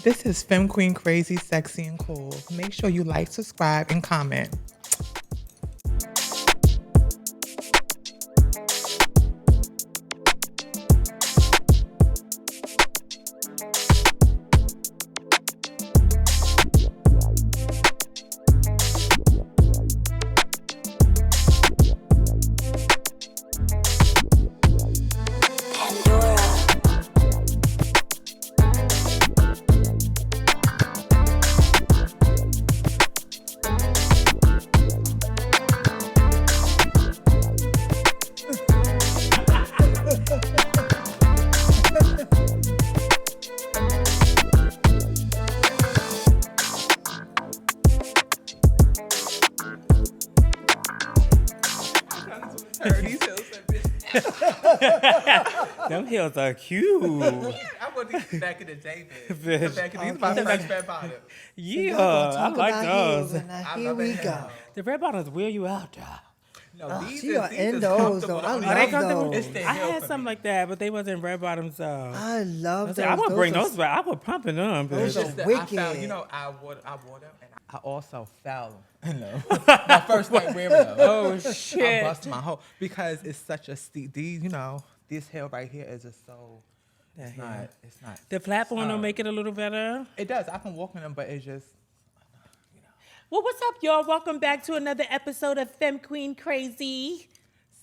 This is Femme Queen Crazy, Sexy, and Cool. Make sure you like, subscribe, and comment. Them heels are cute. I want these back in the day, man. Back in these my first red bottom. Yeah, I like those. Here we go. The red bottoms wear you out. No, these She are in is those, though. comfortable. I Are they love comfortable? those. It's I had something like that, but they wasn't red bottoms though. I love those. I would bring are- those back. I would pumping them. Those Bitch. are Just that wicked. I found, I wore them, and I also fell. My first night wearing them. Oh I shit! bust my whole because it's such a steep. These, this hair right here is just so. It's not. It's not. The platform will make it a little better. It does. I can walk in them, but it's just. Well, what's up, y'all? Welcome back to another episode of Femme Queen Crazy.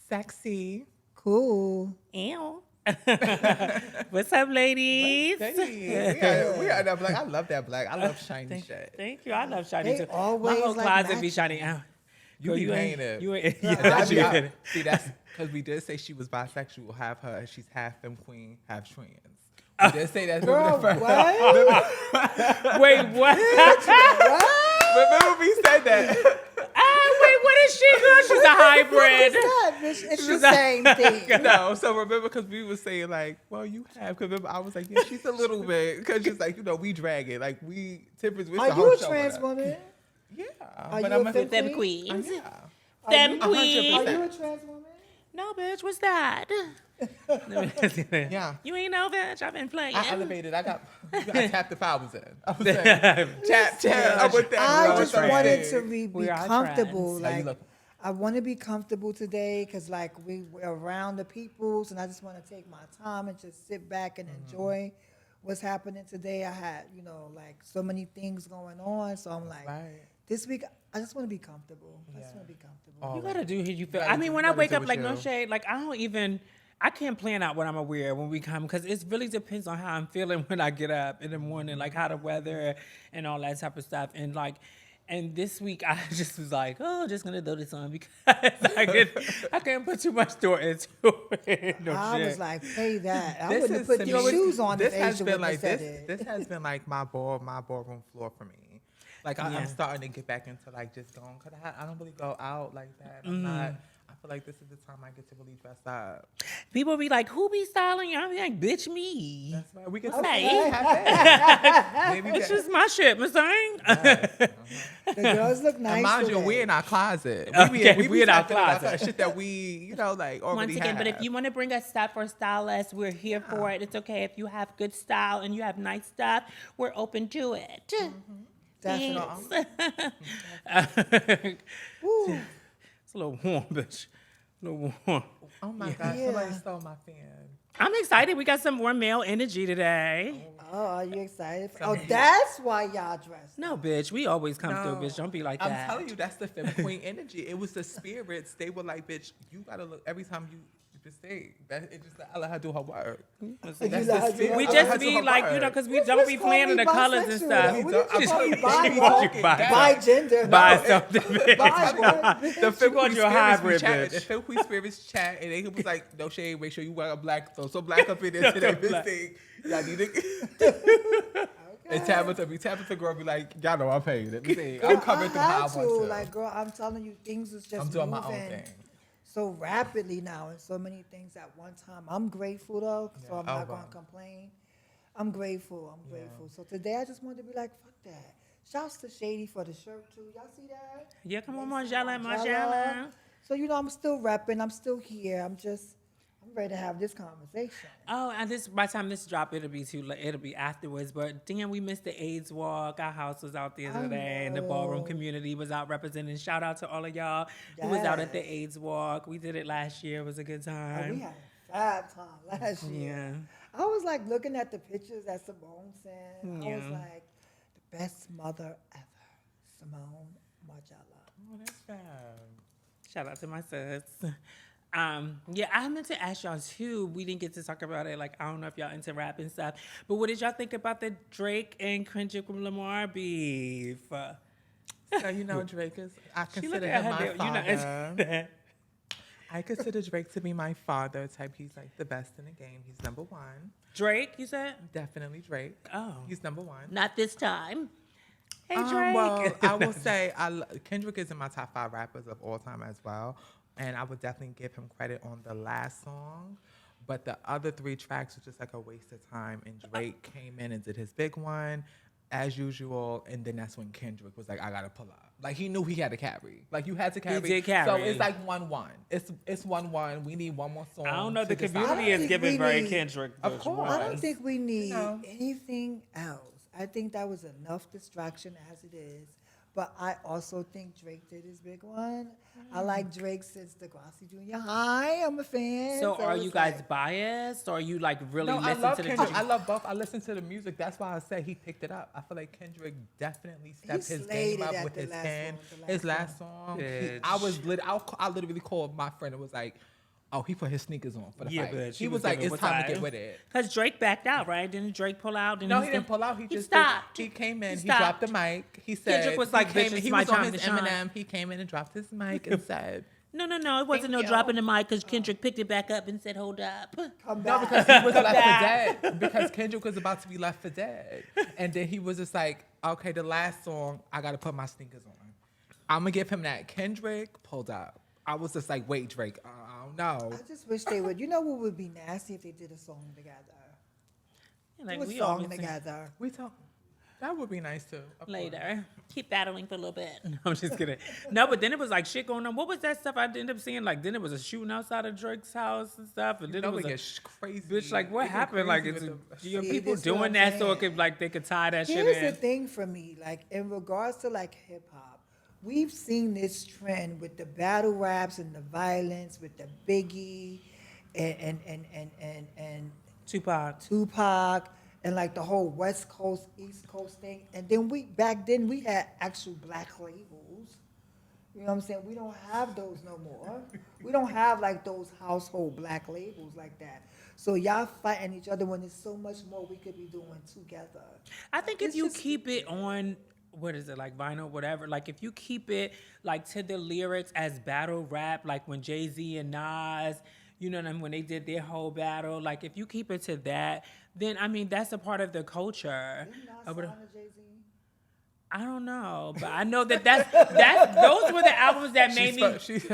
Sexy. Cool. Ew. What's up, ladies? We got that black. I love that black. I love shiny shit. Thank you. I love shiny They too. always My whole like closet be matching. shiny. You Girl, be paying ain't- it. You ain't. Yeah, Yeah, she ain't. see, that's because we did say she was bisexual. Have her. She's half femme queen, half trans. We did say that. Girl, Remember the what? Wait, what? Remember we said that. Wait, what is she, girl? She's a hybrid. It's the same thing. No, so remember because we were saying like, well, you have. Because remember I was like, yeah, she's a little bit because she's like, we drag it like we Tempress. Are you a trans woman? Yeah, Are but you I'm a Femme femme queen. Yeah. Femme Are queen. you a trans woman? No, bitch, what's that? Yeah. You ain't know, bitch. I've been playing. I elevated. I tapped the I was in. I was saying, tap. I went there. I just right wanted there. to be We are comfortable. trans. How you Like, look? I want to be comfortable today because, like, we're around the peoples, and I just want to take my time and just sit back and enjoy what's happening today. I had, like, so many things going on, so I'm like, Right. this week I just want to be comfortable. I just want to be comfortable. You gotta do who you feel. gotta I mean, do- when you I gotta wake do up, what like, you no do. shade, like, I can't plan out what I'm gonna wear when we come because it really depends on how I'm feeling when I get up in the morning, like how the weather and all that type of stuff. And this week I just was like, just gonna throw this on because I can't put too much thought into it. No I shit. was like, pay that. I This wouldn't have is put to these me- shoes on This if has Asia been wouldn't have like said this. it. This has been like my ballroom floor for me. Like Yeah. I'm starting to get back into like just going because I don't really go out like that. I'm not. I feel like this is the time I get to really dress up. People be like, who be styling you? I'm like, bitch, me. That's why we get to Okay. Maybe It's just my shit, Miss Thing. The girls look nice And mind you, today. we're in our closet. Okay, we we in our stepping in closet. Shit that we, like already Once again, but if have. you want to bring us stuff or stylist, we're here for it. It's okay. If you have good style and you have nice stuff, we're open to it. Definitely. Thanks. Ooh. It's a little warm, bitch. A little warm. Oh my God, Yeah. somebody stole my fan. I'm excited. We got some more male energy today. Oh, are you excited? Oh, that's why y'all dressed. No, bitch. We always come through, No. bitch. Don't be like I'm that. telling you, that's the femme queen energy. It was the spirits. They were like, bitch, you gotta look every time you just say that. It just I let her do her work. That's let her the do her spirit. We I just let her do be her like, work. because we don't be playing in the colors and stuff. What did you call me? talking Bi gender. Buy something, bitch. The femme called queen you a spirits hybrid, be chatting. bitch. The femme queen spirits chat, and they was like, no shade, make sure you wear a black, throw some black up in there today, Black. this thing. Y'all need to. And Tabytha girl be like, y'all know I'm paying it. I'm coming through how I want to. Like, girl, I'm telling you, things is just I'm doing my moving own thing. so rapidly now, and so many things at one time. I'm grateful though, so I'm Oh, not wow. gonna complain. I'm grateful. So today I just wanted to be like, fuck that. Shouts to Shady for the shirt too. Y'all see that? Yeah, come on, Marjella, Marjella. Marjella. So I'm still repping. I'm still here. I'm I'm ready to have this conversation. Oh, and this by the time this drop, it'll be too late. It'll be afterwards. But damn, we missed the AIDS walk. Our house was out there today, and the ballroom community was out representing. Shout out to all of y'all who was out at the AIDS walk. We did it last year. It was a good Oh, time. we had a fab time last year. Yeah. I was like looking at the pictures that Simone sent. I was Yeah. like, the best mother ever. Simone, much I love. Oh, that's fab. Shout out to my sis. Yeah, I meant to ask y'all too. We didn't get to talk about it. Like, I don't know if y'all into rap and stuff, but what did y'all think about the Drake and Kendrick Lamar beef? So you know, Drake is. I She looked consider at him her my nail- you know, father. I consider Drake to be my father type. He's like the best in the game. He's number one. Drake, you said? Definitely Drake. Oh, He's number one. not this time. Hey, Drake. Well, I will say Kendrick is in my top 5 rappers of all time as well, and I would definitely give him credit on the last song. But the other 3 tracks were just like a waste of time. And Drake came in and did his big one, as usual, and then that's when Kendrick was like, "I gotta pull up." Like he knew he had to carry. Like you had to carry. did carry. So it's like 1-1. It's 1-1. We need one more song. I don't know. to The decide. community is think giving we very need- Kendrick. Of this course. one. I don't think we need know. anything else. I think that was enough distraction as it is. But I also think Drake did his big one. I like Drake since Degrassi Junior High. I'm a fan. So are it's you guys like- biased, or are you like really No, I listen love to the Kendrick. music? I love both. I listen to the music. That's why I say he picked it up. I feel like Kendrick definitely stepped his slayed game it up at with the his last pen. song, the His last last song. Bitch. I literally called my friend and was like, "Oh, he put his sneakers on for the Yeah, fight." bitch. He was like, giving "It's time to time. get with it." Because Drake backed out, right? Didn't Drake pull out? No, he didn't pull out. He just stopped. He came in. He He dropped the stopped. mic. He said Kendrick was like, he came "Bitch, in- it's he my was on time his to shine." Eminem. He came in and dropped his mic and said, No, it wasn't no you. dropping the mic because Kendrick picked it back up and said, "Hold up." Come "No," back. because he was left for dead. Because Kendrick was about to be left for dead, and then he was just like, "Okay, the last song, I got to put my sneakers on. I'm gonna give him that." Kendrick pulled up. I was just like, "Wait, Drake, I don't know." I just wish they would. You know what would be nasty if they did a song together? Like, Do a we song always say- together. We talk. That would be nice too. of course. Later. Keep battling for a little bit. No, I'm just kidding. No, but then it was like shit going on. What was that stuff I ended up seeing? Like, then it was a shooting outside of Drake's house and stuff. And then No, it was it a, gets crazy. bitch, like, what It get happened? Like, crazy it's with the- you know, See, people this is what doing I'm that so saying. it could, like, they could tie that shit Here's the in. thing for me, like in regards to like hip hop, we've seen this trend with the battle raps and the violence with the Biggie and Tupac and like the whole West Coast, East Coast thing. And then back then we had actual black labels. You know what I'm saying? We don't have those no more. We don't have like those household black labels like that. So y'all fighting each other when there's so much more we could be doing together. I think if It's you just keep it on, what is it, like vinyl, whatever, like if you keep it like to the lyrics as battle rap, like when Jay-Z and Nas, you know what I mean, when they did their whole battle, like if you keep it to that, then I mean, that's a part of the culture. Didn't Nas Of it- sign to Jay-Z? I don't know, but I know that's those were the albums that made me. I'm just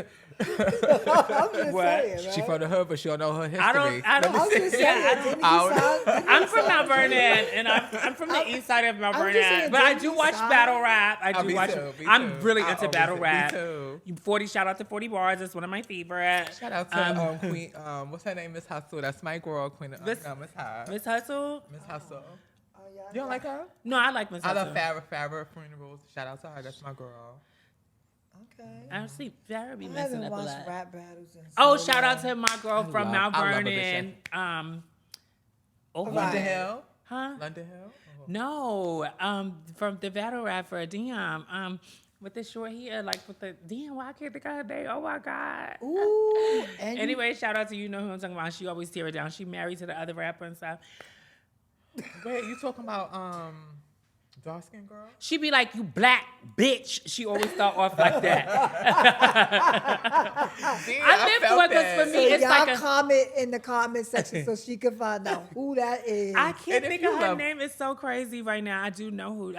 What? saying, right? She from the hood, but she don't know her history. I don't. I'm just saying, Yeah, I don't- didn't he I don't- sign- I'm from Mount Vernon, and I'm from the east side of Mount I'm just Vernon. saying, But I didn't do he watch sign- battle rap. I do me watch. too, me I'm too. really I into always battle do, rap. me too. 40 shout out to 40 bars. It's one of my favorites. Shout out to Queen. What's her name? Miss Hustle. That's my girl, Queen. Miss- No, Miss High. Miss Hustle. Miss Hustle. Oh, yeah, You don't like her? No, I like Miss I Hustle. love Farrah Funerals. Shout out to her. That's my girl. Okay. I see Farrah be I messing haven't up a watched lot. rap battles in Oh, so shout out long. to my girl from Mount I love a Vernon. Oh, Right. London Hill. huh? London Hill. Oh. No, from the battle rapper, damn, with the short hair, like with the, damn, why I can't think of her name? Oh my God. Ooh. And you- Anyway, shout out to you know who I'm talking about. She always tear it down. She married to the other rapper and stuff. Wait, you talking about dark skin girl? She be like, "You black bitch." She always start off like that. Damn, I live felt for it 'cause that. for me, so it's y'all like a- comment in the comment section so she can find out who that is. I can't And if think you of her love- name. It's so crazy right now. I do know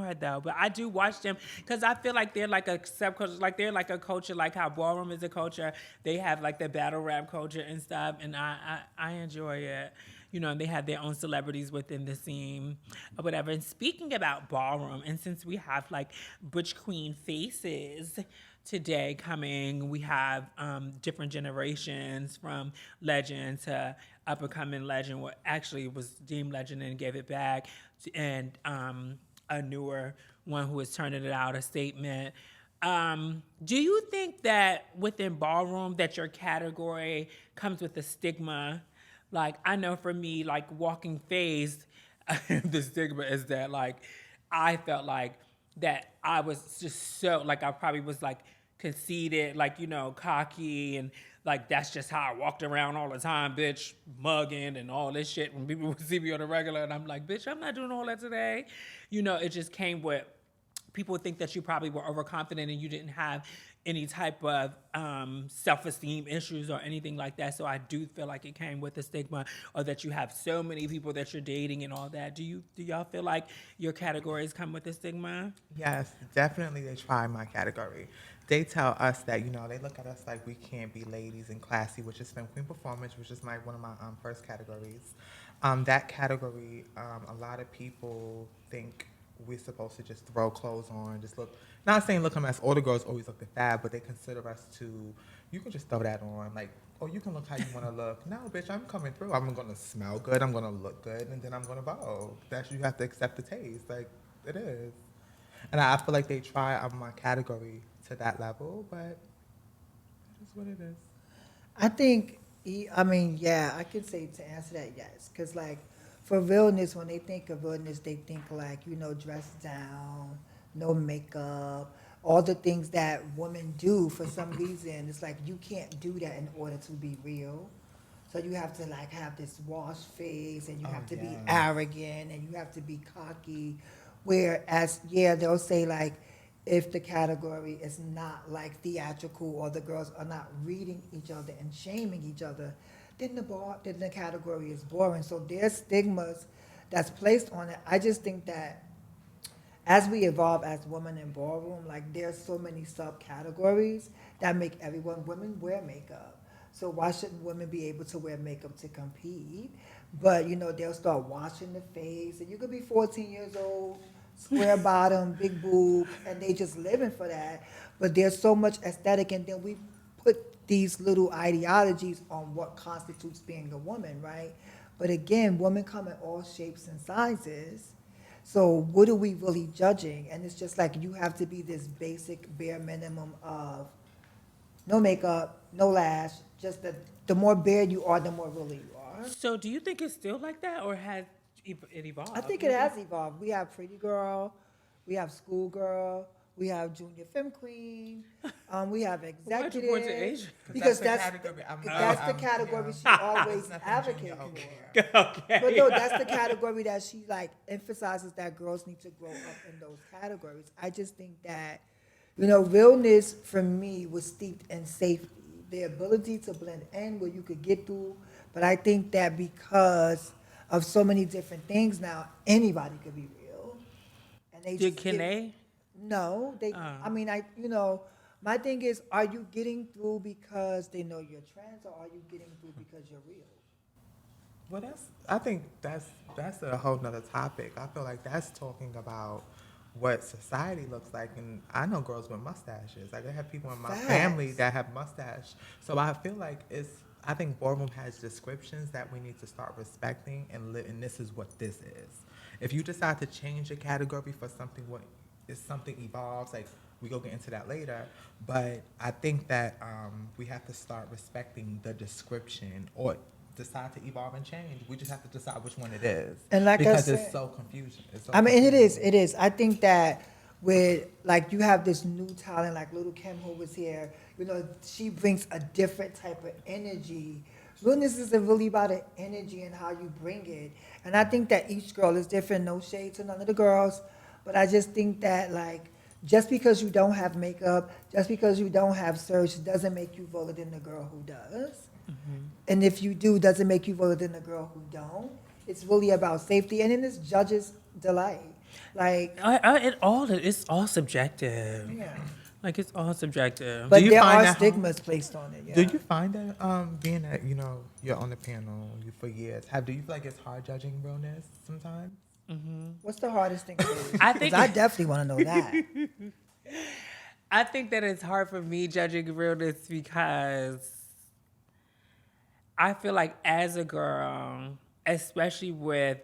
her though, but I do watch them because I feel like they're like a subculture, like they're like a culture, like how Ballroom is a culture. They have like the battle rap culture and stuff, and I enjoy it. You know, and they have their own celebrities within the scene or whatever. And speaking about Ballroom, and since we have like Butch Queen faces, today coming. We have different generations from legend to up and coming legend. What actually was deemed legend and gave it back, and a newer one who is turning it out a statement. Do you think that within ballroom that your category comes with a stigma? Like I know for me, like walking phase, the stigma is that like I felt like that I was just so like I probably was like conceited, like cocky, and like that's just how I walked around all the time, bitch, mugging and all this shit. When people would see me on the regular, and I'm like, bitch, I'm not doing all that today. It just came with people think that you probably were overconfident and you didn't have any type of self-esteem issues or anything like that. So I do feel like it came with the stigma, or that you have so many people that you're dating and all that. Do y'all feel like your categories come with the stigma? Yes, definitely they try my category. They tell us that, they look at us like we can't be ladies and classy, which is Femme Queen Performance, which is one of my first categories. That category, a lot of people think we're supposed to just throw clothes on, just look, not saying look a mess, all the girls always look the fab, but they consider us to, you can just throw that on, like, oh, you can look how you want to look. No, bitch, I'm coming through. I'm going to smell good, I'm going to look good, and then I'm going to vogue. You have to accept the taste, like, it is. And I feel like they try my category to that level, but it is what it is. I think, yeah, I could say to answer that, yes. Because, like, for realness, when they think of realness, they think, like, dressed down, no makeup, all the things that women do for some reason. It's like you can't do that in order to be real. So you have to, like, have this wash face, and you have to be arrogant, and you have to be cocky. Whereas, yeah, they'll say, like, if the category is not like theatrical, or the girls are not reading each other and shaming each other, then the category is boring. So there's stigmas that's placed on it. I just think that as we evolve as women in ballroom, like there's so many subcategories that make women wear makeup. So why shouldn't women be able to wear makeup to compete? But they'll start washing the face, and you could be 14 years old, square bottom, big boob, and they just living for that. But there's so much aesthetic, and then we put these little ideologies on what constitutes being a woman, right? But again, women come in all shapes and sizes. So what are we really judging? And it's just like you have to be this basic bare minimum of no makeup, no lash, just the more bare you are, the more really you are. So do you think it's still like that, or has it evolved? I think it has evolved. We have Pretty Girl, we have Schoolgirl, we have Junior Femme Queen, we have Why'd you point to Executive. Asia? Because That's that's the category. that's the category she always advocates for. Okay. But no, that's the category that she like emphasizes that girls need to grow up in those categories. I just think that, realness for me was steeped in safety, the ability to blend in where you could get through. But I think that because of so many different things now, anybody could be real. And they No, they. I mean, my thing is, are you getting through because they know you're trans, or are you getting through because you're real? Well, I think that's a whole nother topic. I feel like that's talking about what society looks like, and I know girls with mustaches. Like I have people in my family that have mustache. So I feel like I think ballroom has descriptions that we need to start respecting, and this is what this is. If you decide to change a category for something, something evolves, like we go get into that later. But I think that we have to start respecting the description, or decide to evolve and change. We just have to decide which one it is. And like because I said, it's so confusing. It is. I think that with like you have this new talent like Little Kim who was here, she brings a different type of energy. Realness is really about an energy and how you bring it. And I think that each girl is different. No shade to none of the girls, but I just think that like just because you don't have makeup, just because you don't have surge, doesn't make you voted than the girl who does. Mm-hmm. And if you do, doesn't make you voted than the girl who don't. It's really about safety, and then it's judges' delight. Like it's all subjective. Yeah. Like it's all subjective. But there are stigmas placed on it. Yeah. Do you find that being that you're on the panel for years, do you feel like it's hard judging realness sometimes? Mm-hmm. What's the hardest thing for you? I think I definitely want to know that. I think that it's hard for me judging realness because I feel like as a girl, especially with,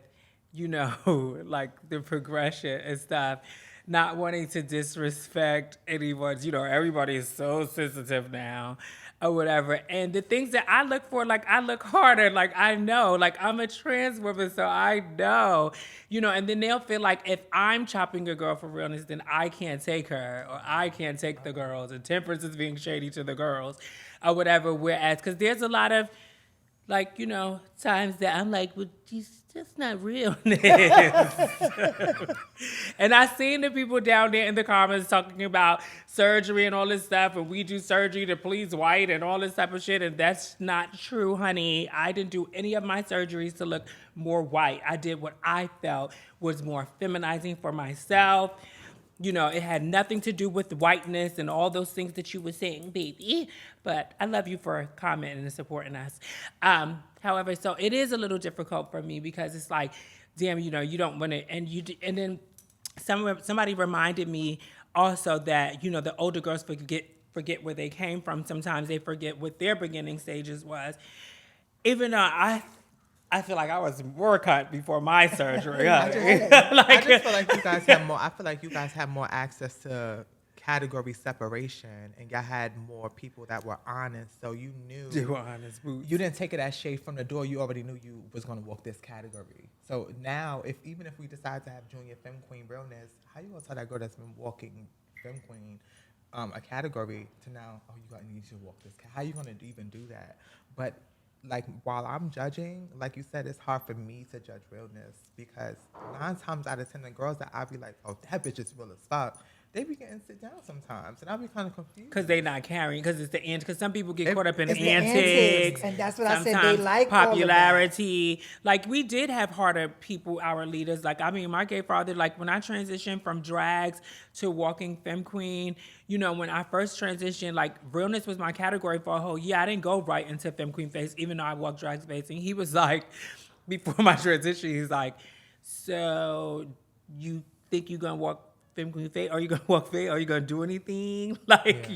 like the progression and stuff, not wanting to disrespect anyone, everybody is so sensitive now or whatever. And the things that I look for, like I look harder, like I know, like I'm a trans woman, so I know, and then they'll feel like if I'm chopping a girl for realness, then I can't take her or I can't take the girls, and Tempress is being shady to the girls or whatever. Whereas, because there's a lot of, like, times that I'm like, well, geez, that's not realness. And I seen the people down there in the comments talking about surgery and all this stuff, and we do surgery to please white and all this type of shit, and that's not true, honey. I didn't do any of my surgeries to look more white. I did what I felt was more feminizing for myself. It had nothing to do with whiteness and all those things that you were saying, baby. But I love you for commenting and supporting us. However, so it is a little difficult for me because it's like, damn, you don't want to, and then somebody reminded me also that, the older girls forget where they came from. Sometimes they forget what their beginning stages was. Even though I feel like I was more cut before my surgery. I just feel like you guys have more. I feel like you guys have more access to category separation, and y'all had more people that were honest. So you knew they were honest. Boots. You didn't take it as shade from the door. You already knew you was gonna walk this category. So now, even if we decide to have Junior Femme Queen realness, how you gonna tell that girl that's been walking Femme Queen a category to now? Oh, you gotta need to walk this. How you gonna even do that? But like, while I'm judging, like you said, it's hard for me to judge realness because 9 times out of 10, the girls that I be like, oh, that bitch is real as fuck, they be getting sit down sometimes, and I be kind of confused. Because they not carrying, because it's the end. Because some people get caught up in antics, and that's what I said. They like popularity. Like, we did have harder people, our leaders. Like, I mean, my gay father. Like, when I transitioned from drags to walking Femme Queen, when I first transitioned, like, realness was my category for a whole year. I didn't go right into Femme Queen face, even though I walked drag space. And he was like, before my transition, he's like, so you think you're gonna walk Femme Queen face? Are you gonna walk face? Are you gonna do anything? Like,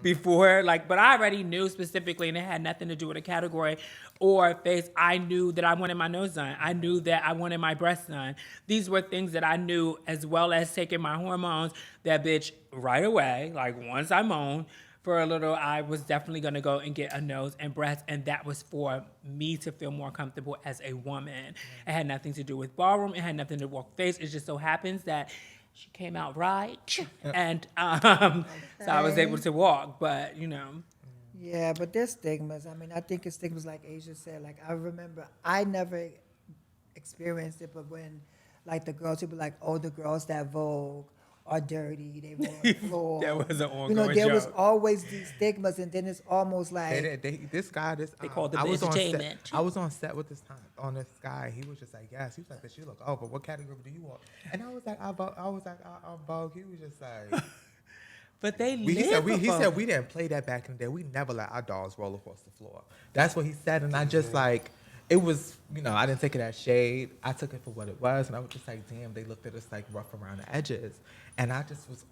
before, like, but I already knew specifically, and it had nothing to do with a category or face. I knew that I wanted my nose done. I knew that I wanted my breasts done. These were things that I knew, as well as taking my hormones, that bitch right away, like once I'm on, for a little, I was definitely going to go and get a nose and breasts, and that was for me to feel more comfortable as a woman. It had nothing to do with ballroom. It had nothing to do with face. It just so happens that she came out right, and so I was able to walk, but, Yeah, but there's stigmas. I mean, I think it's stigmas like Asia said. Like, I remember, I never experienced it, but when, like, the girls would be like, oh, the girls that Vogue are dirty, they were on the floor. That was an ongoing there joke. was always these stigmas, and then it's almost like they called it entertainment. I was on set with this guy. He was just like, yes. He was like, but you look over. What category do you want? And I was like, I'm Vogue. He was just like. But they he said we didn't play that back in the day. We never let our dolls roll across the floor. That's what he said, and I just like. It was, I didn't take it as shade. I took it for what it was, and I was just like, damn, they looked at us like rough around the edges. And I just was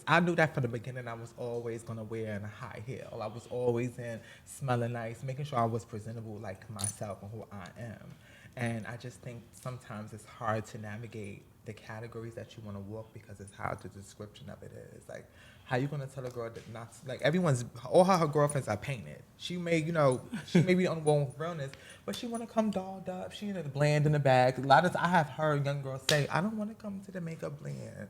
I knew that from the beginning. I was always going to wear a high heel. I was always in smelling nice, making sure I was presentable like myself and who I am. And I just think sometimes it's hard to navigate the categories that you want to walk because it's how the description of it is. Like, how you gonna tell a girl that not like all her girlfriends are painted. She may be on one realness, but she wanna come dolled up. She bland in the bag. A lot of I have heard young girls say, I don't wanna come to the makeup bland.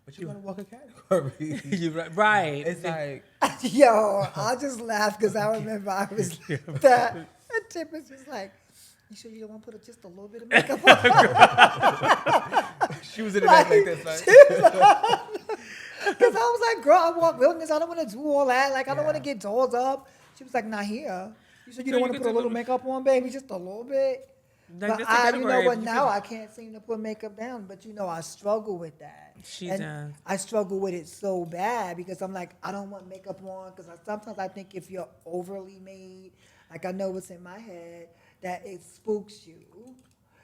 But you wanna walk a category. You're right. It's like yo, I just laughed because I remember I was that and Tempress was like, you sure you don't want to put just a little bit of makeup on? She was in the back like this, like. Because I was like, girl, I want realness. I don't want to do all that. Like, I don't want to get dolled up. She was like, not here. You said you don't want to put a little makeup on, baby, just a little bit. Like, but you know what, now I can't seem to put makeup down. But, I struggle with that. She does. I struggle with it so bad because I'm like, I don't want makeup on. Because sometimes I think if you're overly made, like I know what's in my head, that it spooks you.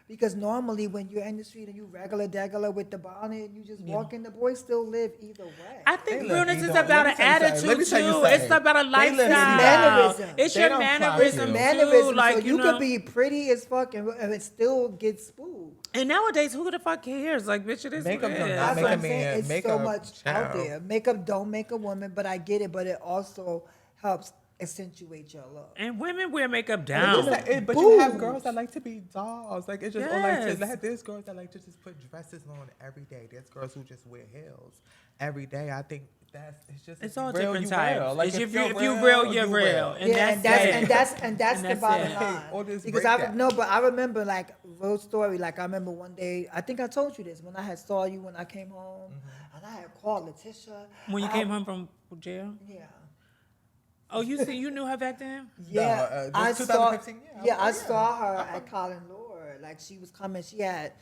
Because normally when you're in the street and you regular with the bonnet, you just walk in, the boys still live either way. I think They live realness is either way. about Let an me tell you something. attitude Let me tell you too. something. It's about a They live lifestyle. mannerism. It's They your don't clock mannerism you. too. Mannerism, Like so you know. could be pretty as fuck and it still get spooked. And nowadays, who the fuck cares? Like, bitch, it is Makeup what it don't is. not That's make what a I'm saying. man. It's so Makeup, much out child. there. Makeup don't make a woman, but I get it. But it also helps accentuate your look. And women wear makeup But down. but you have Boobs. girls that like to be dolls. Like it's just or like Yes. there's girls that like to just put dresses on every day. There's girls who just wear heels every day. I think it's just It's all real, different you types. Real. Like It's if you real, you're real. And Yeah, that's it. and that's the that's bottom it. line. All this Because breakdown. but I remember like real story. Like I remember one day, I think I told you this when I had saw you when I came home, and I had called Letitia. When you came home from jail? Yeah. Oh, you knew her back then? Yeah, this I saw. 2015, I saw her at Colin Lord. Like she was coming. She had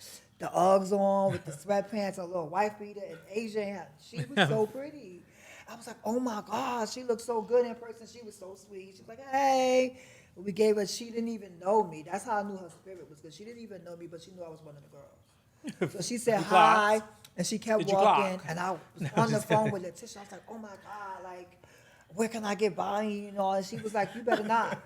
the Uggs on with the sweatpants, a little wife beater, and Asian. She was so pretty. I was like, oh my God, she looked so good in person. She was so sweet. She was like, hey. We gave her. She didn't even know me. That's how I knew her spirit was good. She didn't even know me, but she knew I was one of the girls. So she said hi, and she kept Did you walking. clock? And I was on the phone with Letitia. I was like, oh my God, like, where can I get body? You know, and she was like, you better not.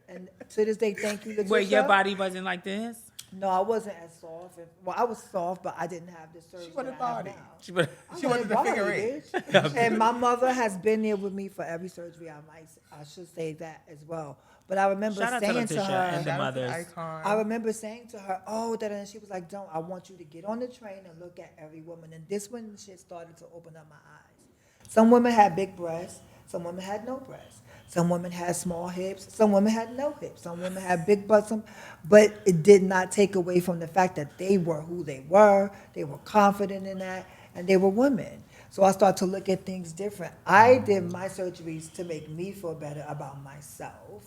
And to this day, thank you, Letitia. Where your body wasn't like this? No, I wasn't as soft. Well, I was soft, but I didn't have the surgery. She wanted that I have body. now. She was- She wanted the body, figure eight. bitch. And my mother has been there with me for every surgery. I should say that as well. But I remember Shout out to saying to Letitia her, and the Shout out to mothers. Icon. I remember saying to her, oh, that, and she was like, don't, I want you to get on the train and look at every woman. And this when shit started to open up my eyes. Some women had big breasts. Some women had no breasts. Some women had small hips. Some women had no hips. Some women had big butts. But it did not take away from the fact that they were who they were. They were confident in that. And they were women. So I started to look at things different. I did my surgeries to make me feel better about myself.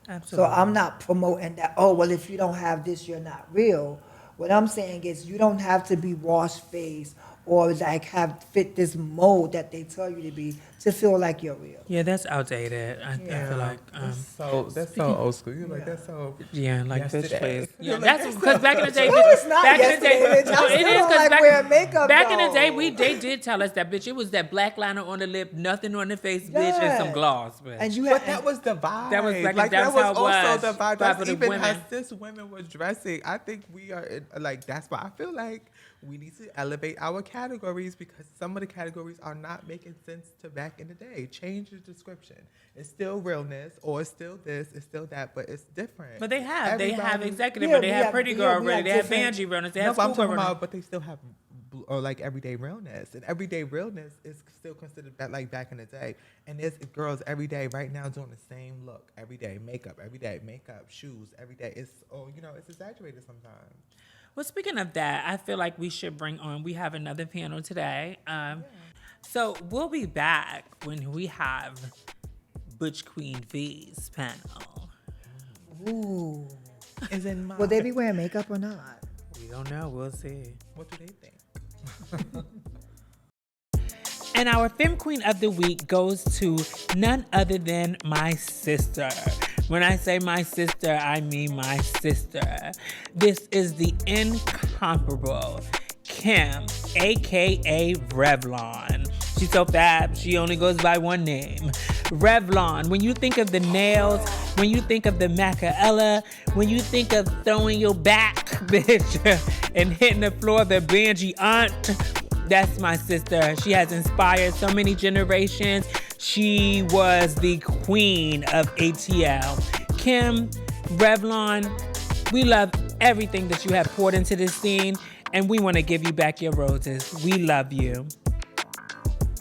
Absolutely. So I'm not promoting that, oh, well, if you don't have this, you're not real. What I'm saying is you don't have to be wash face or like have fit this mold that they tell you to be to feel like you're real. Yeah, that's outdated. I feel like. That's so old school. You're like that's so. Yeah, like bitch, Yesterday. please. Yeah, You're like, that's that's because so- back in the day, No, bitch, it's not back in the day, yesterday, bitch. I no, it still is don't because like wearing makeup, back in the though. day, they did tell us that bitch. It was that black liner on the lip, nothing on the face, bitch, and some Yes. gloss, bitch. And you But had, that was the vibe. That was like- like that's that was how it also was. the vibe. Vibe That's of the even women. as this women was dressing. I think we are like that's why I feel like we need to elevate our categories because some of the categories are not making sense to back in the day. Change the description. It's still realness, or it's still this, it's still that, but it's different. But they have Everybody- executive, Yeah, but they we have have- pretty yeah, girl we ready, have they have different- Banji realness, they No, have but I'm schoolgirl talking realness. about, but they still have or like everyday realness, and everyday realness is still considered that like back in the day. And there's girls every day right now doing the same look every day, makeup every day, makeup, shoes every day. It's it's exaggerated sometimes. Well, speaking of that, I feel like we should we have another panel today. So we'll be back when we have Butch Queen V's panel. ooh, Is in my will they be wearing makeup or not? We don't know. We'll see. What do they think? And our Femme Queen of the Week goes to none other than my sister. When I say my sister, I mean my sister. This is the incomparable Kim, aka Revlon. She's so fab, she only goes by one name. Revlon. When you think of the nails, when you think of the Macaella, when you think of throwing your back, bitch, and hitting the floor, the Banji aunt, that's my sister. She has inspired so many generations. She was the queen of ATL. Kim, Revlon, we love everything that you have poured into this scene, and we want to give you back your roses. We love you.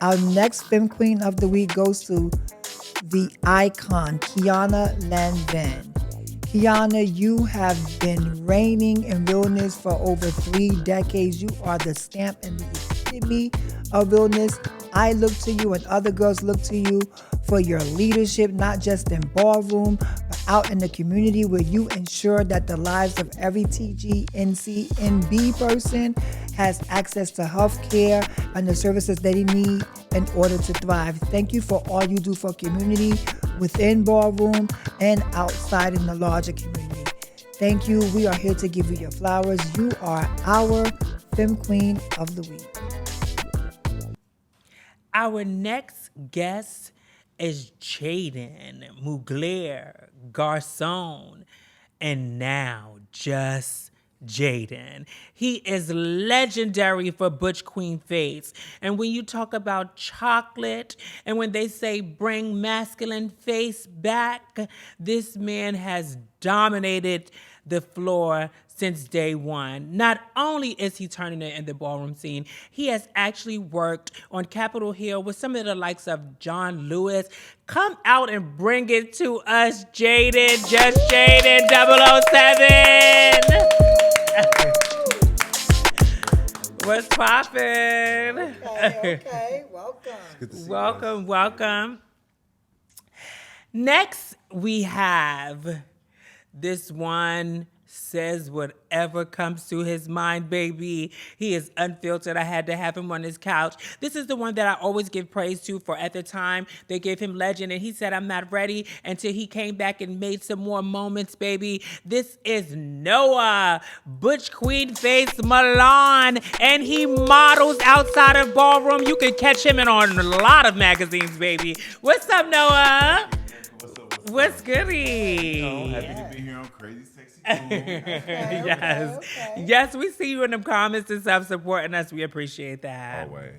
Our next Femme Queen of the Week goes to the icon, Kiana Lanvin. Kiana, you have been reigning in realness for over 3 decades. You are the stamp and the epitome of realness. I look to you and other girls look to you for your leadership, not just in Ballroom, but out in the community where you ensure that the lives of every TG, NC, NB person has access to health care and the services that they need in order to thrive. Thank you for all you do for community within Ballroom and outside in the larger community. Thank you. We are here to give you your flowers. You are our Femme Queen of the Week. Our next guest is JAYDEN, Mugler, Garcon, and now just JAYDEN. He is legendary for Butch Queen face. And when you talk about chocolate and when they say bring masculine face back, this man has dominated the floor since day one. Not only is he turning it in the ballroom scene, he has actually worked on Capitol Hill with some of the likes of John Lewis. Come out and bring it to us, JAYDEN, just JAYDEN 007. What's poppin'? Okay, welcome. Welcome. Next, we have this one says whatever comes to his mind, baby. He is unfiltered. I had to have him on his couch. This is the one that I always give praise to for at the time. They gave him legend, and he said, I'm not ready until he came back and made some more moments, baby. This is Noah, Butch Queen face Milan, and he models outside of Ballroom. You can catch him in on a lot of magazines, baby. What's up, Noah? What's goody? Happy to be here on Crazy Sexy Cool. Yes, we see you in the comments and stuff supporting us. We appreciate that. Always.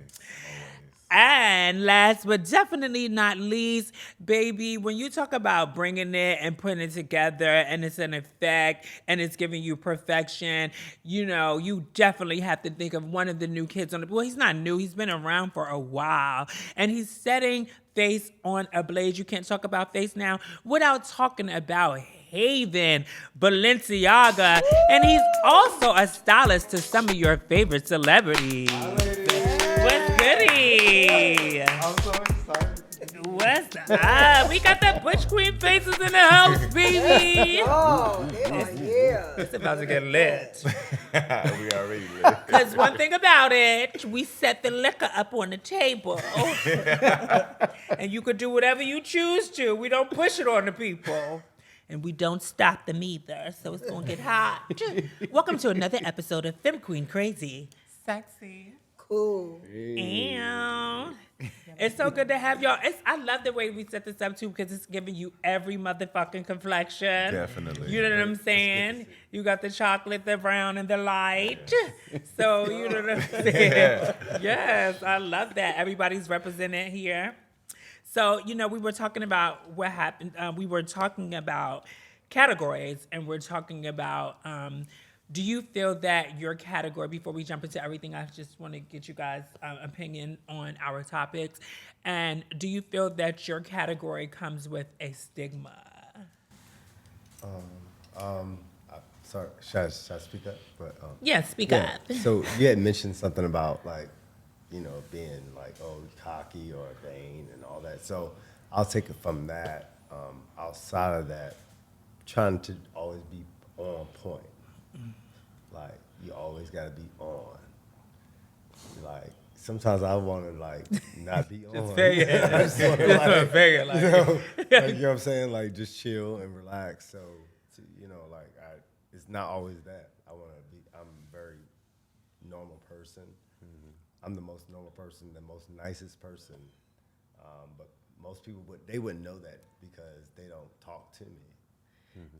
And last but definitely not least, baby, when you talk about bringing it and putting it together and it's an effect and it's giving you perfection, you know, you definitely have to think of one of the new kids on the, well, he's not new. He's been around for a while and he's setting face on a blaze. You can't talk about face now without talking about Haven Balenciaga. And he's also a stylist to some of your favorite celebrities. What's goody? I'm so excited. What's up? We got the Butch Queen faces in the house, baby. Oh, they are here. It's about to get lit. We already lit. Because one thing about it, we set the liquor up on the table. And you could do whatever you choose to. We don't push it on the people. And we don't stop them either. So it's going to get hot. Welcome to another episode of Femme Queen Crazy. Sexy. Cool. Ew. It's so good to have y'all. I love the way we set this up too because it's giving you every motherfucking complexion. Definitely. You know what I'm saying? You got the chocolate, the brown, and the light. So you know what I'm saying? Yes, I love that. Everybody's represented here. So, you know, we were talking about what happened. We were talking about categories and we're talking about do you feel that your category, before we jump into everything, I just want to get you guys' opinion on our topics. And do you feel that your category comes with a stigma? Sorry, should I speak up? But, Yeah, speak up. So you had mentioned something about like, you know, being like, oh, cocky or vain and all that. So I'll take it from that. Outside of that, trying to always be on point. Like, you always got to be on. Like, sometimes I want to, like, not be on. Just figure it. I just want to, like, Figure, like, you know, like, you know what I'm saying? Like, just chill and relax. So, you know, like, it's not always that. I'm a very normal person. I'm the most normal person, the most nicest person. But most people, they wouldn't know that because they don't talk to me.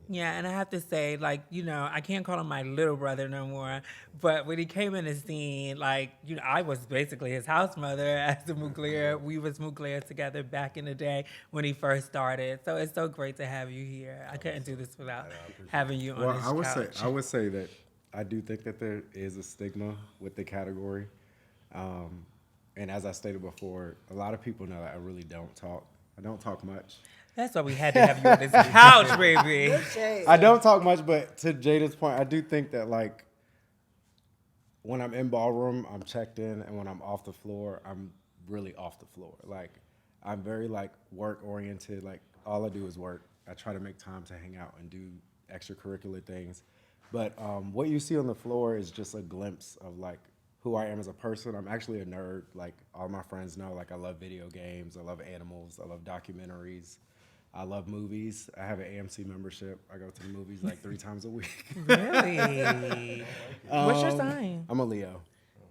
Yeah, and I have to say, like, you know, I can't call him my little brother no more, but when he came in the scene, like, you know, I was basically his house mother as a Mugler. We was Mugler together back in the day when he first started. So it's so great to have you here. I couldn't do this without having you on this couch. I would say that I do think that there is a stigma with the category. And as I stated before, a lot of people know that I really don't talk. I don't talk much. That's why we had to have you on this couch, baby. I don't talk much, but to Jada's point, I do think that, like, when I'm in Ballroom, I'm checked in, and when I'm off the floor, I'm really off the floor. Like, I'm very, like, work-oriented. Like, all I do is work. I try to make time to hang out and do extracurricular things. But what you see on the floor is just a glimpse of, like, who I am as a person. I'm actually a nerd. Like, all my friends know, like, I love video games. I love animals. I love documentaries. I love movies. I have an AMC membership. I go to the movies like 3 times a week. Really? What's your sign? I'm a Leo.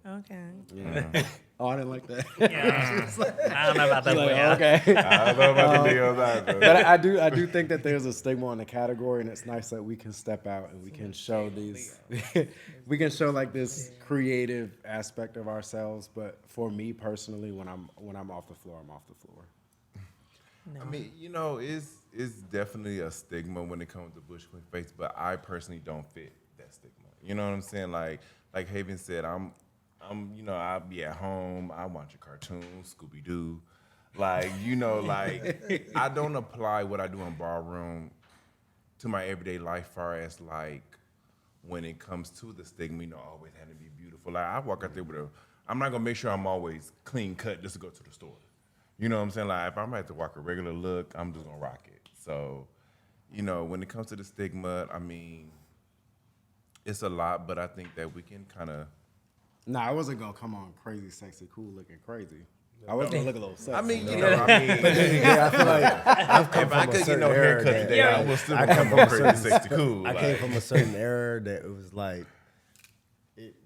Okay. Yeah. Oh, I didn't like that. Yeah. I don't know about that. Like, Leo. okay. I don't know about the Leos either. But I do think that there's a stigma on the category, and it's nice that we can step out and we can show these, we can show like this creative aspect of ourselves. But for me personally, when I'm off the floor, I'm off the floor. I mean, you know, it's definitely a stigma when it comes to Butch Queen face, but I personally don't fit that stigma. You know what I'm saying? Like Haven said, I'm, you know, I'll be at home, I watch a cartoon, Scooby Doo, like, you know, like I don't apply what I do in Ballroom to my everyday life, far as like when it comes to the stigma, you know, always having to be beautiful. Like I walk out there with I'm not gonna make sure I'm always clean cut just to go to the store. You know what I'm saying? Like, if I'm gonna have to walk a regular look, I'm just gonna rock it. So, you know, when it comes to the stigma, I mean, it's a lot, but I think that we can kind of. Nah, I wasn't gonna come on crazy, sexy, cool looking crazy. I was gonna look a little sexy. I mean, you know, I mean, I feel like I've come if I from a could get certain no era haircut that- today, I will still I come come from from a crazy, certain- sexy, cool. I like, came from a certain era that it was like,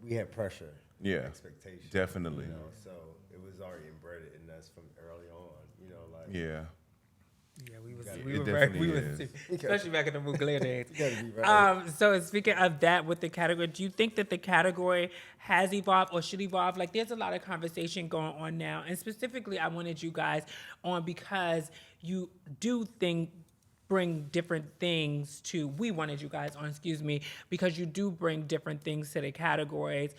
we had pressure, Yeah, expectation. definitely. You know, so it was already inbred in us from early on. You know, like Yeah. Yeah, we It definitely is. especially back in the Mugler days. you gotta be right. So speaking of that with the category, do you think that the category has evolved or should evolve? Like there's a lot of conversation going on now. And specifically, I wanted you guys on because you do bring different things to, we wanted you guys on, excuse me, because you do bring different things to the categories.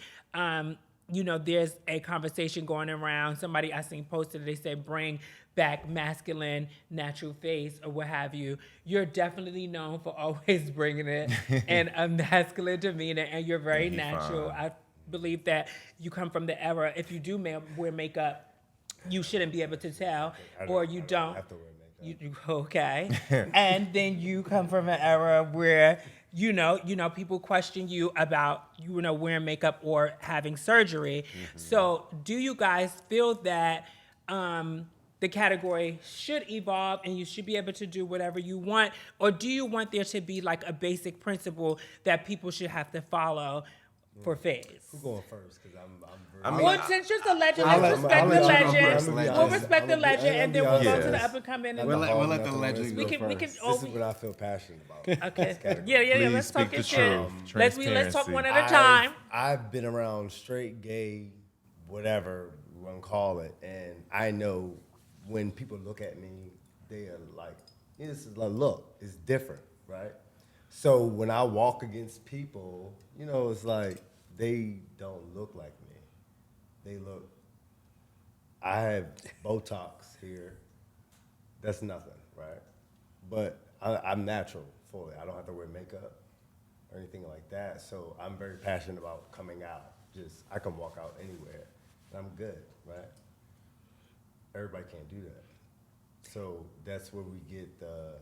You know, there's a conversation going around. Somebody I seen posted, they say bring back masculine natural face or what have you. You're definitely known for always bringing it in a masculine demeanor, and you're very He natural. fine. I believe that you come from the era, if you do wear makeup, you shouldn't be able to tell, or you don't. have to wear makeup. You okay? And then you come from an era where you know, people question you about wearing makeup or having surgery. So, do you guys feel that the category should evolve and you should be able to do whatever you want, or do you want there to be like a basic principle that people should have to follow for phase? Who's going first? Because I'm very. I mean, Well, since you're the legend, I'll let's let- respect I'll the let you go legend. first, We'll legend. respect the legend, and then we'll go to the Yes. up and coming. And We'll let the Nothing legends we go can. first. This is what I feel passionate about. Okay. category. Yeah. Please Let's talk speak the your shit. truth. Let's talk one at a I've- time. I've been around straight, gay, whatever you want to call it, and I know when people look at me, they are like, this is a look, it's different, right? So when I walk against people, you know, it's like they don't look like me. They look. I have Botox here. That's nothing, right? But I'm natural fully. I don't have to wear makeup or anything like that. So I'm very passionate about coming out. Just I can walk out anywhere and I'm good, right? Everybody can't do that. So that's where we get the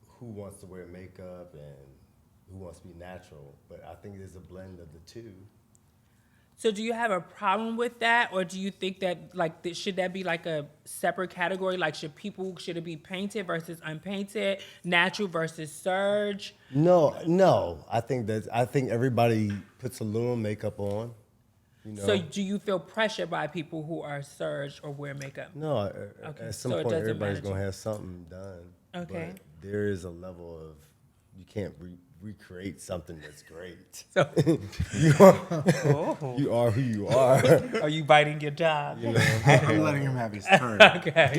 who wants to wear makeup and who wants to be natural. But I think there's a blend of the two. So do you have a problem with that, or do you think that should that be like a separate category? Like should it be painted versus unpainted, natural versus surge? No. I think everybody puts a little makeup on. You know? So do you feel pressure by people who are surged or wear makeup? No, Okay, at some so it point doesn't everybody's matter gonna to have something done. Okay. But there is a level of you can't recreate something that's great. So You are who you are. are you biting your job? You know. I'm letting him have his turn. Okay.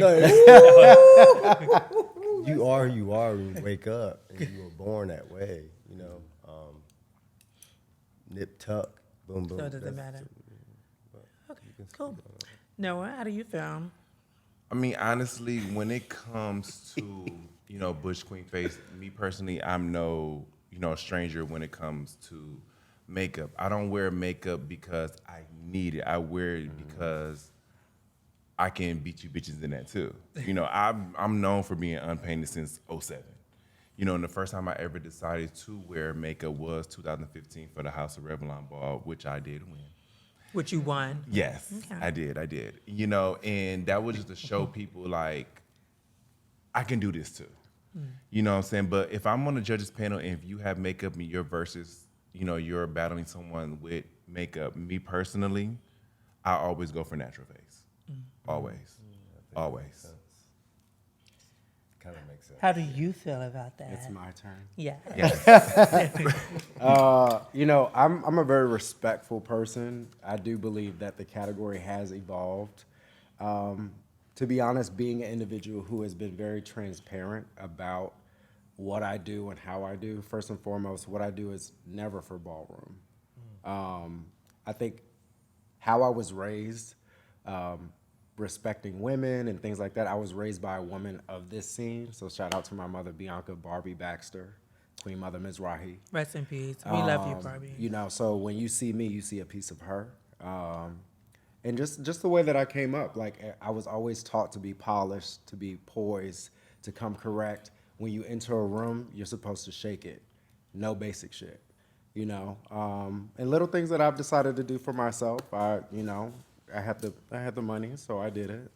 You are who you are when you wake up, and you were born that way. You know, nip tuck, boom boom. So it doesn't That's- matter. Okay, cool. Noah, how do you feel? I mean, honestly, when it comes to, Butch Queen face, me personally, I'm no, stranger when it comes to makeup. I don't wear makeup because I need it. I wear it because I can beat you bitches in that too. I'm known for being unpainted since '07. And the first time I ever decided to wear makeup was 2015 for the House of Revlon ball, which I did win. Which you won? Yes, Okay. I did. And that was just to show people, like, I can do this too. You know what I'm saying? But if I'm on the judges panel and if you have makeup and you're versus, you're battling someone with makeup, me personally, I always go for natural face. Always. Always. Kind of makes sense. How do you feel about that? It's my turn. Yeah. I'm a very respectful person. I do believe that the category has evolved. To be honest, being an individual who has been very transparent about what I do and how I do, first and foremost, what I do is never for ballroom. I think how I was raised, respecting women and things like that, I was raised by a woman of this scene. So shout out to my mother, Bianca Barbie Baxter, Queen Mother Mizrahi. Rest in peace. We love you, Barbie. So when you see me, you see a piece of her. And just the way that I came up, like I was always taught to be polished, to be poised, to come correct. When you enter a room, you're supposed to shake it. No basic shit, And little things that I've decided to do for myself. I had the money, so I did it.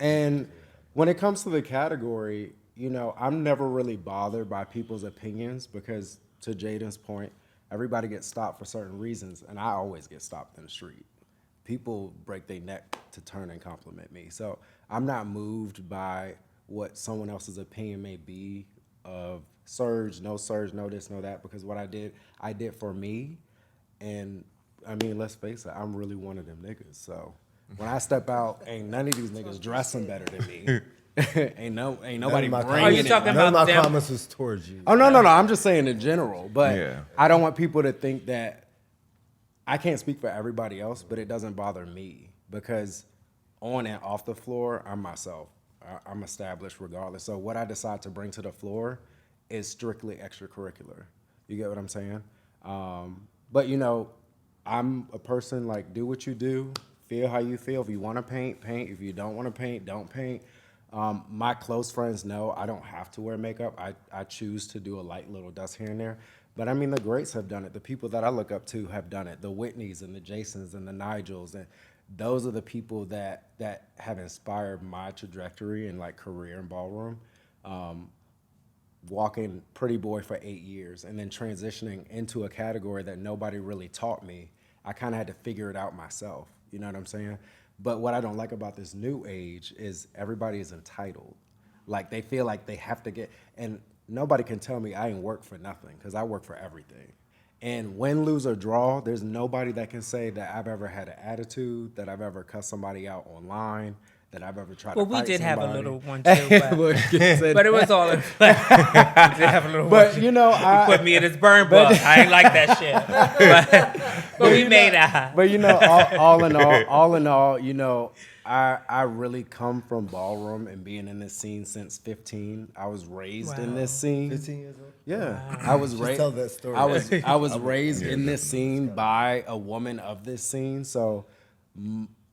And when it comes to the category, I'm never really bothered by people's opinions because, to Jayden's point, everybody gets stopped for certain reasons, and I always get stopped in the street. People break their neck to turn and compliment me. So I'm not moved by what someone else's opinion may be of surge, no this, no that, because what I did for me. And I mean, let's face it, I'm really one of them niggas. So when I step out, ain't none of these niggas dressing better than me. ain't nobody Are you bringing talking it. about None of my them? comments was towards you. Oh, no, I'm just saying in general. But Yeah. I don't want people to think that I can't speak for everybody else, but it doesn't bother me because on and off the floor, I'm myself. I'm established regardless. So what I decide to bring to the floor is strictly extracurricular. You get what I'm saying? But, I'm a person like, do what you do, feel how you feel. If you want to paint, paint. If you don't want to paint, don't paint. My close friends know I don't have to wear makeup. I choose to do a light little dust here and there. But I mean, the greats have done it. The people that I look up to have done it. The Whitneys and the Jasons and the Nigels. And those are the people that have inspired my trajectory and like career in ballroom. Walking Pretty Boy for 8 years and then transitioning into a category that nobody really taught me. I kind of had to figure it out myself. You know what I'm saying? But what I don't like about this new age is everybody is entitled. Like they feel like they have to get, and nobody can tell me I ain't work for nothing because I work for everything. And win, lose, or draw, there's nobody that can say that I've ever had an attitude, that I've ever cussed somebody out online, that I've ever tried to fight Well, we did have a somebody. little one too, but it was all in play. We did have a little But one. you know, He put me in his burn book. I ain't like that shit. But we made it. But all in all, I really come from ballroom and being in this scene since 15. I was raised in this scene. 15 years old? Yeah, I was Just raised. tell that story. I was raised in this scene by a woman of this scene. So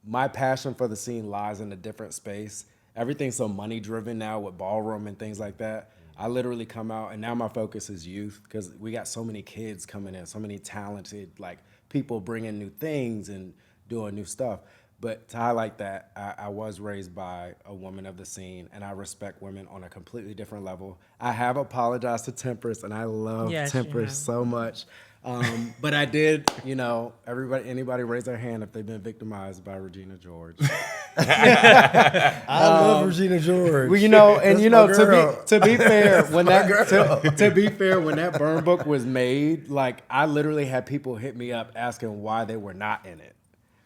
my passion for the scene lies in a different space. Everything's so money driven now with ballroom and things like that. I literally come out and now my focus is youth because we got so many kids coming in, so many talented like people bringing new things and doing new stuff. But to highlight that, I was raised by a woman of the scene, and I respect women on a completely different level. I have apologized to Tempress, and I love Yes, you Tempress have. so much. But I did, anybody raise their hand if they've been victimized by Regina George. I love Regina George. Well, That's my girl. to be fair, when that burn book was made, like I literally had people hit me up asking why they were not in it.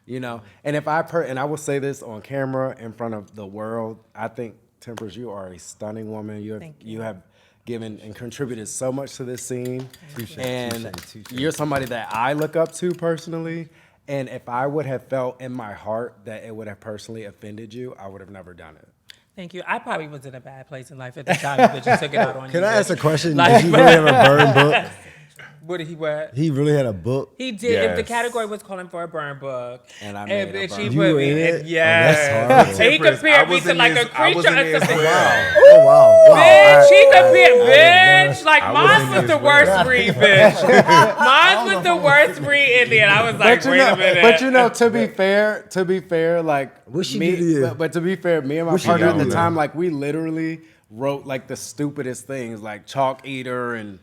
And if and I will say this on camera in front of the world, I think Tempress, you are a stunning woman. You have given and contributed so much to this scene, and you're somebody that I look up to personally. And if I would have felt in my heart that it would have personally offended you, I would have never done it. Thank you. I probably was in a bad place in life at the time that you took it out on you. Can I ask a question? Like- Did you really have a burn book? What did he what? He really had a book. He did. If the Yes. category was calling for a burn book, And I made a then burn she book. You put were me in in. it? Oh, Yes. that's He Tempress. compared I me was to in like his- a I was creature in or his something. well. Oh wow! Bitch, he I compared, never- bitch. Like I mine wasn't was his the way. worst read, bitch. Mine was the worst read in there. I was like, But you wait know, a minute. but you know, to be fair, like What she me, do to you? but to be fair, me and my What she partner do at the to you? time, like we literally wrote like the stupidest things, like chalk eater and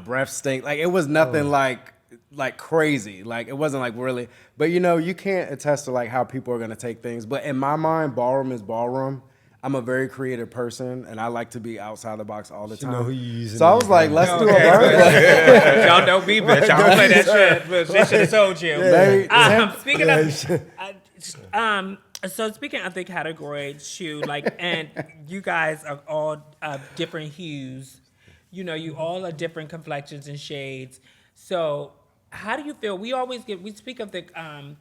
breath stink. Like it was nothing like crazy. Like it wasn't like really. But you can't attest to like how people are gonna take things. But in my mind, ballroom is ballroom. I'm a very creative person, and I like to be outside the box all the time. know who you using so I in was your like, burn let's book. do a burn book. Y'all know me, bitch. I don't play that shit. But they should have told you. They- Speaking of, so speaking of the category, and you guys are all different hues. You all are different complexions and shades. So how do you feel? We speak of the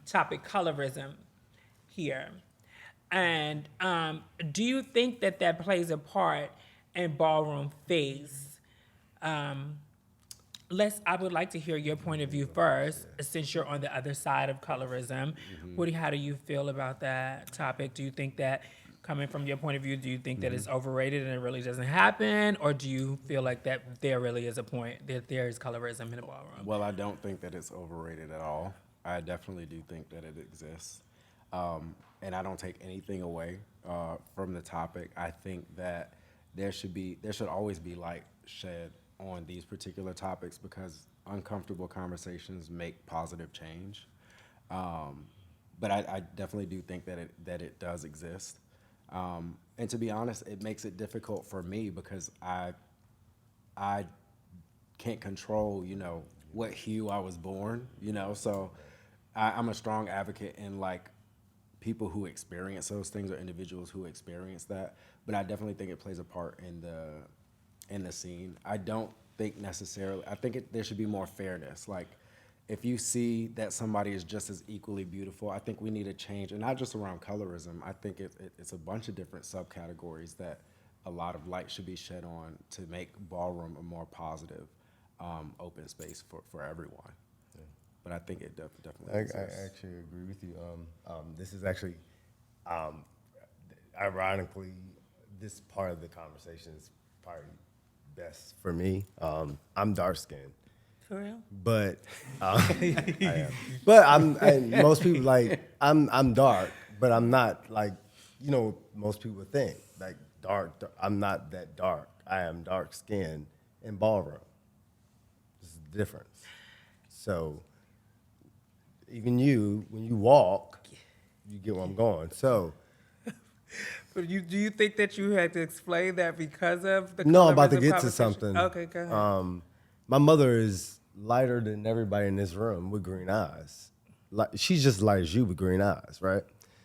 topic colorism here. And do you think that plays a part in ballroom face? I would like to hear your point of view first, since you're on the other side of colorism. How do you feel about that topic? Do you think that, coming from your point of view, do you think that it's overrated and it really doesn't happen? Or do you feel like that there really is a point, that there is colorism in the ballroom? Well, I don't think that it's overrated at all. I definitely do think that it exists. And I don't take anything away from the topic. I think that there should always be light shed on these particular topics because uncomfortable conversations make positive change. But I definitely do think that it does exist. And to be honest, it makes it difficult for me because I can't control, what hue I was born, So I'm a strong advocate in like people who experience those things or individuals who experience that. But I definitely think it plays a part in the scene. I don't think necessarily. I think there should be more fairness. Like, if you see that somebody is just as equally beautiful, I think we need a change, and not just around colorism. I think it's a bunch of different subcategories that a lot of light should be shed on to make ballroom a more positive, open space for everyone. Yeah. But I think it definitely I exists. actually agree with you. This is actually, ironically, this part of the conversation is probably best for me. I'm dark skinned. For real? But I am. But and most people like I'm dark, but I'm not like most people think like dark. I'm not that dark. I am dark skinned in ballroom. This is the difference. So even when you walk, you get where I'm going. So But do you think that you had to explain that because of the no, I'm about to colorism get to conversation? something. Okay, go ahead. My mother is lighter than everybody in this room with green eyes. Like she's just light as you with green eyes, right?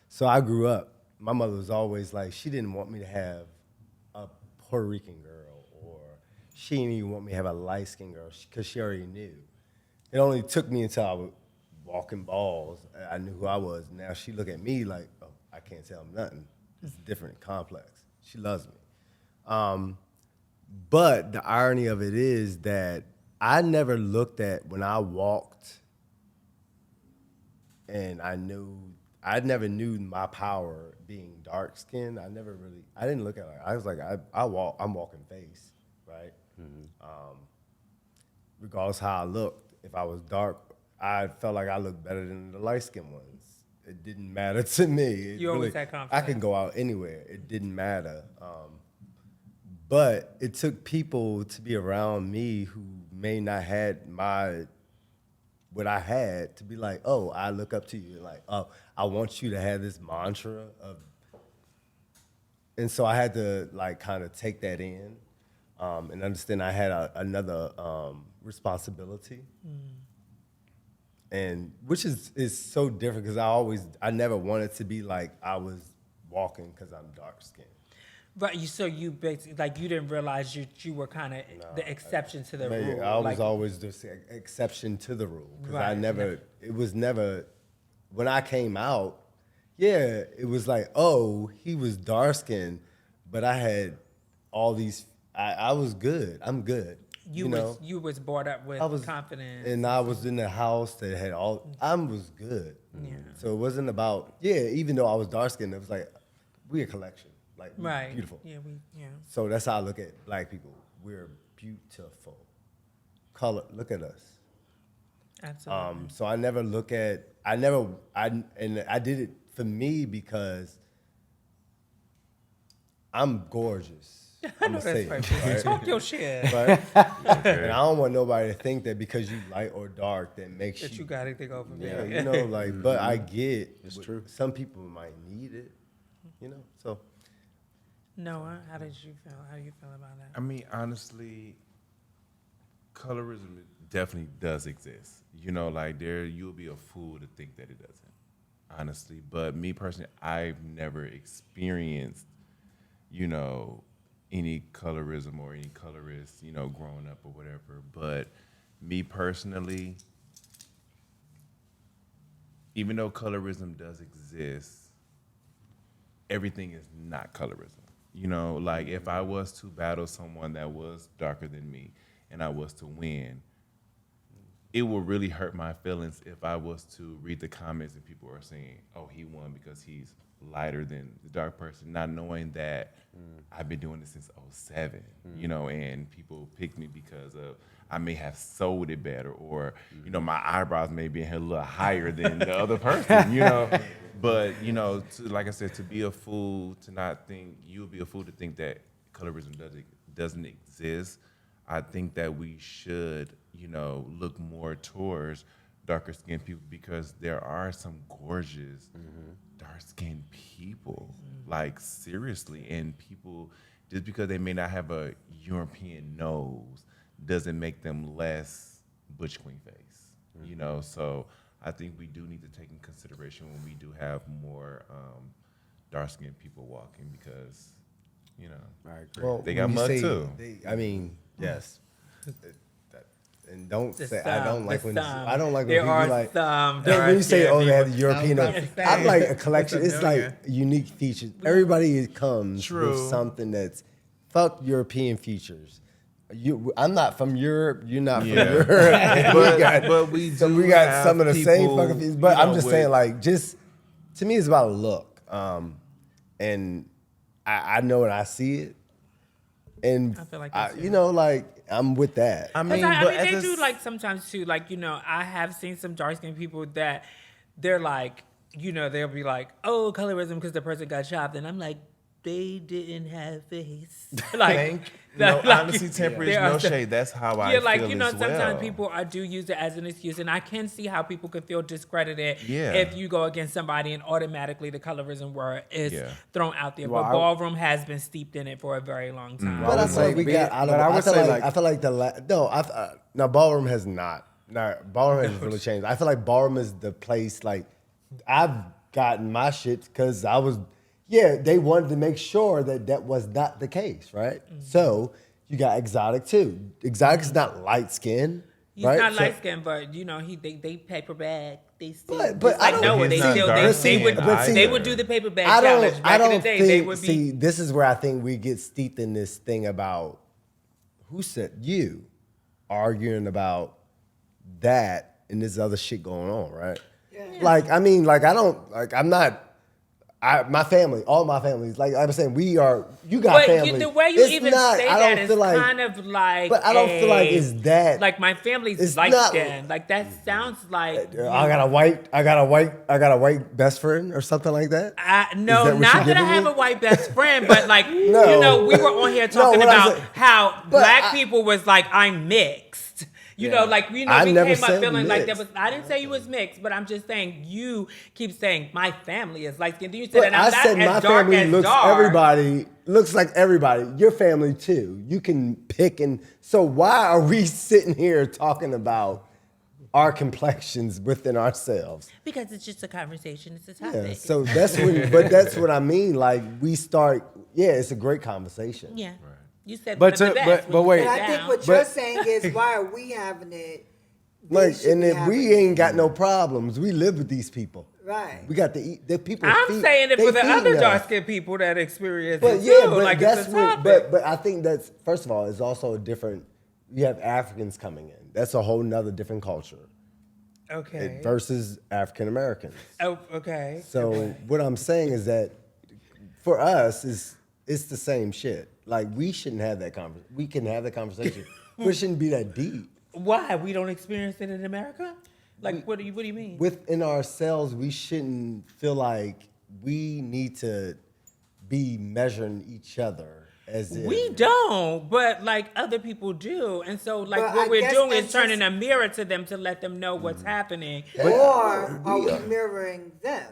So I grew up. My mother was always like, she didn't want me to have a Puerto Rican girl, or she didn't even want me to have a light skinned girl because she already knew. It only took me until I was walking balls. I knew who I was. Now she look at me like, oh, I can't tell him nothing. It's different, complex. She loves me. But the irony of it is that I never looked at when I walked and I never knew my power being dark skinned. I didn't look at it. I was like, I'm walking face, right? Mm-hmm. Regardless how I looked, if I was dark, I felt like I looked better than the light skinned ones. It didn't matter to me. You always had confidence. I could go out anywhere. It didn't matter. But it took people to be around me who may not had what I had to be like, oh, I look up to you. Like, oh, I want you to have this mantra of. And so I had to like kind of take that in and understand I had another responsibility. And which is so different because I never wanted to be like I was walking because I'm dark skinned. Right, so you basically, like, you didn't realize you were kind of the exception to the rule. I was like, always the exception to the rule because Right. it was never, when I came out, yeah, it was like, oh, he was dark skinned, but I had all these, I was good. I'm good. you was brought up with I was confidence. and I was in a house that had I was good. Yeah. So it wasn't about even though I was dark skinned, it was like we're a collection, like we're Right. beautiful. Yeah. So that's how I look at black people. We're beautiful. Color, look at us. Absolutely. So I never look at I did it for me because I'm gorgeous. I'm gonna say That's it, right. right? Talk your shit. But and I don't want nobody to think that because you light or dark that makes That you got anything over me. yeah, you know, like. But I get it's true. Some people might need it, you know. So Noah, how did you feel? How do you feel about that? I mean, honestly, colorism definitely does exist. You know, like you'll be a fool to think that it doesn't, honestly. But me personally, I've never experienced, you know, any colorism or any colorist, you know, growing up or whatever. But me personally, even though colorism does exist, everything is not colorism. You know, like if I was to battle someone that was darker than me and I was to win, it would really hurt my feelings if I was to read the comments and people are saying, oh, he won because he's lighter than the dark person, not knowing that I've been doing this since '07, you know, and people pick me because of I may have sold it better or, you know, my eyebrows may be a little higher than the other person, you know. But, you know, like I said, to be a fool, to not think, you'll be a fool to think that colorism doesn't exist. I think that we should, you know, look more towards darker skinned people because there are some gorgeous dark skinned people, like seriously. And people, just because they may not have a European nose, doesn't make them less Butch Queen face, you know. So I think we do need to take in consideration when we do have more dark skinned people walking because, you know, I agree. well, They got when you mud say too. I mean, yes. And don't The say I don't some, like the when some. I don't like when There people are like some when you say dark-skinned they have people. the European. I was about to say, I'm like a collection. it's It's a like million. unique features. Everybody comes True. with something that's fuck European features. I'm not from Europe. You're not from Yeah. Europe. But we So do we got have some of the same people, fucking features. But you I'm know, just with- saying, like, just to me, it's about look. And I know when I see it, and I feel like that too. you know, like I'm with that. I mean, I but mean, as they a do like sometimes too. Like, you know, I have seen some dark skinned people that they're like, you know, they'll be like, oh, colorism because the person got chopped, and I'm like, they didn't have face. honestly, Tempress, there no are some- shade. That's how I Yeah, like, feel you know, as well. sometimes people do use it as an excuse, and I can see how people can feel discredited Yeah. if you go against somebody and automatically the colorism word is Yeah. thrown out there. Well, but I- Ballroom has been steeped in it for a very long time. But I feel like we got out of But I I would feel say, like like- I feel like now Ballroom has not. No, Ballroom has really changed. I feel like Ballroom is the place. Like I've gotten my shit because I was. Yeah, they wanted to make sure that was not the case, right? So you got Exotic too. Exotic's not light skinned, He's right? not So- light skinned, but you know, they paper bag. They still, But just I like don't- Noah, they He's not still dark they skinned would either. they would do the paper bag I challenge don't. back I don't in the day. think. They would be See, this is where I think we get steeped in this thing about who said you arguing about that and this other shit going on, right? Yeah. Like I mean, like I don't like I'm not. My family, all my families, like I was saying, we are. You got But family. the way you It's even not, say I that don't is feel like, kind of like. But I don't feel like it's that. Like my family's It's light not- skinned. Like that sounds like. I got a white best friend or something like that. No, Is that what not you're that I giving have me? a white best friend, but like No. you know, we were on here talking what I'm about saying- how But black people was like I'm mixed. You know, like you know, I we never came up said feeling like that mixed. was. I didn't say you was mixed, but I'm just saying you keep saying my family is light skinned. You said, But and I'm I not said as my dark family as looks dark. looks like everybody. Your family too. You can pick and so why are we sitting here talking about our complexions within ourselves? Because it's just a conversation. It's a Yeah. topic. So that's when, but that's what I mean. Like we start. Yeah, it's a great conversation. Yeah. You said But one of the to- best but when you wait. But sit I think down. what you're saying is, why are we having it? They Like, should and be if we having ain't got no problems, we live with these people. Right. We got to eat. The people. I'm saying it they for the feeding other us. dark skinned people that experience But it yeah, too. but Like that's it's a what. topic. But I think that's first of all, it's also a different you have Africans coming in. That's a whole nother different culture. Okay. Versus African Americans. Oh, okay. So what I'm saying is that for us, it's the same shit. Like we shouldn't have that conversation. We can have that conversation, but it shouldn't be that deep. Why? We don't experience it in America? Like, what do you mean? Within ourselves, we shouldn't feel like we need to be measuring each other as if We don't, but like other people do. And so like But what I we're guess doing is that's turning just- a mirror to them to let them know what's happening. Or are we mirroring them?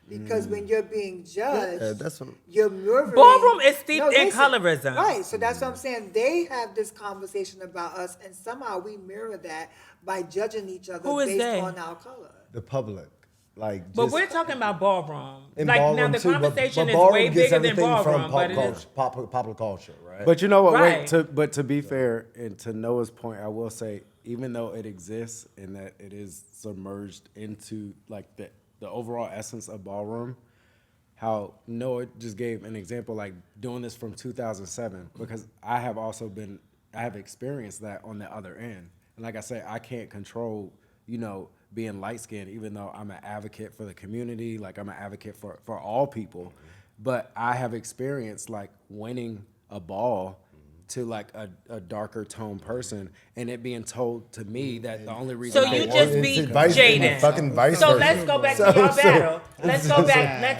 Because when you're being judged, that's what. you're mirroring. Ballroom is steeped in listen. colorism. Right, so that's what I'm saying. They have this conversation about us, and somehow we mirror that by judging each other Who is based they? on our color. The public, like. But just we're talking about ballroom. in Like now ballroom the too, but conversation is ballroom way gets bigger than everything from ballroom, but it is popular culture, right? But you know what? Right. But to be fair, and to Noah's point, I will say, even though it exists and that it is submerged into like the overall essence of ballroom, how Noah just gave an example, like doing this from 2007, because I have experienced that on the other end. And like I say, I can't control, being light skinned, even though I'm an advocate for the community, like I'm an advocate for all people. But I have experienced like winning a ball to like a darker tone person and it being told to me that the only reason So I you won- just beat Jaden. Fucking vice So versa. let's go back to your battle. Let's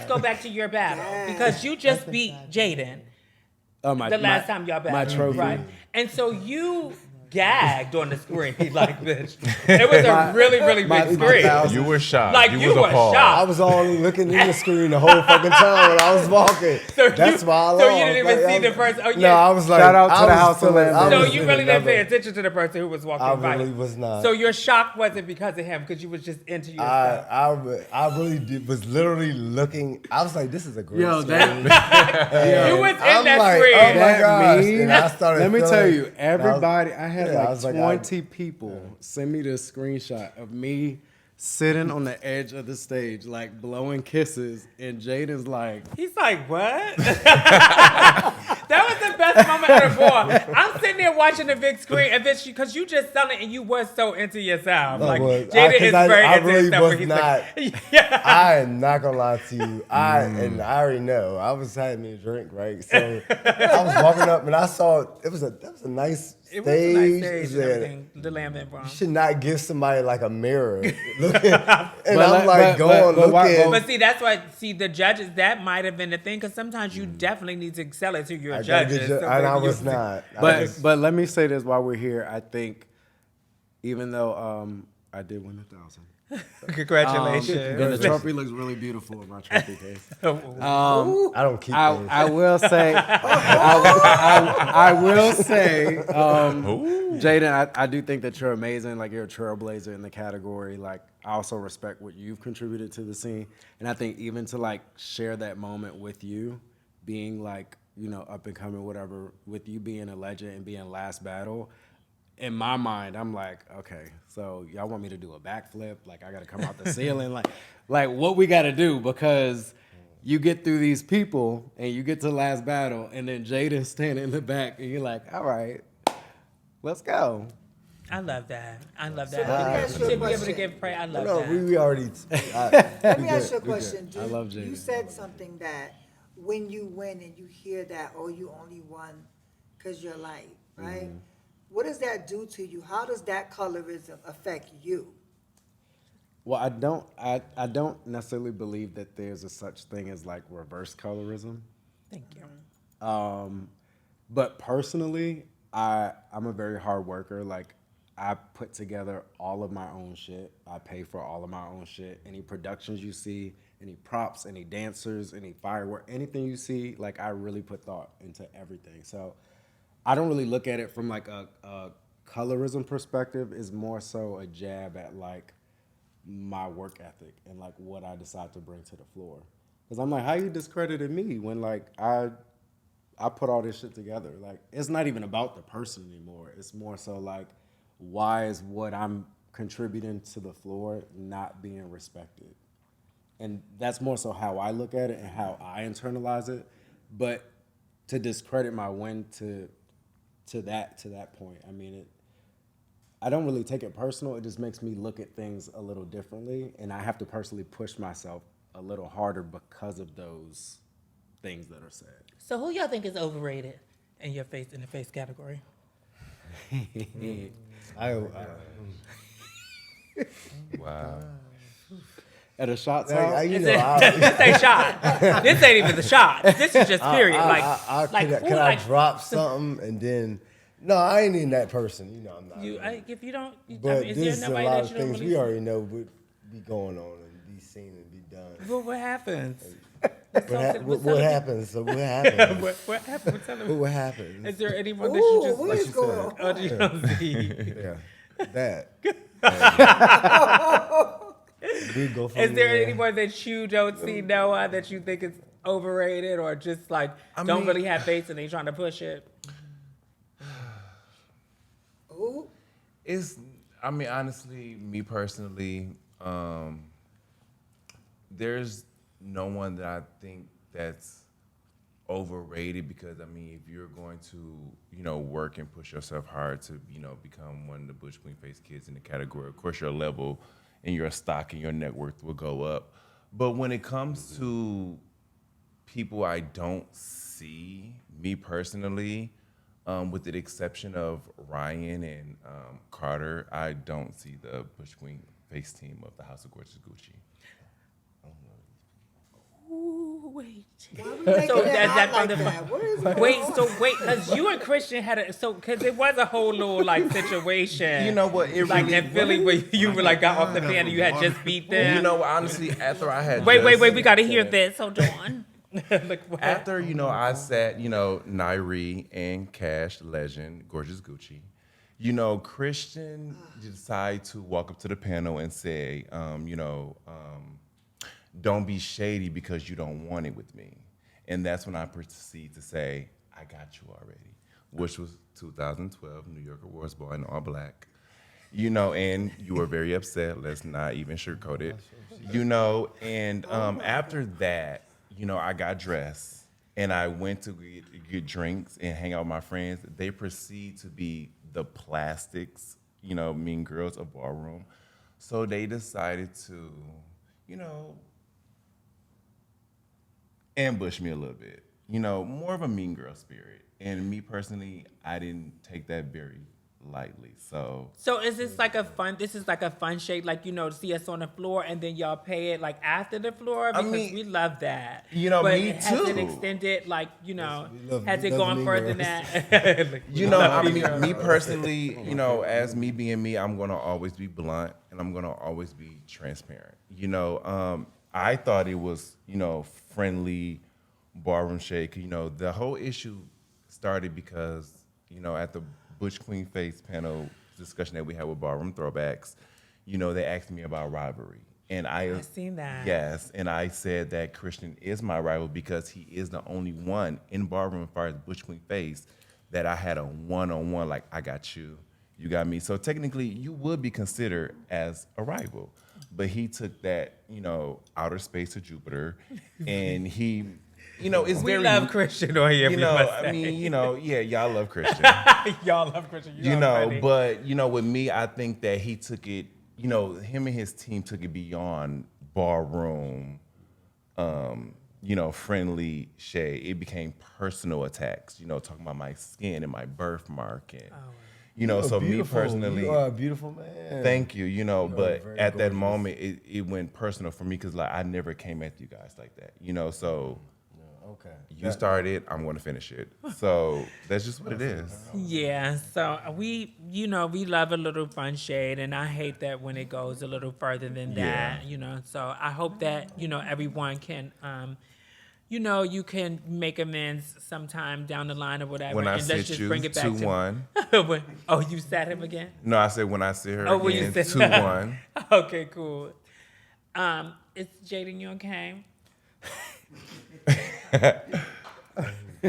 go back to your battle. Because you just beat Jaden the last time y'all battled. my trophy. Right. And so you gagged on the screen like bitch. It was a really, really big screen. You were shocked. Like you were appalled. I shocked. was all looking in the screen the whole fucking time when I was walking. That's why I lost. So you didn't even Like, see I the was- person. Oh, No, yeah. I was like, Shout out to I the was House of feeling- Land. I So was you in really didn't pay another- attention to the person who was walking I by. really was not. So your shock wasn't because of him, because you was just into yourself. I really was literally looking. I was like, this is a great Yo, scene. You was in I'm that like, screen. oh my That gosh. mean- And I started Let me feeling- tell you, and I was- everybody, I had yeah, I like was like, 20 people send me this screenshot of me sitting on the edge of the stage, like blowing kisses, and Jaden's like, He's like, what? That was the best moment of the ball. I'm sitting there watching the big screen, and bitch, because you just selling and you was so into yourself. I Like, was. Jaden is very I into really himself. was Where he's not. like, yeah. I am not gonna lie to you. And I already know. I was having me a drink, right? So I was walking up and I saw that was a nice It was a nice stage. stage and that everything. The lamb and brown. You should not give somebody like a mirror looking, and But I'm like- like but going why- looking. But see, that's why. See, the judges, that might have been the thing, because sometimes you definitely need to sell it to your I gotta judges. get you- So and I maybe you- was not. but let me say this while we're here. I think, even though I did win 1,000. Congratulations. And the trophy looks really beautiful in my trophy case. I don't keep things. I will say, I will say, Jaden, I do think that you're amazing. Like, you're a trailblazer in the category. Like, I also respect what you've contributed to the scene. And I think even to, like, share that moment with you, being, like, up and coming, whatever, with you being a legend and being last battle, in my mind, I'm like, okay, so y'all want me to do a backflip? Like, I got to come out the ceiling? Like what we got to do? Because you get through these people and you get to the last battle, and then Jaden's standing in the back, and you're like, all right, let's go. I love that. I love So that. let me ask You you a should be able to question. give praise. I love no, that. we already. Let me ask you a question. I love You Jaden. said something that when you win and you hear that, oh, you only won because you're light, right? What does that do to you? How does that colorism affect you? Well, I don't necessarily believe that there's a such thing as like reverse colorism. Thank you. But personally, I'm a very hard worker. Like, I put together all of my own shit. I pay for all of my own shit. Any productions you see, any props, any dancers, any firework, anything you see, like, I really put thought into everything. So I don't really look at it from like a colorism perspective. It's more so a jab at like my work ethic and like what I decide to bring to the floor. Because I'm like, how you discredited me when like I put all this shit together? Like, it's not even about the person anymore. It's more so like, why is what I'm contributing to the floor not being respected? And that's more so how I look at it and how I internalize it. But to discredit my win to that point, I mean, I don't really take it personal. It just makes me look at things a little differently, and I have to personally push myself a little harder because of those things that are said. So who y'all think is overrated in the face category? Wow. At a shot Like, talk, This ain't shot. This ain't even the shot. This is just period. Can I drop something and then? No, I ain't even that person. You know, I'm not. If you don't, But is this is there a nobody lot that of you don't things really we already know would be going on and be seen and be done. But what happens? What happens? So what happens? What happened? Tell them. What happens? Is there anyone that you just what is going on? Oh, you don't see? Yeah, that. We go from Is there there. anyone that you don't see, Noah, that you think is overrated or just like don't really have faith and they trying to push it? Ooh. Honestly, me personally, there's no one that I think that's overrated because, if you're going to, work and push yourself hard to, become one of the Butch Queen face kids in the category, of course, your level and your stock and your net worth will go up. But when it comes to people I don't see, me personally, with the exception of Ryan and Carter, I don't see the Butch Queen face team of the House of Gorgeous Gucci. Ooh, wait. So that's like from the that. What is it? wait, because you and Christian had because it was a whole little like situation. You know what? It Like really in Philly where you were like got off the piano, you had just beat them. You know, honestly, after I had Wait, just- we got to hear this. Hold on. Like, what? After, I sat, Nairi and Cash, legend, Gorgeous Gucci. Christian decided to walk up to the panel and say, don't be shady because you don't want it with me. And that's when I proceed to say, I got you already, which was 2012 New York Awards Ball in all black. And you were very upset. Let's not even sugarcoat it. And after that, I got dressed and I went to get drinks and hang out with my friends. They proceed to be the plastics, mean girls of Ballroom. So they decided to, ambush me a little bit. More of a mean girl spirit. And me personally, I didn't take that very lightly. So is this like a fun shade, like, see us on the floor and then y'all pay it like after the floor? Because we love that. But me has too. it extended, like, has we it love gone Mean further Girls. than that? me personally, as me being me, I'm gonna always be blunt and I'm gonna always be transparent. I thought it was, friendly ballroom shade. The whole issue started because, at the Butch Queen face panel discussion that we had with Ballroom Throwbacks, they asked me about rivalry. And I've seen that. Yes, and I said that Christian is my rival because he is the only one in Ballroom as far as Butch Queen face that I had a one-on-one, like, I got you, you got me. So technically, you would be considered as a rival. But he took that, outer space to Jupiter, and he, it's We very... love Christian on here, yeah, y'all love Christian. Y'all love Christian. Funny. But, with me, I think that he took it, him and his team took it beyond Ballroom, friendly shade. It became personal attacks, talking about my skin and my birthmark and... so me personally, you are a beautiful man. Thank you, but very at that gorgeous. moment, it went personal for me because, like, I never came at you guys like that, so Okay. you started, I'm going to finish it. So that's just what it is. Yeah, so we love a little fun shade, and I hate that when it goes a little further than that, so I hope that, everyone can, you can make amends sometime down the line or whatever. When I and let's sit just you, bring it back 2-1. Oh, you sat him again? No, I said when I see her when you again, said 2-1. Okay, cool. It's Jayden, you okay?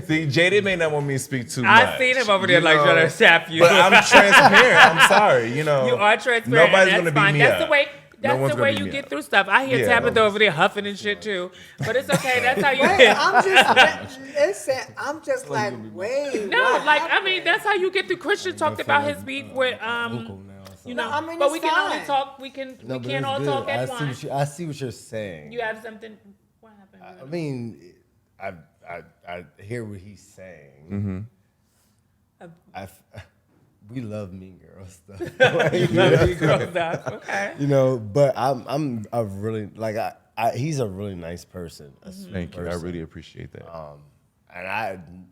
See, JD may not want me to speak too much. I seen him over there trying to sap you. But I'm transparent. I'm sorry, You are transparent. Nobody's and gonna that's beat fine. me That's up. the way. That's one's the gonna way beat you me get up. through stuff. I hear Yeah, Tabytha no. over there huffing and shit too, but it's okay. That's how you Wait, get. I'm just like, wait. No, what like happened? that's how you get through. Christian talked about his beef with You know, I mean, but it's we can only fine. talk. We No, but can't it's all good. talk I at see once. I see what you're saying. You have something. What happened? I mean, I hear what he's saying. We love Mean Girls stuff. Okay. You know, but I'm a really like he's a really nice person. A sweet Thank you. I person. really appreciate that. And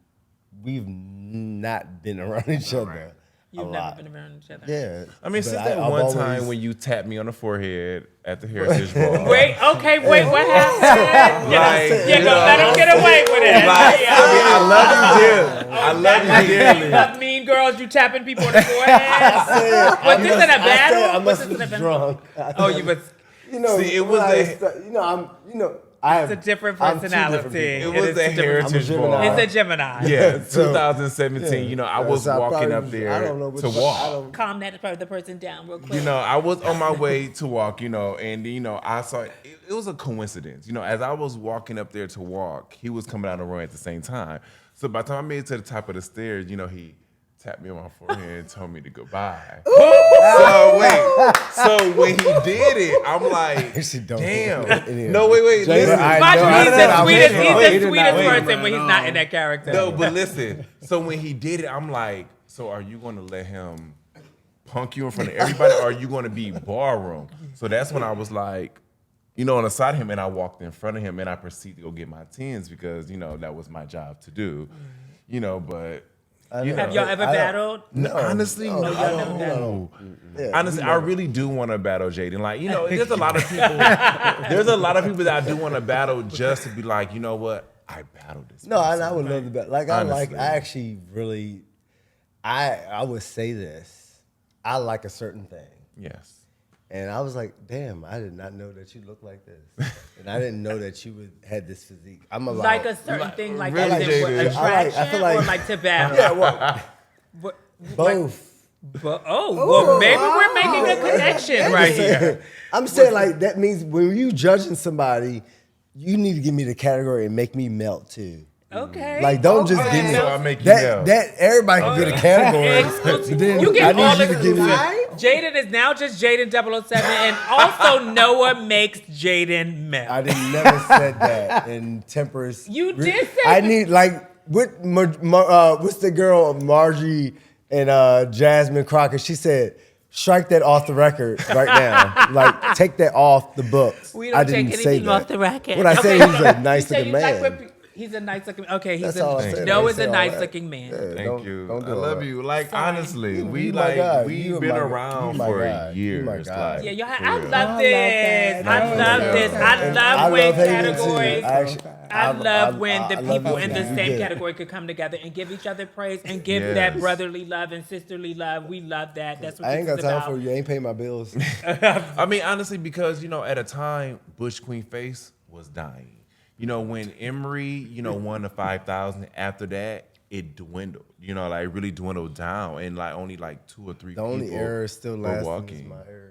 we've not been around each other. You've a never lot. been around each other. Yeah. I mean, but since that I've one always- time when you tapped me on the forehead at the Heritage Ball. Wait. Okay. Wait. What happened? Like, You're gonna let him get away with it. Like, I mean, I love you dearly. I love you dearly. Love Mean Girls. You tapping people on the forehead. Was this in a battle? I Was must this have in a been battle? drunk. Oh, you was. You know, See, it was I It's a different I'm two different personality. people. It was is the a different- Heritage I'm a Ball. Gemini. It's a Gemini. Yeah, So- 2017. You know, I was So I walking probably up was- there I don't know which to one- walk. I don't- Calm the person down real quick. You know, I was on my way to walk, you know, and, you know, I saw it was a coincidence. You know, as I was walking up there to walk, he was coming down the road at the same time. So by the time I made it to the top of the stairs, you know, he tapped me on my forehead and told me to go bye. So when he did it, I'm like, Actually, don't. damn. Anyway. No, wait, listen. I Mind know you, how he's to the know. sweetest, Wait, he's wait, the sweetest wait, person when he's not in that character. No, but listen. So when he did it, I'm like, so are you going to let him punk you in front of everybody, or are you going to be ballroom? So that's when I was like, you know, on the side of him, and I walked in front of him, and I proceeded to go get my tens because, you know, that was my job to do. You know, but you Have know, y'all ever battled? No, honestly, no, no. y'all never battled. Yeah, Honestly, I really do want to battle Jayden. Like, you know, there's a lot of people. There's a lot of people that I do want to battle just to be like, you know what, I battled this. No, person. and I would love to bet. Like Honestly. I actually really, I would say this. I like a certain thing, Yes. and I was like, damn, I did not know that you look like this, and I didn't know that you had this physique. I'm allowed. Like a certain thing, like really, as in what, Jayden. attraction, I feel like- or like to battle? yeah, well, What- both. But well, maybe we're making a connection right here. I'm saying like that means when you judging somebody, you need to give me the category and make me melt too. Okay. Like, don't just give me So I make you melt. that. Everybody can get a category. Exclusive. but then You get I all need you to give me. Right? Jaden is now just Jaden 007, and also Noah makes Jaden melt. I didn't never said that in Tempress. You did say I that. need like what's the girl Margie and Jasmine Crockett? She said, strike that off the record right now. Like, take that off the books. We don't I take didn't say anything that. off the record. What I say, Okay, he's so a nice you say looking you like man. when he's a nice looking. Okay, he's That's all I said. Noah's I a said all nice that. looking man. Yeah, Thank don't- you. don't do I all love that. you. Like, Fine. honestly, You we my guy. we've You been my- around you my for guy. You years. my guy. Like, Yeah, y'all, for I real. love this. I love that. this. I And love I when love Hayden, too. categories. Actually, I love when the I love people this in the guy. same Yeah. category could come together and give each other praise and give Yes. that brotherly love and sisterly love. We love that. That's what I ain't this got is time about. for you. You ain't paying my bills. I mean, honestly, because, you know, at a time, Butch Queen face was dying. You know, when Emery, you know, won the 5,000, after that, it dwindled. You know, like, really dwindled down. And, like, only, like, 2 or 3 The people only era still were lasting is walking. my era.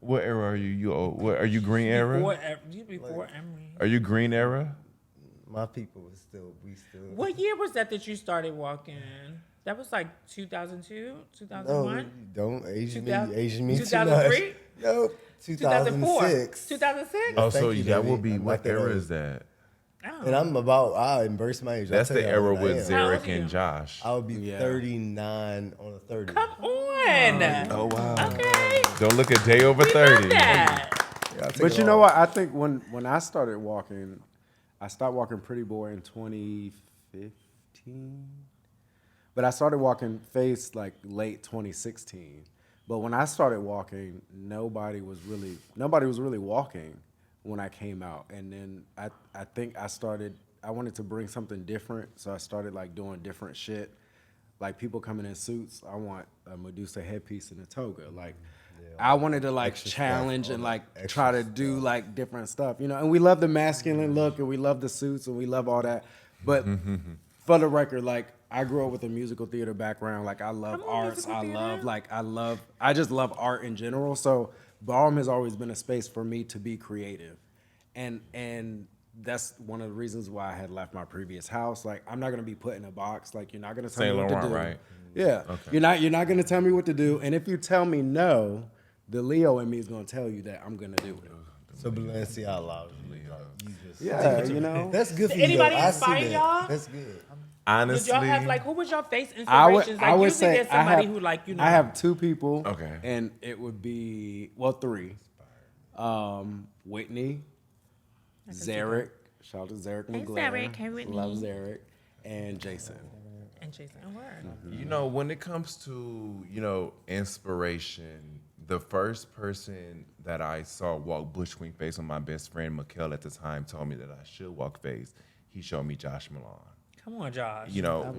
What era are you? What are you? Green era? Before Emery. Are you green era? My people is still, we still. What year was that you started walking? That was like 2002, No, 2001, don't Asian 2000 me. Asian me too 2003? much. No, 2004, 2006. 2006. Oh, Thank so you, that baby. will be, I'm what not that era old. is that? And I embrace my age. That's I'll the tell you era how old I with am. How old Zarek are you? and Josh. I would be Yeah. 39 on a 30. Come on. Oh, wow. Okay. Don't look a day over We 30. love that. Yeah, I'll take But it you know all. what? I think when I started walking, I stopped walking Pretty Boy in 2015. But I started walking Face like late 2016. But when I started walking, nobody was really walking when I came out. And then I think I wanted to bring something different, so I started like doing different shit. Like people coming in suits, I want a Medusa headpiece and a toga. Like I wanted to like Extra stuff, challenge all and that like extra try to do like different stuff, you know. And we love the masculine look, and we love the suits, and we love all that. But for the record, like I grew up with a musical theater background. Like I love Come on, arts. musical I just love art in general. So ballroom has always been a space for me to be creative, and that's one of the reasons why I had left my previous house. Like, I'm not gonna be put in a box. Like, you're not gonna tell Saint me what Laurent, to do. right? Yeah. Okay. You're not gonna tell me what to do. And if you tell me no, the Leo in me is gonna tell you that I'm gonna do it. So Balenciaga allows you. Yeah, you know. That's good for Anybody you. though. I see inspire that. y'all? That's good. Did Honestly, y'all have like who was your face I inspirations? Like would usually say there's somebody I have, who like I have two people. Okay. And it would be three. Whitney, Zarek. Shout out to Zarek McGlare. Zarek. Hey, Whitney. Love Zarek. And Jason. and Jason word. you know, when it comes to, you know, inspiration, the first person that I saw walk Butch Queen face when my best friend Mikkel at the time told me that I should walk face, he showed me Josh Malone. Come on, Josh. You know,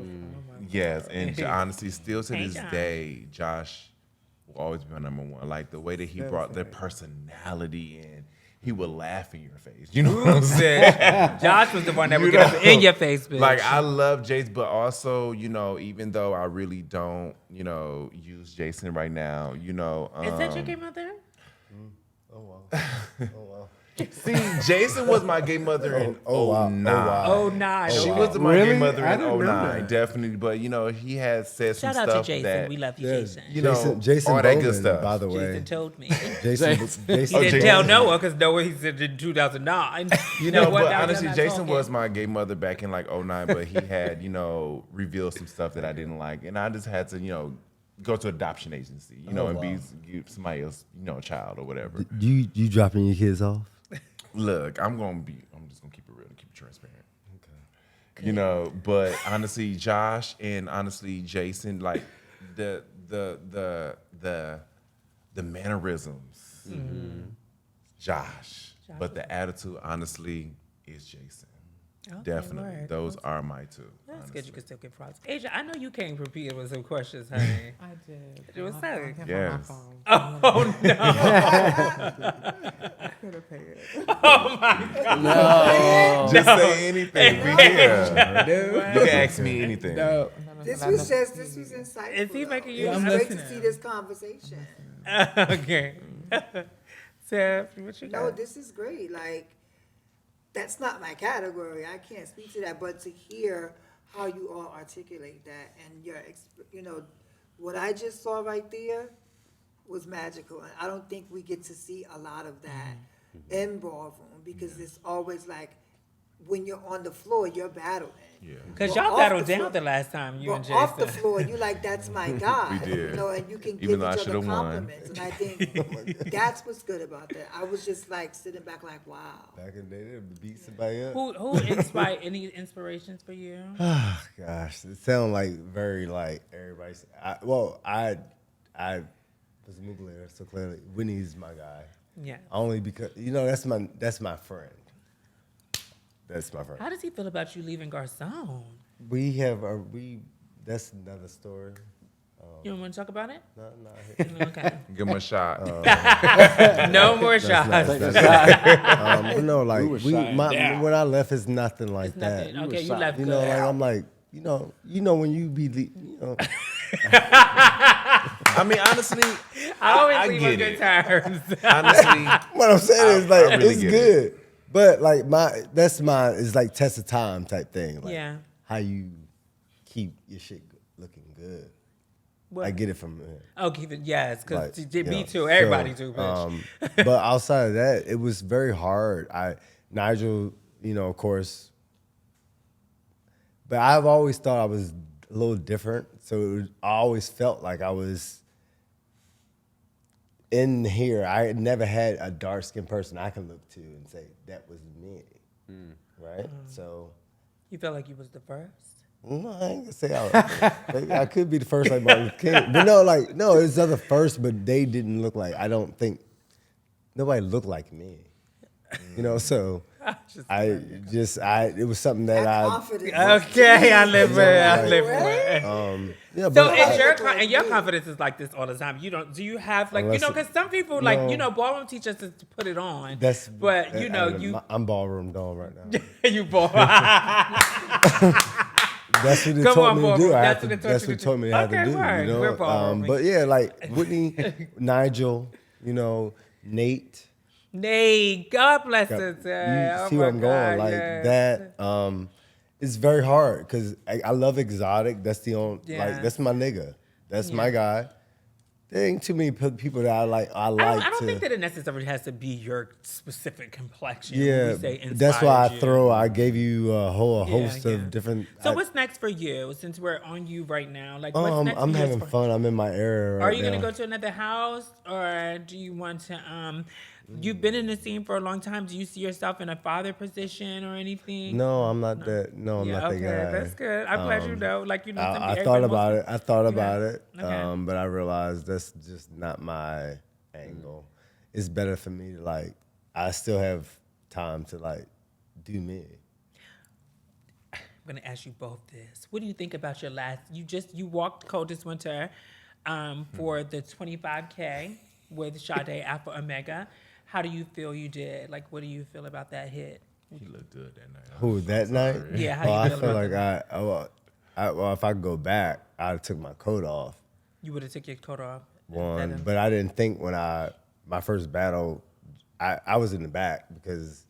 yes, and honestly, still to Hey, this Josh. day, Josh will always be my number one. Like the way that he brought the personality in, he would laugh in your face. You know what I'm saying? Josh was the one that would You get up know, in your face, bitch. Like I love Jace, but also, you know, even though I really don't, you know, use Jason right now, you know, Is that your gay mother? Oh wow. Oh wow. see, Jason was my gay mother in Oh, wow. 09. Oh, wow. Oh, nah. She no. was my gay Really? mother I in didn't know 09, that. definitely. But you know, he had said some Shout out stuff to Jason. that We love you, Yes. Jason. you know, Jason all that Bowman, good stuff. by the way. Jason told me. Jason. He Jason. didn't Jason. tell Noah because Noah, he said in 2009. You know, what? but That was honestly, not Jason talking. was my gay mother back in like 09, but he had, you know, revealed some stuff that I didn't like. And I just had to, you know, go to adoption agency, you know, Oh, and wow. be somebody else, you know, child or whatever. You dropping your kids off? Look, I'm just gonna keep it real and keep it transparent. Okay. You know, but honestly, Josh and honestly Jason, like the mannerisms, Josh, but the attitude, honestly, is Jason. Okay, Definitely, word. those are my two. That's honestly. good. You can still get props. Asia, I know you came prepared with some questions, honey. I did. It was I sad. found him on my Yes. phone. Oh, no. I could have paid. Just say anything. We here. You can ask me anything. This was insightful. Is he though. making It you- was I'm great to listening. see this conversation. Okay. Seth, what you No, got? this is great. Like, that's not my category. I can't speak to that, but to hear how you all articulate that and your, you know, what I just saw right there was magical. And I don't think we get to see a lot of that in ballroom because it's always like when you're on the floor, you're battling. Yeah. Because But y'all off battled the down floor- the last time, you and But off the Jason. floor, you like, that's my guy. We did. You know, and you can Even give though I each other should've won. compliments. And I think that's what's good about that. I was just like sitting back like, wow. Back in the day, they would beat somebody up. Who inspired any inspirations for you? Oh, gosh, it sounds like very like everybody's. I was a Mugler, so clearly Winnie's my guy. Yeah. Only because that's my friend. That's my friend. How does he feel about you leaving Garcon? That's another story. You don't want to talk about it? No, Okay. Give him a shot. No more shots. but no, like We were shot down. when I left, it's nothing like It's that. nothing. Okay, you left You good. know, like I'm like, when you be, I mean, honestly, I always I leave on get good it. terms. honestly, what I'm saying is like I really it's get good, but like it's like test of time type thing. Like Yeah. how you keep your shit looking good. What? I get it from him. Oh, keep it. Yes, because Like, me too. Everybody too, bitch. But outside of that, it was very hard. Nigel, of course. But I've always thought I was a little different. So I always felt like I was in here. I had never had a dark skinned person I can look to and say, that was me. Right? So You felt like you was the first? no, I ain't gonna say I could be the first like Martin Luther King. But no, it's other first, but they didn't look like, I don't think, nobody looked like me. So it was something that That I, confidence. Okay, I live with Right? yeah, So but and your confidence is like this all the time. Do you have like, Unless because some people ballroom teach us to put it on. But I'm ballroom dog right now. you ball. That's what it Come taught on, me to ballroom. do. That's what it taught That's you what to taught me do. how Okay, to do. word. We're ballrooming. But yeah, like Whitney, Nigel, Nate, Nate, God bless You her. see where I'm going? Like that. It's very hard because I love exotic. That's the only Yeah. that's my nigga. That's my guy. There ain't too many people that I like. I don't think that it necessarily has to be your specific complexion. when Yeah, we say that's why inspired you. I gave you a whole host Yeah. of different. So what's next for you? Since we're on you right now, like what's next? I'm for you having fun. I'm in my area right Are you now. gonna go to another house, or do you want to? You've been in the scene for a long time. Do you see yourself in a father position or anything? No, I'm not that. No, I'm not that guy. That's good. I'm glad you know. Like you know, I thought about it. I thought about it. Okay. But I realized that's just not my angle. It's better for me to I still have time to do me. I'm gonna ask you both this. What do you think about your last? You walked cold this winter, for the 25K with Sade Alpha Omega. How do you feel you did? Like, what do you feel about that hit? He looked good that night. Who that night? Yeah, how do you I feel feel about like well, if I go back, I took my coat off. You would have took your coat off. One, but I didn't think when my first battle, I was in the back because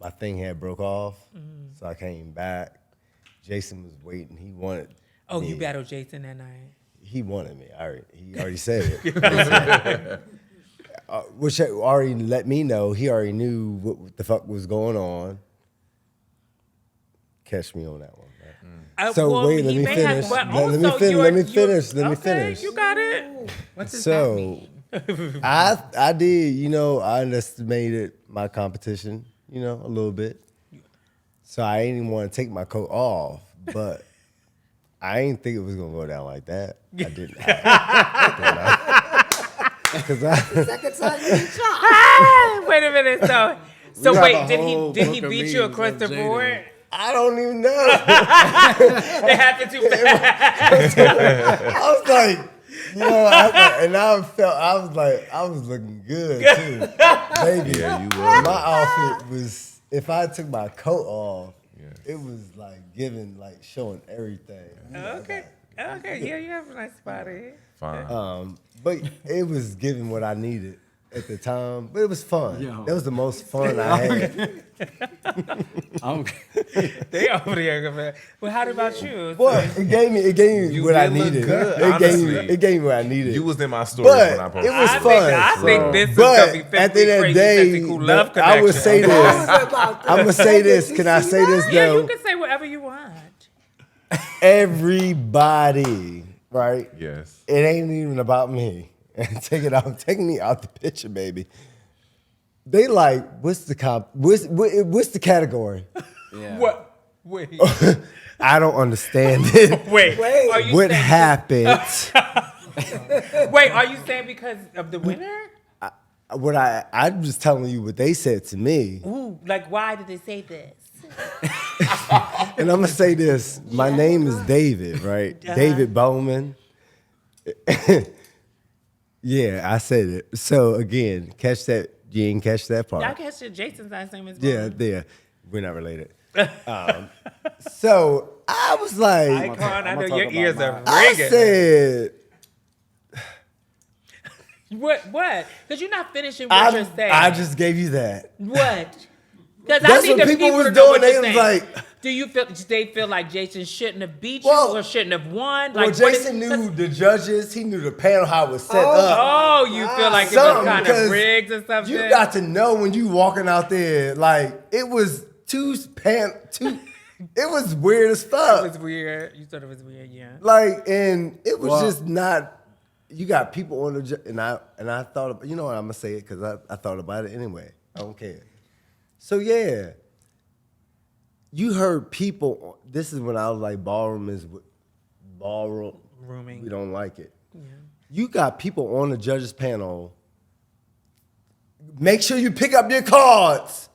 my thing had broke off, so I came back. Jason was waiting. He wanted. Oh, me. you battled Jason that night. He wanted me. He already said it. Which already let me know. He already knew what the fuck was going on. Catch me on that one. Right? Well, wait, let he me may have- finish. but Let me also finish. you're- Let me you're- finish. Let me okay, finish. You got it. What does that So mean? I did, I underestimated my competition, a little bit. So I didn't even want to take my coat off, but I didn't think it was gonna go down like that. I didn't. Because Second time you get shot. Wait a minute. So We have wait, a did whole he book of beat you memes across of the Jayden. board? I don't even know. It happened too fast. I was like, and I was looking good too, baby. Yeah, you were. My outfit was, if I took my coat off, it was giving, showing everything. Okay. Yeah, you have a nice body. Fine. But it was giving what I needed at the time. But it was fun. Yo. That was the most fun I had. They over there, man. Well, how about you? But it gave me You what I did look needed. good, It gave me what I needed. You was in my stories But when I posted. it was I fun. think this is But gonna be at the end of the crazy, day, sexy, cool love I would connection. say this. I'm gonna say this. Can I say this Yeah, though? you can say whatever you want. Everybody, right? Yes. It ain't even about me. Take me out the picture, baby. They what's the what's the category? Yeah. What? Wait. I don't understand it. Wait. Are you What saying happened? Wait, are you saying because of the winner? I'm just telling you what they said to me. Ooh, like why did they say this? And I'm gonna say this. My name is David, right? David Bowman. Yeah, I said it. So again, catch that. You didn't catch that part. Y'all catch it. Jason's last name is Yeah, Bowman. yeah. We're not related. So I was like, Icon, I know talk your about ears are mine. I ringing. said, What? Because you're not finishing what you're saying. I just gave you that. What? Because I That's need what the people people was to know doing. what They you're was saying. like, Do you feel they feel like Jason shouldn't have beat Well- you or shouldn't have won? well, Like what is- Jason knew the judges. He knew the panel, how it was set up. Oh, you feel like it was Something, kind of because rigged or something? You got to know when you walking out there, it was two. It was weird as fuck. It was weird. You thought it was weird, yeah. And it was Well- just not. You got people on the and I thought, you know what, I'm gonna say it because I thought about it anyway. I don't care. So yeah, you heard people. This is when I was like, ballroom. Rooming. We don't like it. Yeah. You got people on the judges panel. Make sure you pick up your cards.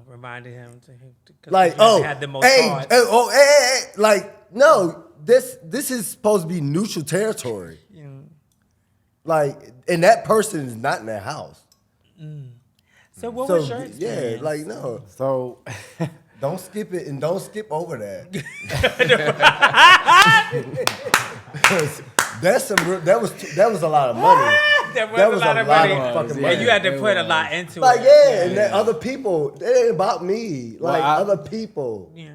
Reminded him to Had the most hey, cards. no, this is supposed to be neutral territory. Yeah. And that person is not in their house. So what was your experience? Yeah, no. So Don't skip it and don't skip over that. That was a lot of money. That was That a was lot a of lot money. of fucking And money. you had to It put a was. lot into Like, it. yeah, and then other people, it ain't about me. Like, I- other people. Yeah.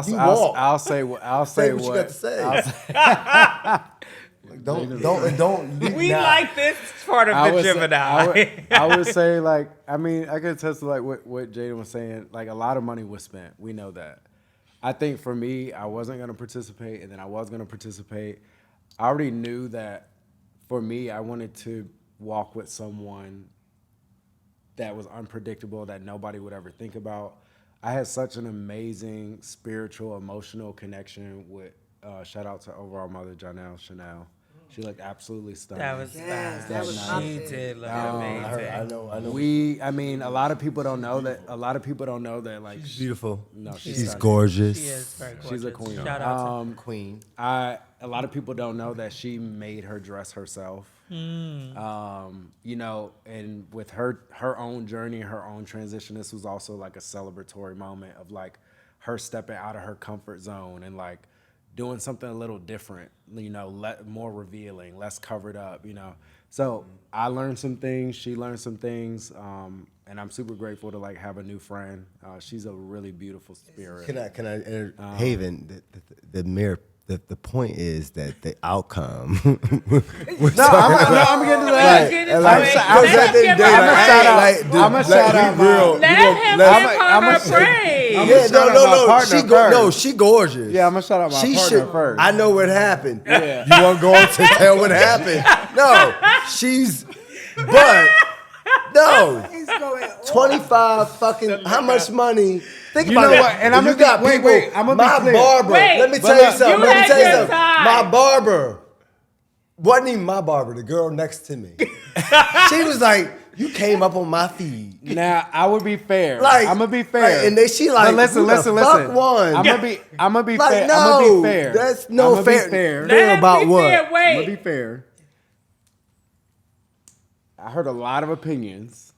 You walk. I'll say what Say what you got to say. I'll say. Don't. We nah. like this part of the Gemini. I would say, like, I mean, I could attest to like what Jaden was saying. Like, a lot of money was spent. We know that. I think for me, I wasn't gonna participate, and then I was gonna participate. I already knew that for me, I wanted to walk with someone that was unpredictable, that nobody would ever think about. I had such an amazing spiritual, emotional connection with. Shout out to overall mother Janelle Chanel. She looked absolutely stunning. That was Yes, that was my she favorite. did look I amazing. know. I mean, a lot of people don't know that. A lot of people don't know that. Like, She's beautiful. no, She's stunning. gorgeous. She is very gorgeous. She's a queen. Shout out to Queen. A lot of people don't know that she made her dress herself. You know, and with her own journey, her own transition, this was also like a celebratory moment of like her stepping out of her comfort zone and like doing something a little different, you know, more revealing, less covered up, you know. So I learned some things, she learned some things, and I'm super grateful to like have a new friend. She's a really beautiful spirit. Can I Haven, the point is that the outcome. I'm getting to that. I'm a shout out. Let him praise. Yeah, no, she gorgeous. Yeah, I'm gonna shout out my partner first. I know what happened. Yeah. You want to go on to tell what happened? No, but no, He's going 25 fucking, how much money? Think You about know it. what? And I'm you gonna got be- people, wait, I'm gonna be my clear. barber, Wait, let me but tell you look, something. you Let me had tell you your something. time. My barber wasn't even my barber, the girl next to me. She was like, you came up on my feed. Now I would be fair. Like, I'm gonna be fair. like, and then she like, but who the fuck won? I'm gonna be Like, fair. I'm gonna no, be fair. that's no I'ma fair. Be fair. Fair Let him about be what? fair. I'm Wait. gonna be fair. I heard a lot of opinions,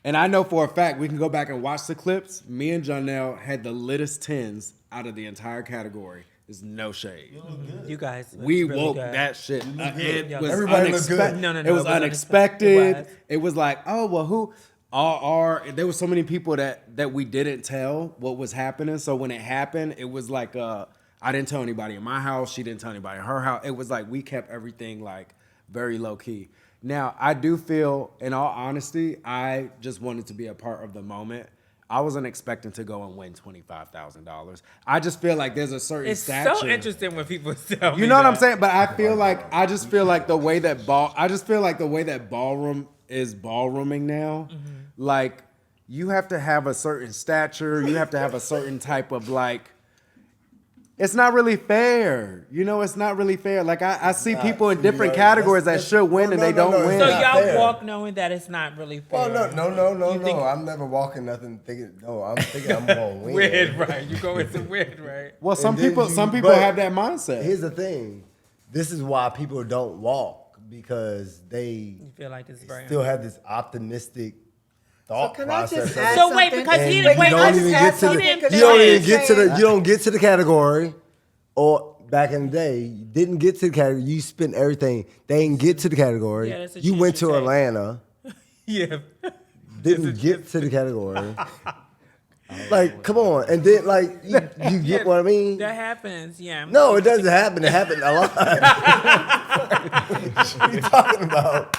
and I know for a fact we can go back and watch the clips. Me and Janelle had the littest tens out of the entire category. There's no shade. You guys, We really woke good. that shit. It was Everybody looked good. unexpected. No, it was it was unexpected. unexpected. It was like, oh well, who? There were so many people that we didn't tell what was happening. So when it happened, it was like I didn't tell anybody in my house. She didn't tell anybody in her house. It was like we kept everything like very low key. Now I do feel, in all honesty, I just wanted to be a part of the moment. I wasn't expecting to go and win $25,000. I just feel like there's a certain It's stature. so interesting when people tell me You know what I'm that. saying? But I just feel like the way that ballroom is ballrooming now, like you have to have a certain stature, you have to have a certain type of like. It's not really fair. You know, it's not really fair. Like I see people in different categories that should win and they don't win. So Not y'all fair. walk knowing that it's not really fair. No. think- I'm never walking nothing thinking. No, I'm thinking I'm gonna win. Weird, right? You go into weird, right? Well, some And then people but have that mindset. Here's the thing. This is why people don't walk, because they You feel like this is very. still have this optimistic thought can I just process. add So wait, something? because he And didn't you wait. don't even get to something, the, 'cause you don't I even was get to the, saying- you don't get to the category. Or back in the day, you didn't get to the category. You spent everything. They didn't get to the category. Yeah, that's a You choose went to your take. Atlanta. Yeah. Didn't get to the category. Like, come on. And then, like, you get what I mean? That happens, yeah. No, it doesn't happen. It happened a lot. What are you talking about?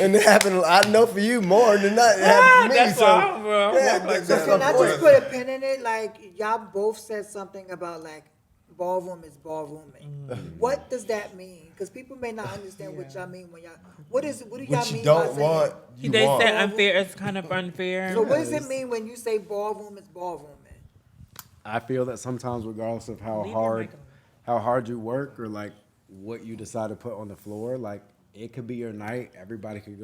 And it happened, I know for you more than that. It happened to me. That's So, why, bro. yeah, Like that's Can my I point. just put a pin in it? Like, y'all both said something about, like, ballroom is ballrooming. What does that mean? Because people may not understand what y'all mean when y'all. What do y'all What you mean don't by saying? want, you They want. said unfair. It's kind of unfair. So what does it mean when you say ballroom is ballrooming? I feel that sometimes, regardless of how Leave your mic hard you work or like what you decide to put on the floor, like it could be your night. Everybody could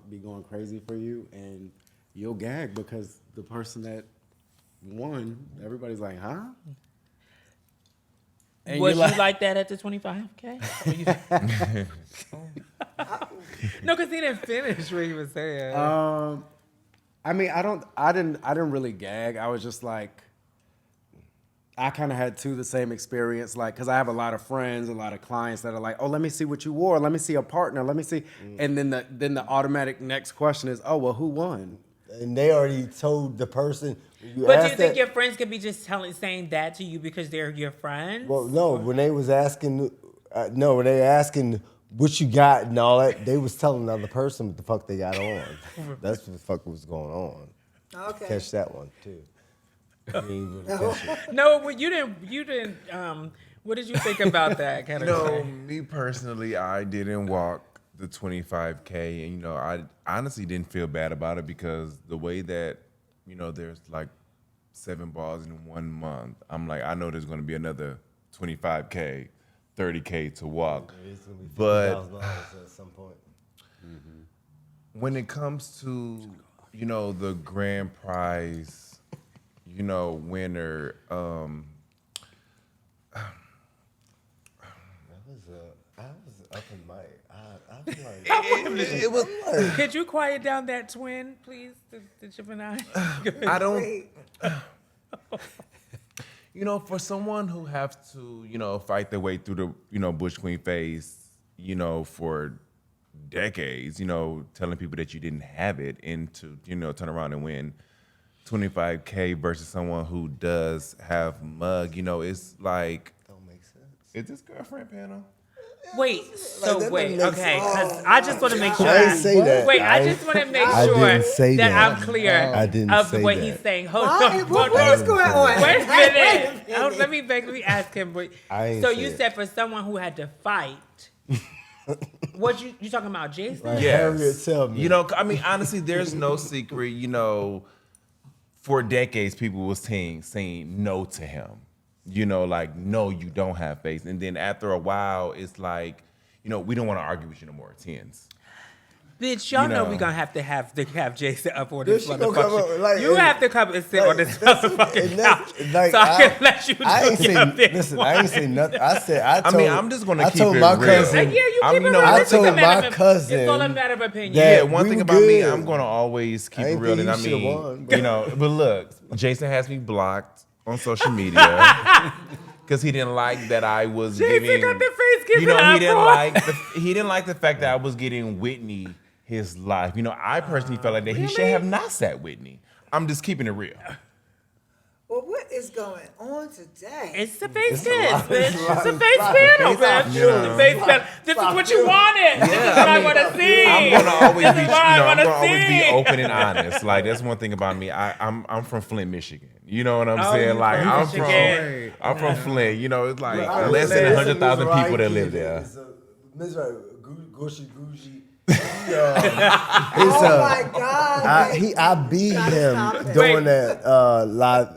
be going crazy for you, and you'll gag because the person that won, everybody's like, huh? And Was you're you like that at the 25K? No, because he didn't finish what he was saying. I mean, I didn't really gag. I was just like, I kind of had the same experience, like, because I have a lot of friends, a lot of clients that are like, oh, let me see what you wore, let me see a partner, let me see, and then the automatic next question is, oh, well, who won? And they already told the person. But do you think your friends could be just saying that to you because they're your friends? Well, no. When they was asking, when they asking what you got and all that, they was telling the other person what the fuck they got on. That's what the fuck was going on. Okay. Catch that one too. No, well, you didn't. What did you think about that kind of No, thing? me personally, I didn't walk the 25K, and I honestly didn't feel bad about it because the way that there's like 7 balls in 1 month. I'm like, I know there's going to be another 25K, 30K to walk, but at some point. when it comes to the grand prize, winner. I was up in my. I was like, It was. Could you quiet down that twin, please, the Gemini? I don't. For someone who have to, fight their way through the, Butch Queen phase, for decades, telling people that you didn't have it, and to, turn around and win 25K versus someone who does have mug, it's like. don't make sense. Is this girlfriend panel? Wait, so that wait, doesn't make okay, sense. because I just want to make sure. I didn't say that. Wait, I just want to make I sure didn't say that that. I'm clear I didn't of say what that. he's saying. Hold Why? on, What is going on? Wait a minute. Wait a Oh, minute. let me ask him. I ain't So say you it. said for someone who had to fight, what you talking about, Jason? Right. Yes. Harriet, tell me. Honestly, there's no secret, for decades people was saying no to him. Like, no, you don't have face. And then after a while, it's like, we don't want to argue with you no more, 10s. Bitch, y'all know know. we gonna have Jason up on this She gonna come motherfucker. up, like, You have to come and sit on this motherfucking and that's- couch like, so I can let you do I ain't your say. thing. Listen, I ain't say nothing. I told. I'm just gonna I keep told it my real. cousin. Yeah, you I'm- keep you it know, real. I It's just a told matter my of- cousin It's all a matter of opinion. that- Yeah, one we thing were about me, good. I'm gonna always keep I it ain't real, think and you should've won, but- but look, Jason has me blocked on social media because he didn't like that I was Jason giving. got the face giving He didn't like the fact that I was getting Whitney his life. I personally felt like that he should really? have not sat Whitney. I'm just keeping it real. Well, what is going on today? It's the face It's a dance, lot- bitch. it's a lot- It's the it's face a lot of panel, face bitch. off, It's the face panel. This is what you wanted. This is what I want to see. I'm gonna always This be, is what I I'm wanna gonna always be see. open and honest. Like that's one thing about me. I'm from Flint, Michigan. You know what I'm Oh, saying? you Like from Michigan. I'm from Flint. It's like I less than understand 100,000 Miss people that Wright live kid there. is a- Miss Wright, Gucci. Oh my God. I beat Gotta him stop it. during that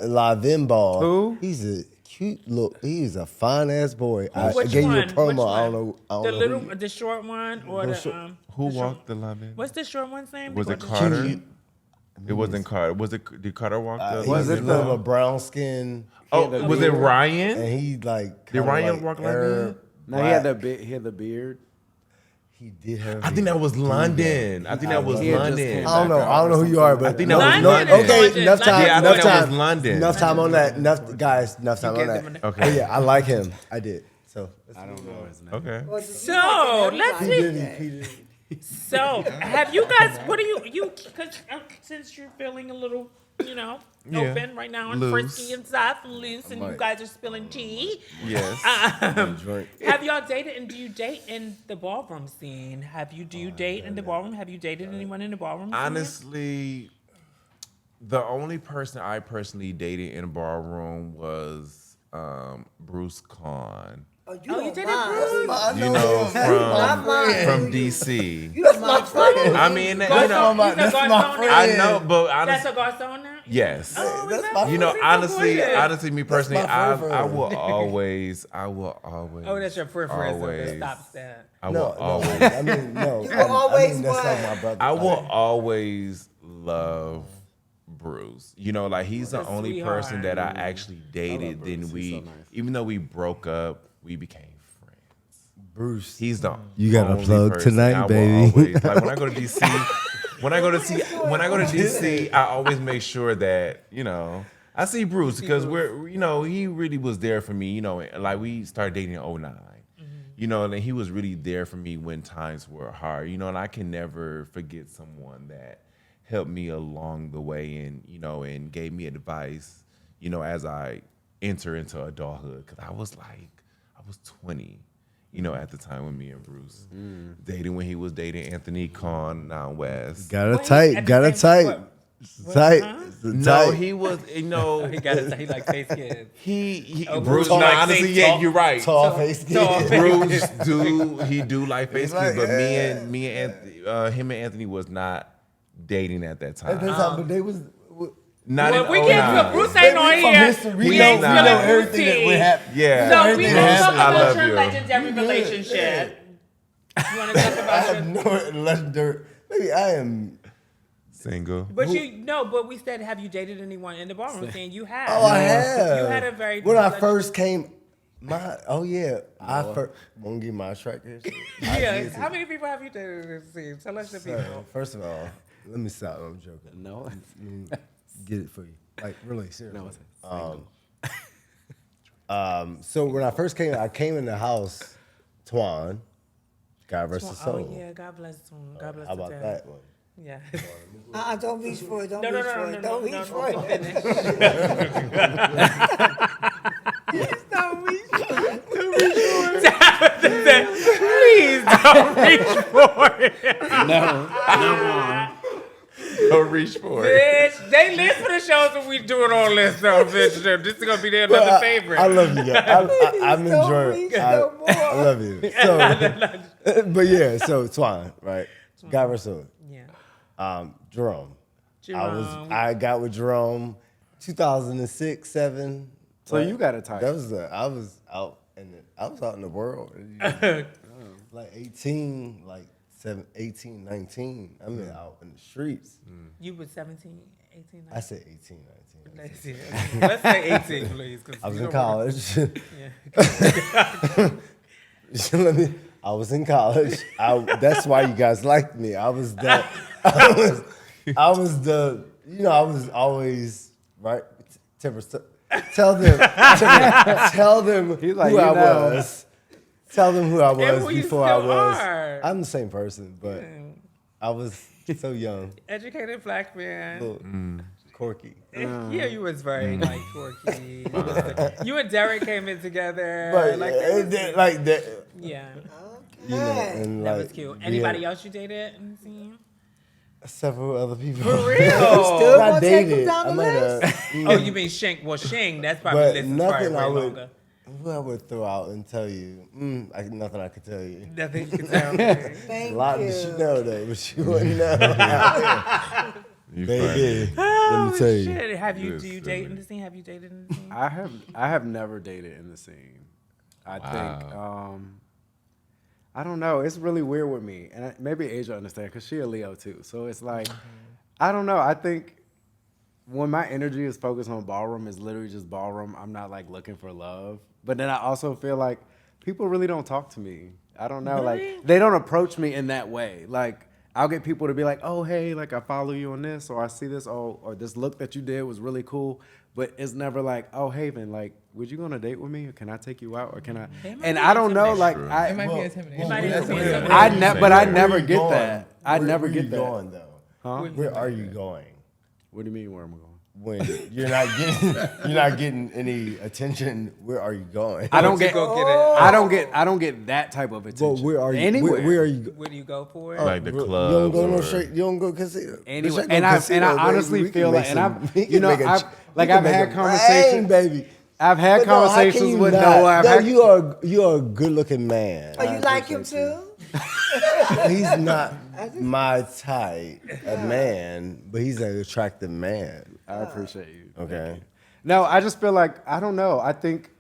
live in ball. Who? He's a cute look. He's a fine ass boy. I Which gave you a one? promo. Which I don't one? know. I don't The know little, who you- the short one, or The the short- Who the short- walked the love in? What's the short one's name? Was it The- Carter? It wasn't Carter. Did Carter walk the? Was it it the- the brown skin? Oh, was it Ryan? And he like. Did kinda Ryan like walk like Arab, No, he had black. the beard. He did have. I think that was London. I think that was He had just London. came I don't know. I don't know who you are, but I think that was London London. is London. Okay, enough time. Yeah, I enough think that time. was London. Enough time on that. Enough guys. Enough time on gave that. them an- Okay. But yeah, I like him. I did. So I don't know his name. Okay. Well, you So, like let's everybody see. today. So, have you guys? What are you? Cause since you're feeling a little, Yeah. open right now and Loose. frisky and soft and loose, and you might. guys are spilling tea. Yes. drink. Have y'all dated, and do you date in the ballroom scene? Do you date in the ballroom? Have you dated anyone in the ballroom scene? Honestly, the only person I personally dated in a ballroom was Bruce Kahn. Oh, you Oh, you don't did it, mind. Bruce? I You know, Not mine. from DC. You don't mind. I mean, Garçon, that's he's a my garçon friend. now? I know, but That's honestly, a garçon now? yes. Oh, That's is my that- You know, he's so honestly, good. me personally, my friend. I will always. Oh, that's your preference. So that stops that. I will No, always. I mean, no. You will always that's what? like my brother. I will always love Bruce. Like he's the only sweetheart. person that I actually dated. Bruce. Then He's we, so nice. even though we broke up, we became friends. Bruce. He's the You got a only plug person tonight, I will baby. always- like when I go to DC, when I go to DC, I always make sure that I see Bruce because he really was there for me. Like we started dating in 09. And he was really there for me when times were hard. And I can never forget someone that helped me along the way and gave me advice. As I enter into adulthood, because I was 20. At the time when me and Bruce dating when he was dating Anthony Kahn down west. Got a type. No, he was, He got it. He like face kids. Bruce, Bruce like honestly, face you're right. Tall face kid. Bruce do like face kids, but me and him and Anthony was not dating at that time. But they was. Not Well, in we 09. can't put Bruce ain't on here. We ain't know spilling everything that would happen. Yeah. So we Everything don't happened. talk I love about your you. legendary relationship. You want to talk I about have no legendary. Maybe I am. Single. But but we said, have you dated anyone in the ballroom? Saying you have. Oh, I have. You had a very. When I first came, I first won't give my track history. Yeah. How many people have you dated in this scene? Tell us the people. First of all, let me stop. I'm joking. No. Get it for you. Like really seriously. No. So when I first came, I came in the house. Twan, God rest his soul. Oh yeah, God bless him. God bless How about him. that one? Yeah. Don't reach for it. Don't No, reach for it. Don't reach for it. finish. Don't reach for it. Please don't reach for it. No. Don't reach for it. Bitch, they listen to the shows when we doing all this stuff, bitch. This is gonna be their another favorite. I love you guys. I'm Don't enjoying reach it. no more. I love you. So, but yeah, so Twan, right? God rest his soul. Yeah. Jerome. Jerome. I got with Jerome 2006, 7. So you got a type. That was I was out in the world. Like 18, like 18, 19. I mean out in the streets. You was 17, 18, 19? I said 18, 19. Let's see. Let's say 18, please. I was in college. Yeah. I was in college. That's why you guys liked me. I was always right. Tempress, tell them He's like, who I you know. was. Tell them who I was who you before I still was. are. I'm the same person, but I was so young, Educated black man. little quirky. Yeah, you was very like quirky. You and Derek came in together. But like, like that, yeah, you know, and that like was cute. we Anybody had else you dated in the scene? several other people. For real? Still I gonna take them dated. down the I might have. Oh, you mean Shing? Well, Shing, that's probably But listened nothing way I would, longer. who I would throw out and tell you, nothing I could tell you. Nothing you can tell me. Thank A lot you. that you know though, but you wouldn't know. You Baby, let Oh, me tell you. shit. Have you? You're Do you silly. date in the scene? Have you dated in the scene? I have never dated in the scene. I think I don't know. It's really weird with me, and maybe Asia understand because she a Leo too. So it's like I don't know. I think when my energy is focused on ballroom, it's literally just ballroom. I'm not like looking for love, but then I also feel like people really don't talk to me. I don't know. Really? Like they don't approach me in that way. Like I'll get people to be like, "Oh, hey, like I follow you on this, or I see this, or this look that you did was really cool." But it's never like, "Oh, Haven, like, would you go on a date with me, or can I take you out, or can I?" That might And be I don't know, like, intimidating. I It might Well, be intimidating. It might be where- intimidating. but I where never are you get going? that. I never where get you that. going though? Huh? Where are you going What do you mean? Where am I going? when you're not getting any attention? Where are you going? I don't get. Go get it. I don't get that type of attention. Well, where are you? Anywhere. Where are you? Where do you go for it? Like the You don't clubs go no or- straight. You don't go casino. Anyway, Bitch, I and go I casino, honestly baby. We feel can like, make and some- I've, we you can know, make a- I've we like can I've make had a conversations, rain, baby. I've had But no, how can conversations you with not? Noah. No, you are a good looking man. Oh, you like him too? He's not my type of man, but he's an attractive man. I appreciate you. Okay. No, I just feel like I don't know. I think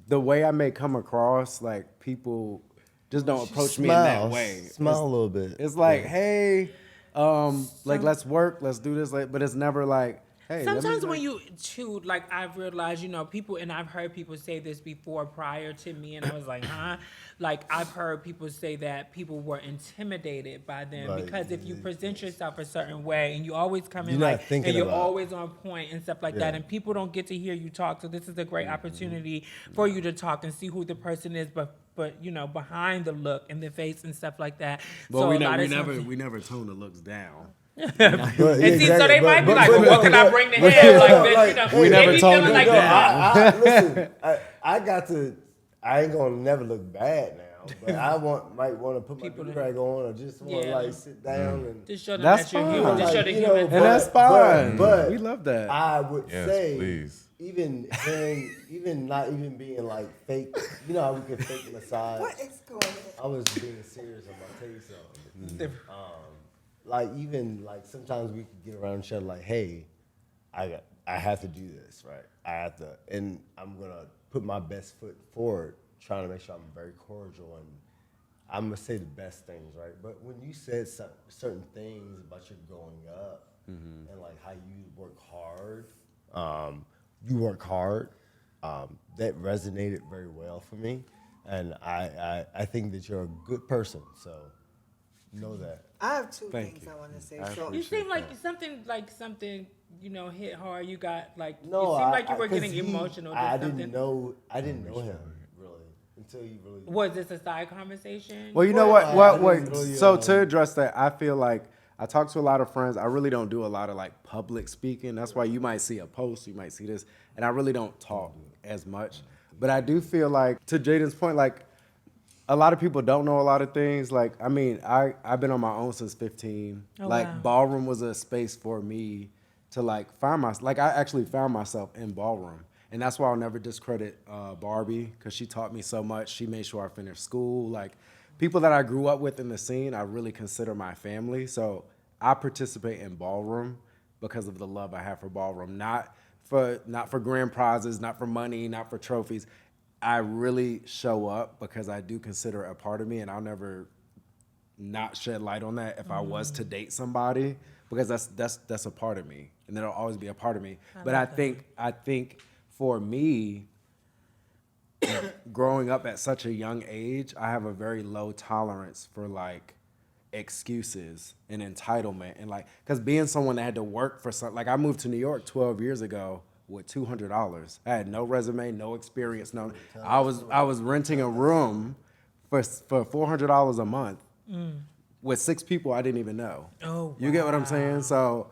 the way I may come across, like people just don't approach me in that way. Smile a little bit. It's like, hey, like let's work, let's do this, like, but it's never like, hey, let me, Sometimes when like- you chew, like I've realized, people, and I've heard people say this before prior to me, and I was like, huh? Like I've heard people say that people were intimidated by them Right. because if you present yourself a certain way and you always come in You're not like, thinking and you're about- always on point and stuff like that, Yeah. and people don't get to hear you talk. So this is a great opportunity for you to talk and see who the person is, but behind the look and the face and stuff like that. But so we, a lot of never times- we never tone the looks down. and see, so they might be like, but well, what can I bring to him? Like, that, we they never be told feeling them like that. that. Listen, I ain't gonna never look bad now, but I might want to put my People to- do-rag on or just want to Yeah. like sit down and. Just show them That's that you're fine. human. Just show the Like, human. And that's fine. But We love that. I would Yes, say, please. even not even being like fake, how we can fake massage. What is going on? I was being serious. I'm gonna tell you something. Like even like sometimes we could get around each other like, hey, I have to do this, right? I have to, and I'm gonna put my best foot forward, trying to make sure I'm very cordial and I'm gonna say the best things, right? But when you said certain things about your growing up and like how you work hard, that resonated very well for me, and I think that you're a good person, so know that. I have two Thank things you. I want to say. I So You seem like something hit hard. You got like No, it seemed like you were 'cause getting emotional. Or I something. didn't know him really until you really. Was this a side conversation? Well, you know Well, what? I didn't really, So to address that, I feel like I talk to a lot of friends. I really don't do a lot of like public speaking. That's why you might see a post, you might see this, and I really don't talk as much. But I do feel like, to Jayden's point, like a lot of people don't know a lot of things. Like, I mean, I've been on my own since 15. Oh, Like, wow. Ballroom was a space for me to like find myself. Like, I actually found myself in Ballroom. And that's why I'll never discredit Barbie, because she taught me so much. She made sure I finished school. Like, people that I grew up with in the scene, I really consider my family. So I participate in Ballroom because of the love I have for Ballroom. Not for grand prizes, not for money, not for trophies. I really show up because I do consider it a part of me, and I'll never not shed light on that if I was to date somebody, because that's a part of me, and it'll always be a part of me. But I think for me, growing up at such a young age, I have a very low tolerance for like excuses and entitlement, and like, because being someone that had to work for something, like I moved to New York 12 years ago with $200. I had no resume, no experience, I was renting a room for $400 a month with 6 people I didn't even know. Oh, You get what I'm saying? So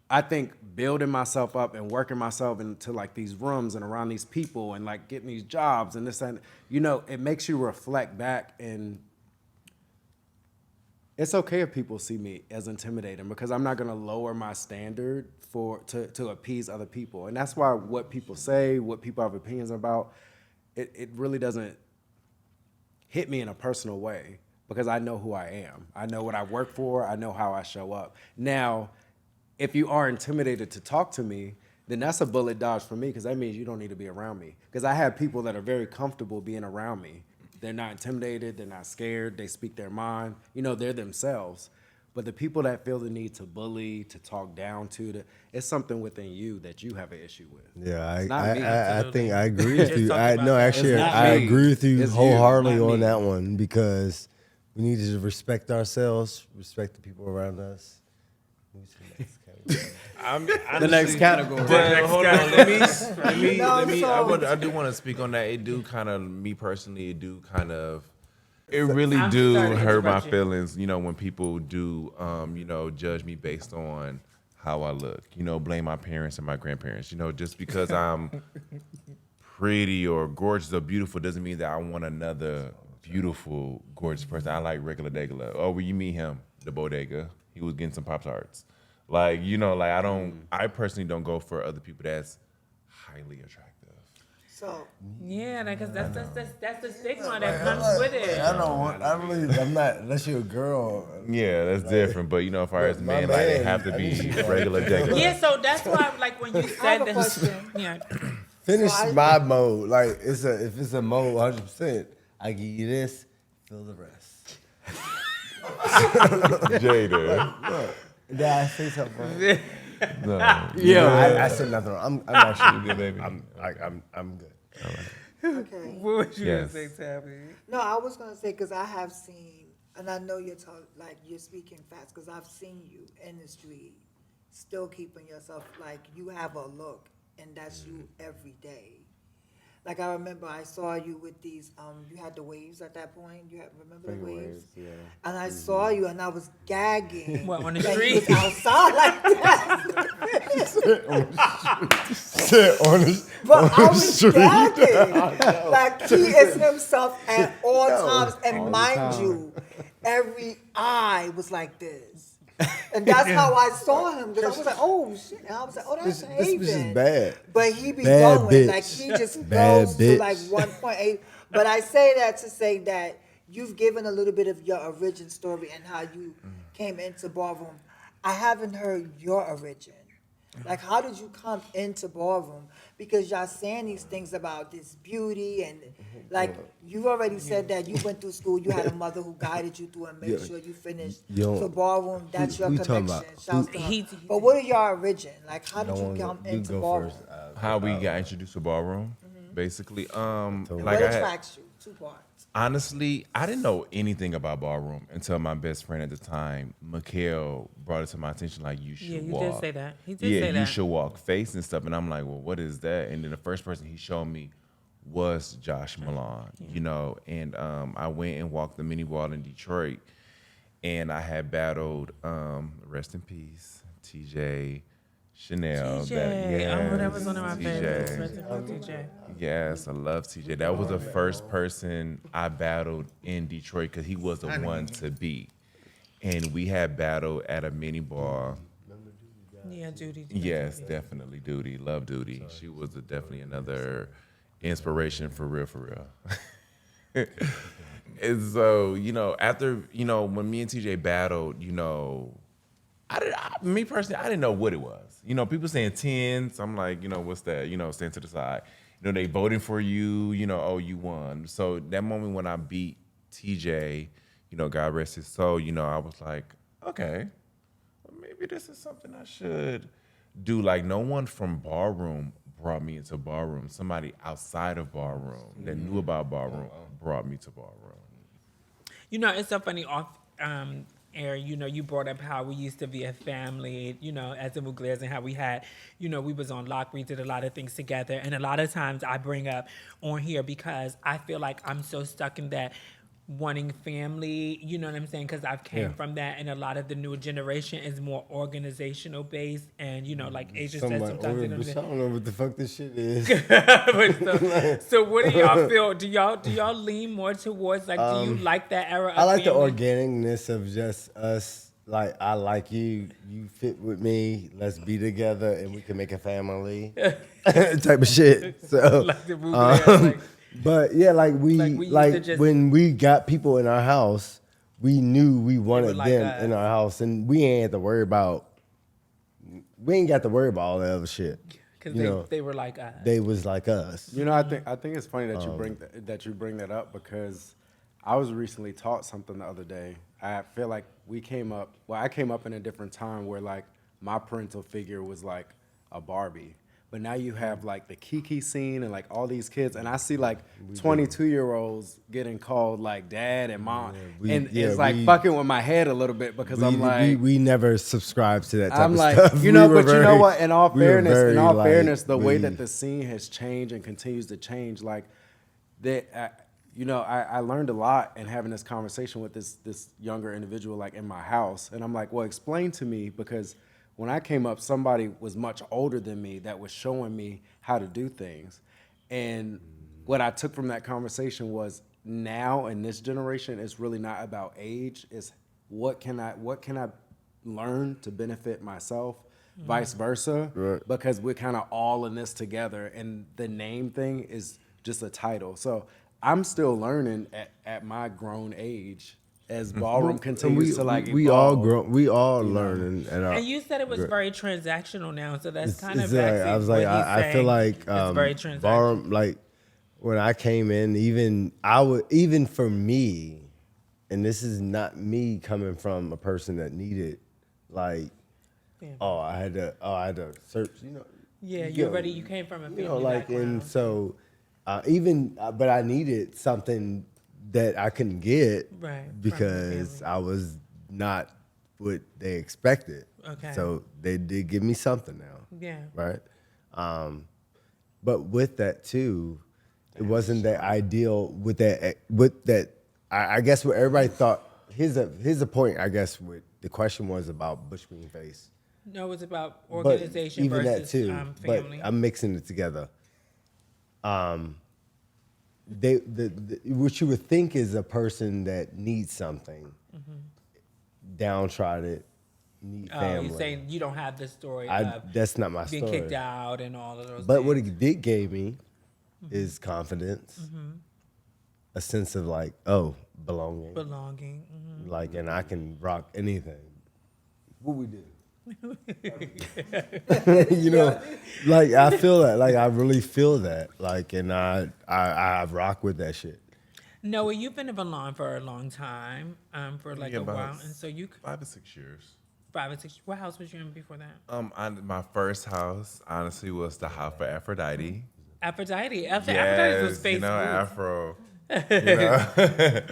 I think building myself up and working myself into like these rooms and around these people and like getting these jobs and this and it makes you reflect back, and it's okay if people see me as intimidating, because I'm not gonna lower my standard to appease other people. And that's why what people say, what people have opinions about, it really doesn't hit me in a personal way, because I know who I am. I know what I work for. I know how I show up. Now, if you are intimidated to talk to me, then that's a bullet dodge for me, because that means you don't need to be around me. Because I have people that are very comfortable being around me. They're not intimidated. They're not scared. They speak their mind. They're themselves. But the people that feel the need to bully, to talk down to, it's something within you that you have an issue with. Yeah, It's not me. I think I agree with Just you. talk I about no, that. actually, It's not I me. agree with you It's you, wholeheartedly not on me. that one, because we need to respect ourselves, respect the people around us. Move to the next category. The next category. Well, hold on. Let me. so- I do want to speak on that. It do kind of, me personally, it really I'm do sorry to hurt my interrupt you. feelings, when people do, judge me based on how I look, blame my parents and my grandparents, just because I'm pretty or gorgeous or beautiful doesn't mean that I want another beautiful, gorgeous person. I like regular degular. Oh, well, you meet him, the bodega. He was getting some Pop-Tarts. Like, I personally don't go for other people that's highly attractive. So Yeah, because that's the stigma that comes with it. I don't want. I'm not. Unless you're a girl. Yeah, that's different. But as far as my men, like, they man, have to I be need you. regular degular. Yeah, so that's why, like, when you I said have a this, question. yeah, Finish So my mode. Like if it's a mode 100%, I give you this, fill the rest. Jada. Did I say something wrong? No. I said nothing wrong. I'm actually good, baby. I'm good. Okay. What was you Yes. gonna say, Tabby? No, I was gonna say because I have seen, and I know you're like you're speaking fast because I've seen you in the street, still keeping yourself like you have a look, and that's you every day. Like I remember, I saw you with these. You had the waves at that point. Remember the waves? Yeah. And I saw you, and I was gagging. What, on the that street? you was outside like that. But I was gagging. Like he is himself at all times, and mind you, every eye was like this. And that's how I saw him. Because I was like, oh shit. And I was like, oh, that's This Haven. bitch is bad. But he be Bad going. bitch. Like he just Bad goes to bitch. like 1.8. But I say that to say that you've given a little bit of your origin story and how you came into Ballroom. I haven't heard your origin. Like, how did you come into Ballroom? Because y'all saying these things about this beauty and, like, you already said that you went through school, you had a mother who guided you through and made sure you finished. So Ballroom, that's your who you talking connection. about? Shouts to her. But what are your origin? Like, how did you come into Ballroom? How we got introduced to Ballroom, basically. And Like what I had, attracts you? 2 parts. honestly, I didn't know anything about Ballroom until my best friend at the time, Mikhail, brought it to my attention. Like, you should Yeah, you walk. did say that. He did Yeah, say that. you should walk face and stuff. And I'm like, well, what is that? And then the first person he showed me was Josh Milan, you know. And I went and walked the mini wall in Detroit, and I had battled, rest in peace, TJ, Chanel. TJ. That was one of my TJ. favorites. Rest in peace, TJ. Yes, I love TJ. That was the first person I battled in Detroit because he was the one to beat. And we had battled at a mini bar. Yeah, Judy. Yes, definitely. Duty. Love Duty. She was definitely another inspiration for real. And so, you know, after, you know, when me and TJ battled, you know, me personally, I didn't know what it was. You know, people saying 10s. I'm like, you know, what's that? You know, stand to the side. You know, they voting for you. You know, oh, you won. So that moment when I beat TJ, you know, God rest his soul, you know, I was like, okay, well, maybe this is something I should do. Like, no one from Ballroom brought me into Ballroom. Somebody outside of Ballroom that knew about Ballroom brought me to Ballroom. You know, it's so funny off air, you know, you brought up how we used to be a family, you know, as the Muglers, and how we had, you know, we was on lock, we did a lot of things together. And a lot of times I bring up on here because I feel like I'm so stuck in that wanting family, you know what I'm saying? Because I've came from that, and a lot of the newer generation is more organizational based, and you know, like Asia said, sometimes they don't. I don't know what the fuck this shit is. So what do y'all feel? Do y'all lean more towards like? Do you like that era? Of I like family? the organicness of just us. Like, I like you. You fit with me. Let's be together, and we can make a family. Type of shit. So, Like the Muglers, like, but yeah, like we used to just- when we got people in our house, we knew we wanted like them us. in our house, and we ain't got to worry about all that other shit. because they were like us. They was like us. You know, I think it's funny that you bring that up because I was recently taught something the other day. I feel like I came up in a different time where like my parental figure was like a Barbie. But now you have like the Kiki scene and like all these kids, and I see like 22-year-olds getting called like dad and mom, it's like fucking with my head a little bit because I'm like, we never subscribed to that type I'm of like, stuff. you know, We were but you know very- what? In all we were very, fairness, the way we- that the scene has changed and continues to change, like that, you know, I learned a lot in having this conversation with this younger individual, like in my house, and I'm like, well, explain to me, because when I came up, somebody was much older than me that was showing me how to do things, and what I took from that conversation was now in this generation, it's really not about age. It's what can I learn to benefit myself, vice versa, Right. because we're kind of all in this together, and the name thing is just a title. So I'm still learning at my grown age as Ballroom continues to like we all evolve. grow, we all learning. And you said it was very transactional now, so that's kind of like, backseat I was what like, he's I feel saying. like It's very transactional. Ballroom, like when I came in, even for me, and this is not me coming from a person that needed like Oh, I had to search. Yeah, you you came from a family like, background. and so but I needed something that I couldn't get, Right, from your because family. I was not what they expected. Okay. So they did give me something now. Yeah. Right. But with that too, it wasn't that ideal with that. I guess what everybody thought. Here's a point. I guess what the question was about Butch Queen face. No, it's about But organization even versus that too. family. But I'm mixing it together. What you would think is a person that needs something, downtrodden, need family. You're saying you don't have the story That's not my being story. kicked out and all of those But things. what it did gave me is confidence, a sense of like, belonging. Belonging. Like, and I can rock anything. What we do. Like I feel that. Like I really feel that. Like, and I rock with that shit. Noah, you've been in Valentin for a long time, for like a while, and so you 5 to 6 years. 5 or 6. What house was you in before that? My first house, honestly, was the house for Aphrodite. Aphrodite. Aphrodite was Facebook. Afro.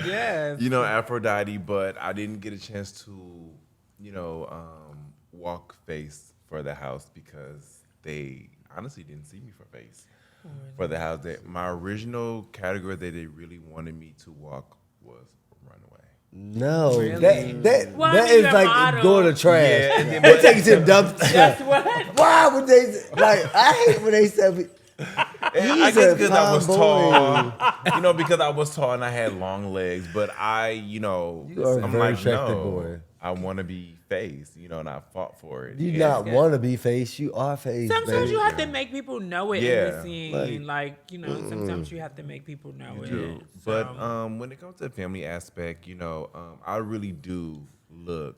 Yes. Aphrodite, but I didn't get a chance to, walk face for the house because they honestly didn't see me for face for the house. That my original category that they really wanted me to walk was runaway. No, Really? that Well, I that mean, is you're a like model. going to trash. Yeah, and then- They take you to the dumpster. That's what? Why would they like? I hate when they say. I He's guess a because I was tomboy. tall, because I was tall and I had long legs. But are a I'm very like, attractive no, boy. I want to be faced, and I fought for it. You And- not want to be faced. You are faced. Sometimes baby. you have to make people know it in Yeah. the scene. Sometimes you have to make people know it. do. So- But when it comes to the family aspect, I really do look,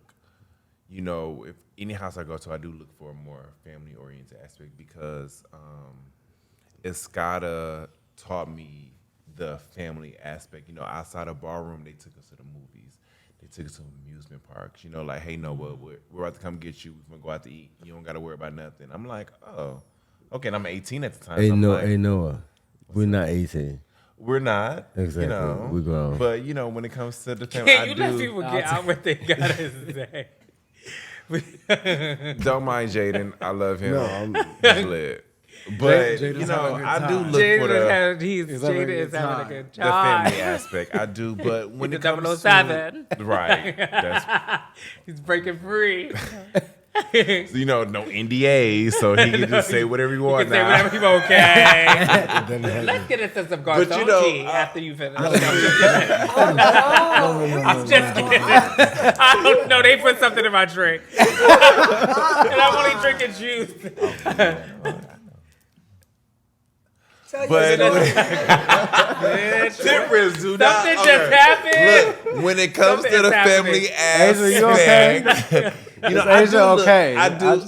if any house I go to, I do look for a more family oriented aspect because Escada taught me the family aspect. Outside of Ballroom, they took us to the movies. They took us to amusement parks. Like, hey, Noah, we're about to come get you. We're going to go out to eat. You don't got to worry about nothing. I'm like, oh, okay. And I'm 18 at the time. Hey, so I'm like, Noah. We're not 18. we're not. Exactly. We're grown. But, when it comes to the family, Can't you let people get out what they gotta say? Don't mind Jaden. I love him. No, I'm- He's lit. But, Jaden's having a good I do time. look for Jada He's having a is good having a time. good the time. family aspect. I do. But when He's it a comes 007. to... Right. That's, He's breaking free. no NDAs, so he can just say whatever he You wants can say now. whatever people okay. Then they Let's get into some But Garthonchi after you finish. I'm just kidding. I don't know. They put something in my drink. And I'm only drinking juice. Tell But you, Tempress, do not. Something just happened. Look, when it comes Something to the is family Asia, you okay? aspect, Is I Asia do look- okay? I do.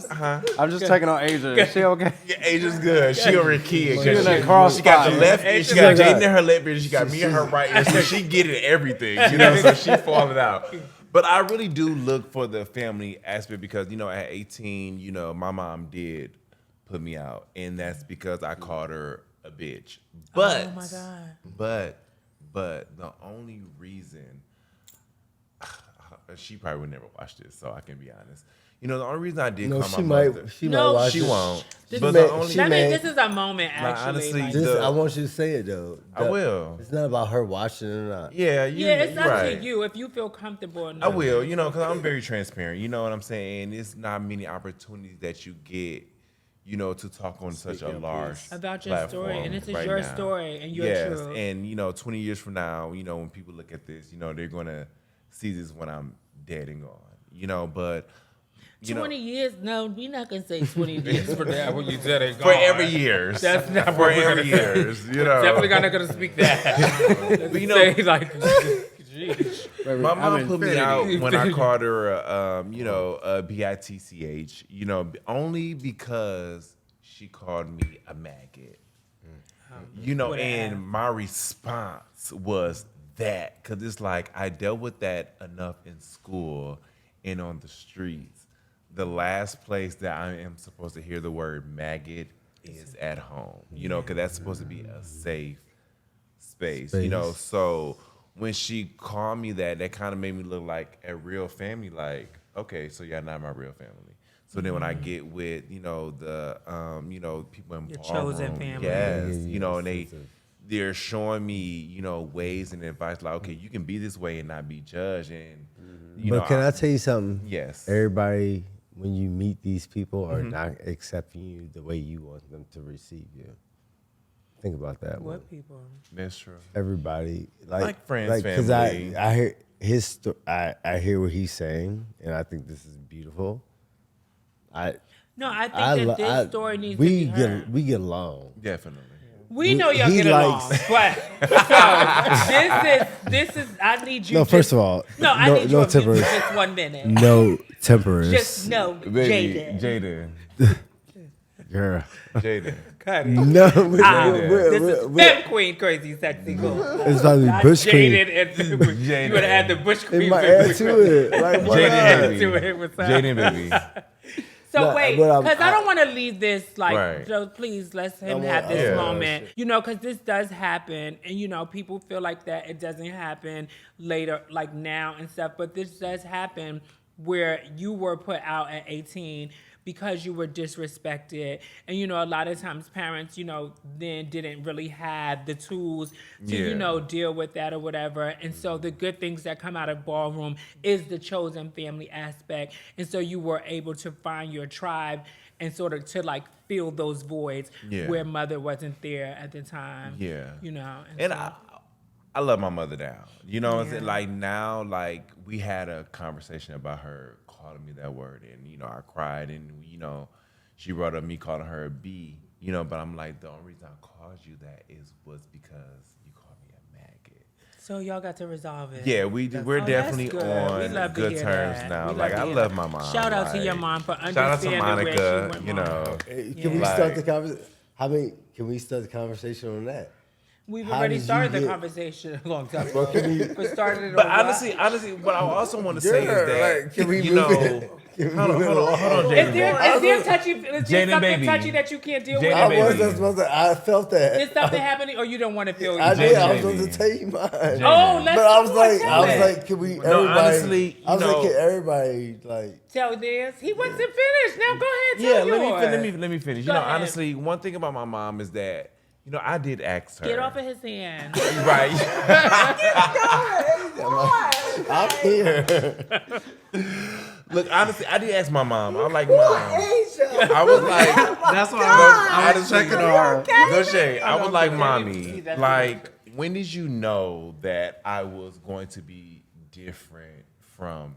I'm just checking on Asia. Is she okay? Yeah, Asia's good. She over here kid. She in that cross She got the spot. left ear. She Asia's got good. Jaden in her left ear. She got me in her right ear. So she getting everything. So she falling out. But I really do look for the family aspect because, at 18, my mom did put me out. And that's because I called her a bitch. But, Oh my God. but the only reason, she probably would never watch this, so I can be honest. The only reason I did No, call she my might. mother, She No, might watch she it. won't. This But is- the only, she That may- means this is a moment, actually. honestly, like- This, The- I want you to say it though. I will. It's not about her watching it or not. Yeah, it's up right. to you if you feel comfortable enough. I will, because I'm very transparent. You know what I'm saying? It's not many opportunities that you get, to talk on such a large About your story, platform and this is right your now. story and your yes, truth. and 20 years from now, when people look at this, they're gonna see this when I'm dead and gone. But 20 years? No, we're not gonna say 20 years from now when you said it. forever years. That's not what we're forever gonna years. Definitely not gonna speak that. But, Say like, geez. My mom put me out when I Infinity. called her, a bitch, only because she called me a maggot. What And ass. my response was that, because it's like I dealt with that enough in school and on the streets the last place that I am supposed to hear the word maggot is at home. You know, because that's supposed to be a safe space. You know, so when she called me that kind of made me look like a real family. Like, okay, so you're not my real family. So then when I get with, you know, the, you know, people in Your Ballroom, chosen family. yes, you know, and they're showing me, you know, ways and advice like, okay, you can be this way and not be judged. And, you know, But can I tell you something? Yes. Everybody, when you meet these people, are not accepting you the way you want them to receive you. Think about that one. What people? That's true. Everybody, Like friends, because family. I hear his I hear what he's saying, and I think this is beautiful. No, I think that this story needs to be heard. We get along. Definitely. We know y'all he get along, likes- but so this is. I need you. No, just, first of all, no, I need you no to mute for Tempress. just 1 minute. No Tempress. Just no, Baby, Jayden. Jaden. Girl. Jaden. No, This is Femme Queen, crazy sexy girl. it's probably Not Butch Queen. Jayden and you would have had the Butch Queen. It might add to it. Like, what Jaden, up? baby. To it with that. Jaden, baby. So No, wait, but because I don't want to leave this like, Right. Joe, please let him No, have this yeah. moment. You know, because this does happen, and you know, people feel like that it doesn't happen later, like now and stuff. But this does happen where you were put out at 18 because you were disrespected, and you know, a lot of times parents, you know, then didn't really have the tools to, you Yeah. know, deal with that or whatever. And so the good things that come out of Ballroom is the chosen family aspect. And so you were able to find your tribe and sort of to like fill those voids Yeah. where mother wasn't there at the time. Yeah. You know. And so- I love my mother now. You know what I'm saying? Yeah. Like now, like we had a conversation about her calling me that word, and you know, I cried, and you know, she brought up me calling her a B. You know, but I'm like, the only reason I called you that was because you called me a maggot. So y'all got to resolve it. Yeah, we're that's definitely good. We on love to good hear terms that. now. We Like love I to hear love that. my mom. Shout out to your like, mom for Shout out to understanding where she Monica. went You wrong. know, Can we Like- start the conversation? Can we start the conversation on that? We've How already did you started the get- conversation a long time ago. We started it But on honestly, what I also want to say is Yeah, that like, can we you move know, it? Can we hold on, move it along? Jaden. Is there touchy? Is there Jaden, something baby. touchy that you can't deal Jaden, with? I baby. wasn't supposed to. I felt that. Is something happening, or you don't want to feel? I it? did. I was Jaden, supposed to baby. tell you mine. Oh, let's But I was do it. like, Tell it. can we? Everybody, No, honestly, I was you like, know- can everybody like? Tell this. He wasn't finished. Now go ahead. Yeah, Tell yours. let me finish. Go You know, ahead. honestly, one thing about my mom is that you know I did ask her. Get off of his hand. Right. I'm here. Look, honestly, I did ask my mom. I'm like, Mom. I was like, That's why I was honestly, checking on her. no shade. I was like, Mommy, That's like, when did you know that I was going to be different from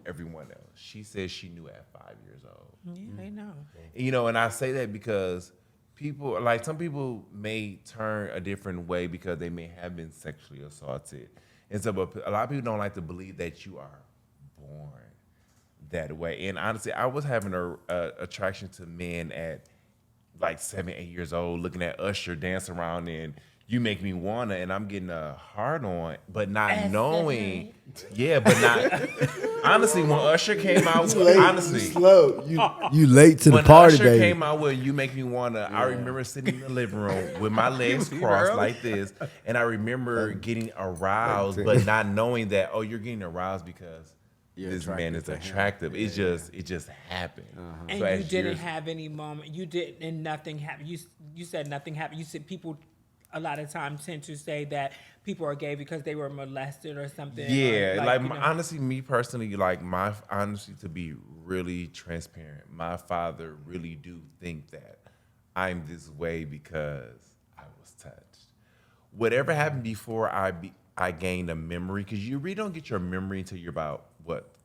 everyone else? She said she knew at 5 years old. Yeah, they know. You know, and I say that because people, like some people may turn a different way because they may have been sexually assaulted. And so, but a lot of people don't like to believe that you are born that way. And honestly, I was having a attraction to men at like 7, 8 years old, looking at Usher dance around and You Make Me Wanna, and I'm getting a hard on, but not At knowing. Yeah, but not. Honestly, when Usher came out, Late, honestly, you slow. You late to the when party, Usher baby. came out with "You Make Me Wanna," I remember sitting in the living room with my legs crossed like this, and I remember getting aroused, but not knowing that you're getting aroused because You're this man is attracted to him. attractive. It just happened. And So you as didn't years- have any moment. You didn't, and nothing happened. You said nothing happened. You said people a lot of times tend to say that people are gay because they were molested or something. Yeah, or like you know. honestly, me personally, like honestly, to be really transparent, my father really do think that I'm this way because I was touched. Whatever happened before I gained a memory, because you really don't get your memory until you're about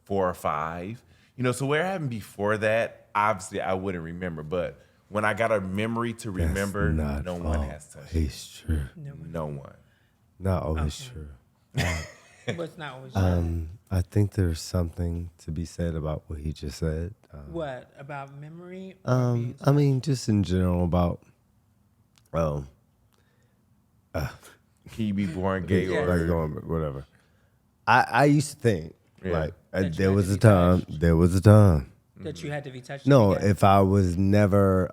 4 or 5, So whatever happened before that, obviously I wouldn't remember, but when I got a memory to remember, That's no not one has touched. always true. No one. Not always true. What's not always true. I think there's something to be said about what he just said. What about memory? or abuse? I mean, just in general about, Can you be born gay Yeah. like or going, whatever. I used to think Yeah. like That you there had was to a be time. touched. There was a time that you had to be touched? No, to be gay? if I was never,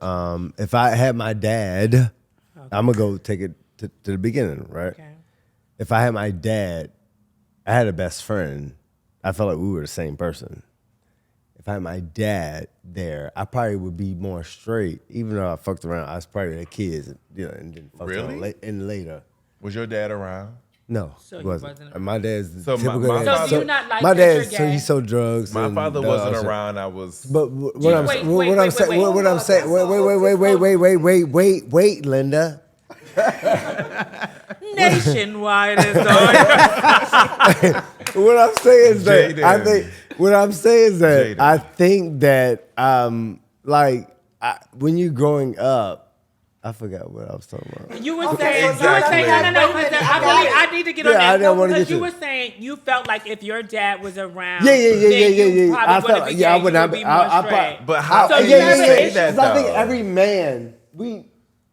if I had my dad, I'm gonna go take it to the beginning, right? Okay. If I had my dad, I had a best friend. I felt like we were the same person. If I had my dad there, I probably would be more straight. Even though I fucked around, I was probably a kid, and then fucked Really? around and later. Was your dad around? No, So he you wasn't. wasn't- And my dad's So my- typical. my dad. father- So do you not like my that you're dad's so gay? he sold drugs. My and father the wasn't other shit. around. I was. But what I'm Wait, saying, wait, what I'm wait, saying, wait, what I'm saying, wait, Linda. Nationwide is on. What I'm saying is that Jayden. I think. What I'm saying is that Jayden. I think that when you growing up, I forgot what I was talking about. You were Okay, saying, so you were exactly. saying, no, Wait a minute, I need to get on Yeah, I that. didn't No, wanna because get you to were saying you felt like if your dad was around, Yeah. then you probably I wouldn't felt be yeah, I gay, would you not. be more straight. But how So can you you never say issue- that I think though? every man That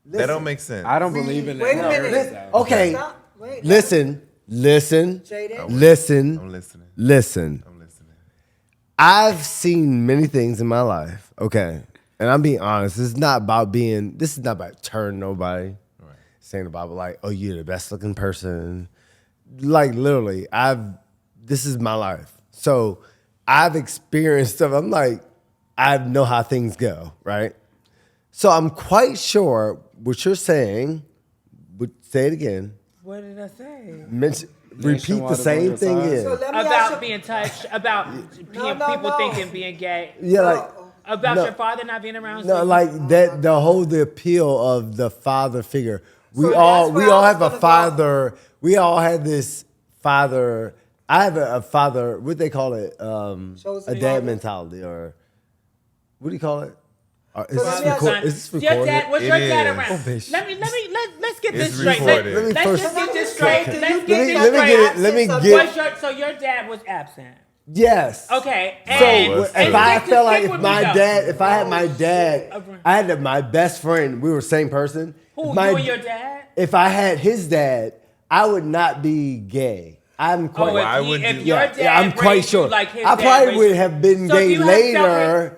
listen. don't make sense. I don't believe in that. Wait a minute. narrative, though. Okay, Stop. Wait. listen, Jaden. I'm listen. listening. I'm listening. I've seen many things in my life. Okay, and I'm being honest. This is not about turning nobody. Saying about like, oh, you're the best looking person. Like literally, this is my life. So I've experienced stuff. I'm like, I know how things go, right? So I'm quite sure what you're saying. Say it again. What did I say? Repeat the Nationwide same is on thing your side. again. So let me ask About you. being touched, about people thinking being gay, Yeah, like about No. your father not being around. no, so you- like that. The appeal of the father figure. We So all that's where I all was have a gonna go. father. We all have this father. I have a father. What they call it? Chosen A dad father. mentality, or what do you call it? Is So this, let me ask record, is this Your recorded? dad was It your dad is. around? Oh, bitch. Let's get It's this straight. recorded. Let me Let's first- just get this straight. Let me- Let's let get me- this let me straight. get it- let me So get- So your dad was absent. Yes. Okay. So And, was if and I stick- felt like stick if with me, my though. dad, if I had my dad, I had my best friend. We were the same person. Who, If my- you and your dad? If I had his dad, I would not be gay. I'm quite. Oh, Why if, would if you- your Yeah, dad yeah, I'm quite raised you sure. like his I dad probably raised would you. have been So do gay you have self- later.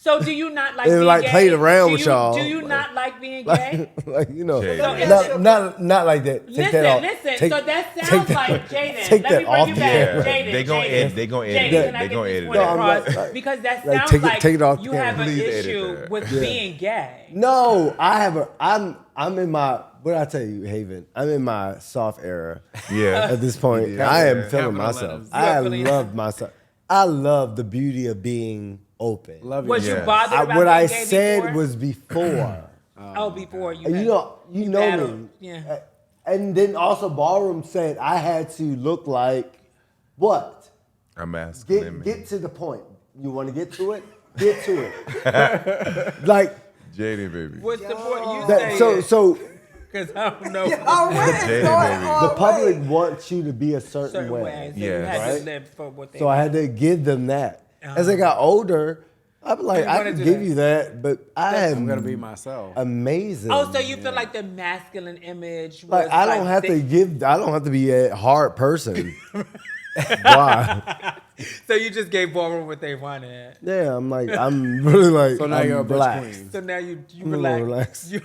So do you not like It being like gay? played around Do with you- y'all. Do you not like being gay? Like you know, Jaden. not like that. Take Listen, that off. listen. Take- so that take sounds that- like Jaden. Take Let that me bring off you the back. air. Jaden. They gon' Jaden. edit. They gon' Jaden, edit can it. I They get gon' this edit point it. No, I'm across? like- Because that like, sounds take it- like take it off you the have an Please edit issue that. with Yeah. being gay. No, I'm in my. What I tell you, Haven. I'm in my soft era. Yeah. At this point, Yeah. I am Yeah. feeling Capital myself. letters. I You are feeling- love myself. I love the beauty of being open. Love Was you. you Yeah. bothered about What being I gay said before? was before. before you. And had- you know battled. me. Yeah. And then also Ballroom said I had to look like what? I'm masculine. Get to the point. You want to get to it? Get to it. Like Jaden, baby. What's the point? You that. say So because I don't know. Already, it's Jaden, going baby. the already. public wants you to be a certain, certain way. ways. So you Yes. had Right? to live for what they. So I had to give them that. As I got older, I'm like, You I wanna can do give that. you that, but I am I'm gonna be myself. amazing. Oh, so you feel like the masculine image was like I don't have to thick- give. I don't have to be a hard person. Why? So you just gave Ballroom what they wanted. Yeah, I'm like I'm really like. So now I'm you're a Butch relaxed. Queen. So now you I'm a little relaxed. You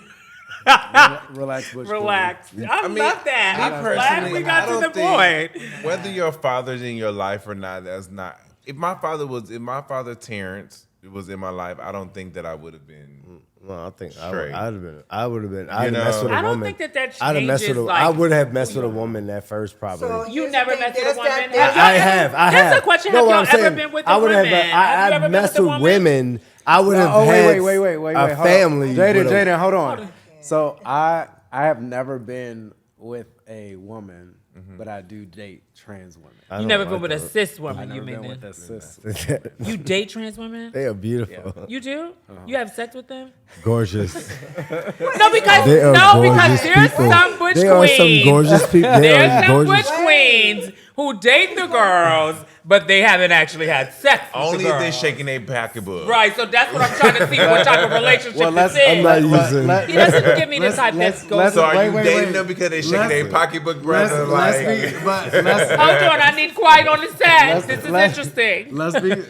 Relax, Butch Queen. relax. I love that. me I'm glad personally, we got I to don't the think- point. Whether your father's in your life or not, that's not. If my father Terrence was in my life, I don't think that I would have been. Well, I think Straight. I would have been. I'd have know. messed with a I don't woman. think that I'd have messed with. changes, I like, would have messed who with a you are. woman at first, probably. So You here's never the thing, messed with a there's woman? that- Have there's y'all I that- have. I That's have. the question. No, Have what y'all I'm ever saying, been with I a would have. woman? Have you I've ever been messed with a with woman? women. I would have Oh, had wait, a hold on. family. Jaden, with a- Jaden, hold on. So I have never been with a woman, but I do date trans women. I You don't never like been with a those. cis I've woman, you never mean? been with Then. a cis. You date trans women? They are beautiful, You do? You have sex with them? gorgeous. No, because They are gorgeous there's people. some butch They are some queens. gorgeous people. They There's are some gorgeous. butch queens who date the girls, but they haven't actually had sex with Only the if they're girl. shaking their pocketbook. Right, so that's what I'm trying to see what type of relationship Well, this I'm is. not using- He doesn't give me the type that goes. So are Wait, you wait, dating wait. them because they shaking their pocketbook, brother? Let's Hold on, I need quiet on the set. This is interesting.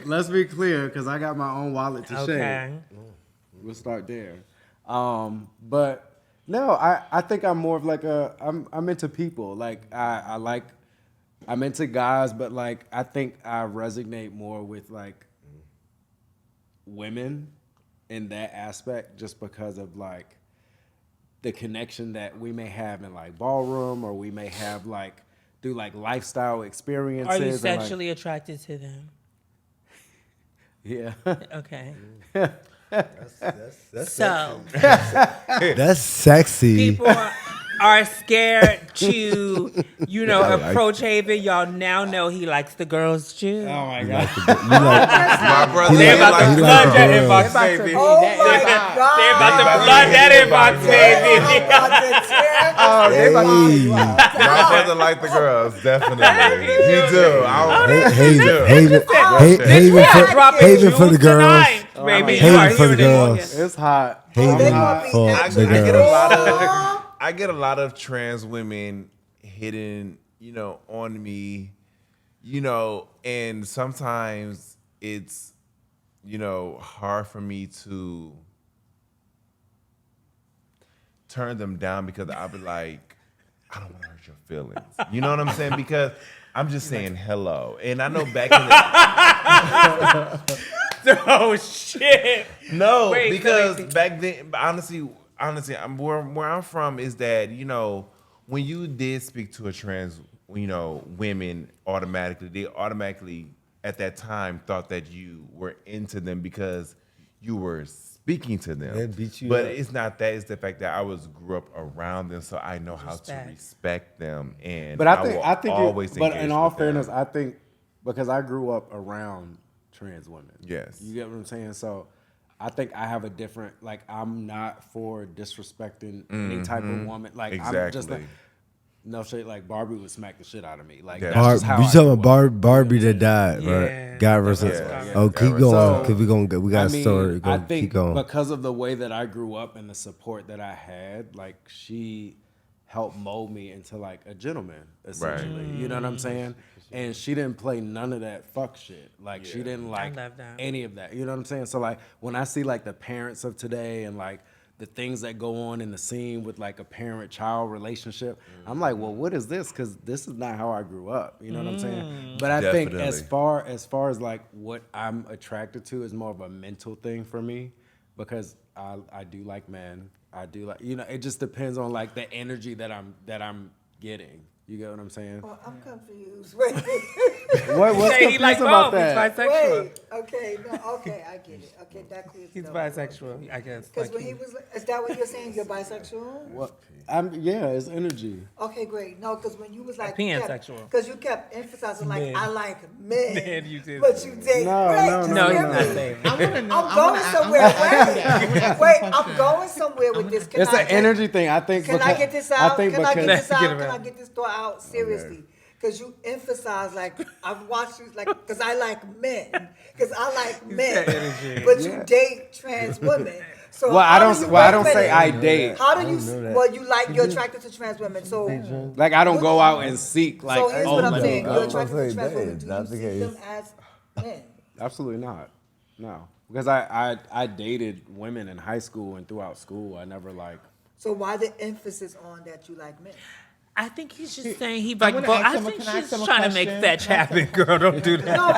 let's be clear, because I got my own wallet to Okay. share. We'll start there. But no, I think I'm more of like I'm into people. Like I'm into guys, but like I think I resonate more with like women in that aspect, just because of like the connection that we may have in like ballroom, or we may have like through like lifestyle experiences. Are you and, like- sexually attracted to them? yeah. Okay. That's So that's sexy. people are scared to, approach Haven. Y'all now know he likes the girls too. Oh my god. My brother, They about to like flood that girls. inbox, They about to baby. be Oh that- my They God. about to They flood that about inbox, to baby. Oh, they about to be Hey. My brother like the girls, definitely. He do. Haven for the girls. Tonight, baby. Haven You are for the hearing it. girls. It's hot. Haven they gonna be for extra the I get a girls. lot of I get a lot of trans women hitting, on me, and sometimes it's, hard for me to turn them down, because I'll be like, I don't want to hurt your feelings. You know what I'm saying? Because I'm just saying hello. And I know back in the Oh shit! No, Wait, because so back then, honestly, where I'm from is that, when you did speak to a trans, women they automatically at that time thought that you were into them because you were speaking to them. They beat you but up. it's not that. It's the fact that I grew up around them, so I know how to Respect. respect them. And But I think always but engage in all with them. fairness, I think because I grew up around trans women. Yes. You get what I'm saying? So I think I have a different, like, I'm not for disrespecting any type of woman. Like, I'm just like, Exactly. no shit, like Barbie would smack the shit out of me. Like, Yeah. that's just how You I talking grew about up. Barbie that died, Yeah. right? God versus. Yeah. Oh, keep Yeah. going, So, cause we got a story. I Keep think going. because of the way that I grew up and the support that I had, like, she helped mold me into like a gentleman, essentially. You know what I'm saying? And she didn't play none of that fuck shit. Like, she didn't like love that. any of that. You know what I'm saying? So like when I see like the parents of today and like the things that go on in the scene with like a parent-child relationship, I'm like, well, what is this? Because this is not how I grew up. You know what I'm saying? But I think as Definitely. far as like what I'm attracted to is more of a mental thing for me, because I do like men. I do like, it just depends on like the energy that I'm getting. You get what I'm saying? Well, I'm confused. Wait, What's Say he like confusing about both. He's that? bisexual. wait. Okay, no, okay, I get it. Okay, that clears He's it up. bisexual, I guess. Because when he was, is that what you're saying? You're bisexual? Yeah, it's energy. Okay, great. No, because when you was like, Pansexual. because you kept emphasizing like, Men. I like men. Men, you did. But you date. No, Wait, no, just no, No, he's hear not me. saying. I want to know. I'm going somewhere. Wait, I'm going somewhere with this. Can It's I an energy thing. I think. Can I because- get this out? I think Can I get because this out? Get it Can I out. get this thought out seriously? Because you emphasize like I've watched you like because I like men because I like men, but you date trans women. So Well, I how don't. do you- Well, I wait a don't say minute. I date. How do you? know that. Well, you like you're attracted to trans women. So Like I don't go out and seek. Like, so here's oh, what I'm let me saying. go. You're attracted to say trans that women. is Do not you the see case. them as men? Absolutely not. No, because I dated women in high school and throughout school. I never like. So why the emphasis on that you like men? I think he's just saying he like wanna both. ask I him a- think can I ask she's him a trying to make question? fetch happen, girl. Don't do that. No,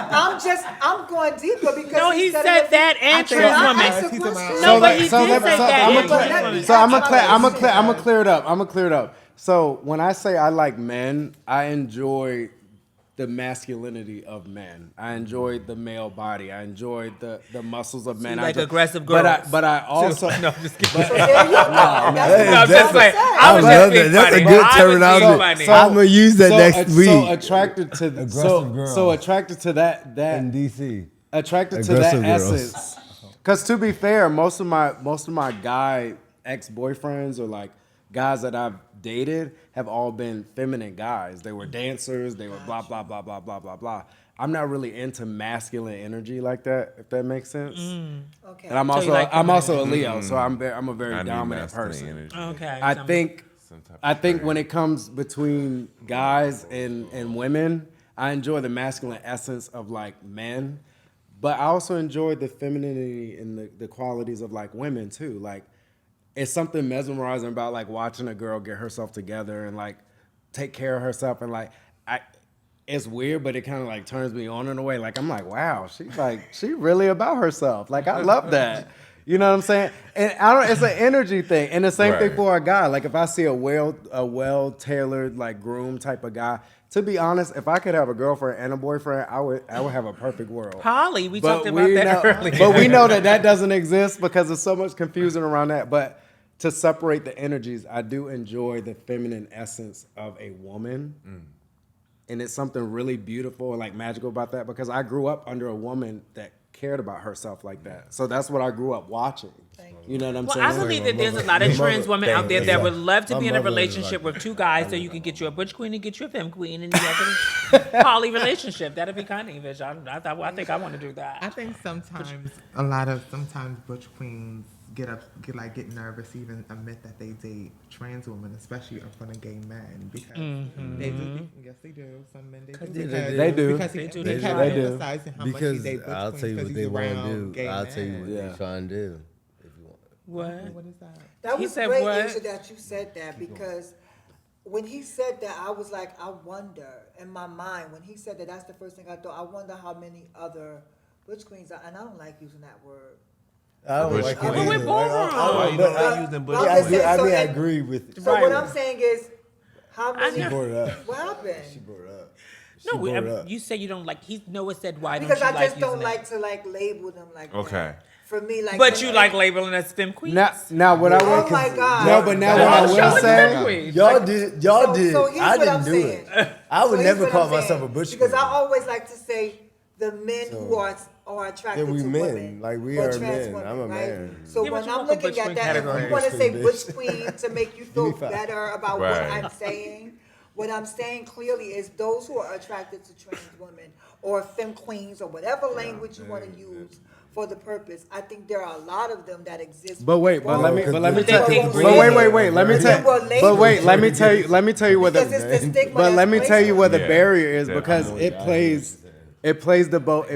I'm going deeper because No, he said said it- that and think trans I woman. asked a He's question. about- No, but he So did let- say so that. I'm and gonna trans clear- women. So I'm That's what I was saying. gonna clear it up. I'm gonna clear it up. So when I say I like men, I enjoy the masculinity of men. I enjoy the male body. I enjoy the muscles of men. you I like enjoy- aggressive But girls. I also No, I'm just kidding. So there you go. That's No, I'm what just like I was I just love being that. That's funny. a good I was being terminology. funny. I'm gonna use that next week. So attracted to Aggressive girls. so attracted to that in DC. attracted to that Aggressive girls. essence. Because to be fair, most of my guy ex-boyfriends or like guys that I've dated have all been feminine guys. They were dancers. They were blah blah blah blah blah blah blah. I'm not really into masculine energy like that, if that makes sense. Okay. And I'm So you also like I'm also a Leo, so I'm a very I need dominant masculine person. energy. Okay. I some- think Some type of I think when strength. it comes between guys and women, I enjoy the masculine essence of like men, but I also enjoy the femininity and the qualities of like women too. Like it's something mesmerizing about like watching a girl get herself together and like take care of herself and like it's weird, but it kind of like turns me on in a way. Like I'm like, wow, she really about herself. Like I love that. You know what I'm saying? And it's an energy thing. And the same thing Right. for a guy. Like if I see a well tailored, like groomed type of guy, to be honest, if I could have a girlfriend and a boyfriend, I would have a perfect world. Polly, we But talked about that know, earlier. But we know that doesn't exist because there's so much confusion around that. But to separate the energies, I do enjoy the feminine essence of a woman. And it's something really beautiful and like magical about that because I grew up under a woman that cared about herself like that. So that's what I grew up watching. You know what I'm Well, saying? I believe that there's a lot of my mother- trans women out there that would love to My be in a mother was relationship like with two guys, so you can get you a Butch Queen and get you a Femme Queen, and you have a poly relationship. That'd be kind of English. I think I want to do that. I think sometimes sometimes Butch Queens get nervous to even admit that they date trans women, especially in front of gay men, because they do. Yes, they do. Some men they do. They do. Because They do. they They do. emphasizing how much he Because dates Butch I'll Queens tell you 'cause what he's they want to around do. gay I'll tell you men. what they're trying to do. If you want. What? What is that? That He was said great, what? Aisha, that you said that because when he said that, I was like, I wonder in my mind when he said that. That's the first thing I thought. I wonder how many other Butch Queens are, and I don't like using that word. I don't Bush like Queen. it. Well, we're either. ballroom. Why you but not I- using well, Bush Yeah, I'm just Queen? saying- I so mean, I and- agree with. So Right. what I'm saying is, how many? know. Brought it up. What happened? She brought it up. No, brought it up. you say you don't like. Noah said, "Why Because don't I you like just don't using like that?" to like label them like Okay. that. For me, like. But when you they- like labeling us Femme Queens. Now what I Oh will my God. No, but now No, what I show will us say. Femme Queens. Y'all did. Y'all So- did. so here's I what didn't I'm do saying. it. I would So here's never what call I'm saying. myself a Butch Because Queen. I always like to say the men who are attracted Yeah, we to men. women. Like, we or are trans men. women, I'm a right? man. So Yeah, but when you I'm want the looking Butch at Queen that, if category. you want to say Bitch. Butch Queen to make you feel Give me five. better about Right. what I'm saying, what I'm saying clearly is those who are attracted to trans women or femme queens or whatever language you want to use for the purpose. I think there are a lot of them that exist. But wait, but let me Because tell they you. think But breathing. wait. Let me tell. Then we're But wait, labeled. let me tell you what Because it's the the. stigma But that's let me placed tell you on what the Yeah, barrier is definitely. because it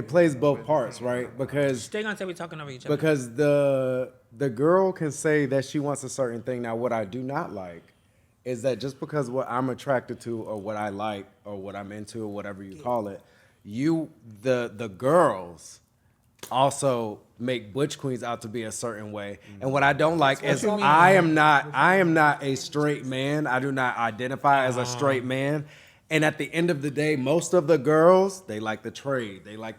plays both parts, right? Because They're gonna say we're talking over each other. because the girl can say that she wants a certain thing. Now, what I do not like is that just because what I'm attracted to or what I like or what I'm into or whatever you call it, the girls also make Butch Queens out to be a certain way. And what I don't like is I am not a straight man. I do not identify as a straight man. And at the end of the day, most of the girls, they like the trade. They like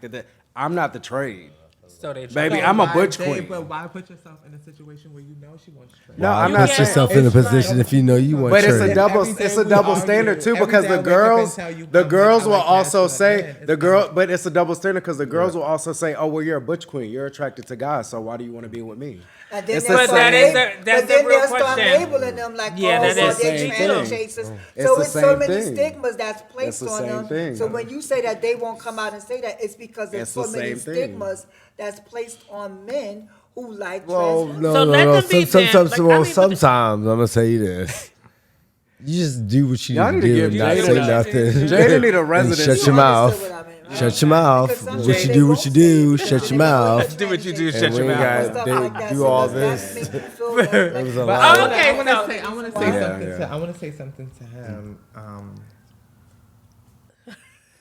I'm not the trade. So they Baby, So I'm a why Butch they- Queen. But why put yourself in a situation where you know she wants to? No, I'm You not can't- Put yourself in a it's position like- if you know you want But it's church. a double. Every day It's a we double argue. standard too, Every because day I the wake up and girls, tell you the how much girls I will like also masculine say men. It's the girl. not- But it's a double standard because the girls will also say, "Oh, well, you're a Butch Queen. You're attracted to guys. So why do you want to be with me?" And then It's they'll the start same- that's but the then real they'll start question. labeling them like, Yeah, oh, that well, is they're the trans same thing. chasers. It's So the it's so same many thing. stigmas that's placed the on same them. thing. So when you say that they won't come out and say that, it's because there's It's the so many same thing. stigmas that's placed on men who like Well, trans no, So let no. them be them. Like, I Well, mean, but- sometimes I'm gonna tell you this. You just do what you Y'all need to need to do give and not Jada say a- nothing. Jada need a And residency. shut your You mouth. understood what I mean, right? Shut your mouth. Because some What days you they do, won't what you say do. it. Shut They your won't mouth. say Do what you do, trans shut And your we mouth. got stuff they like that. do So all does that this. make you feel like It was a that- lot. Oh, okay, I want to so- say. I want to say Yeah, something. yeah. I want to say something to him.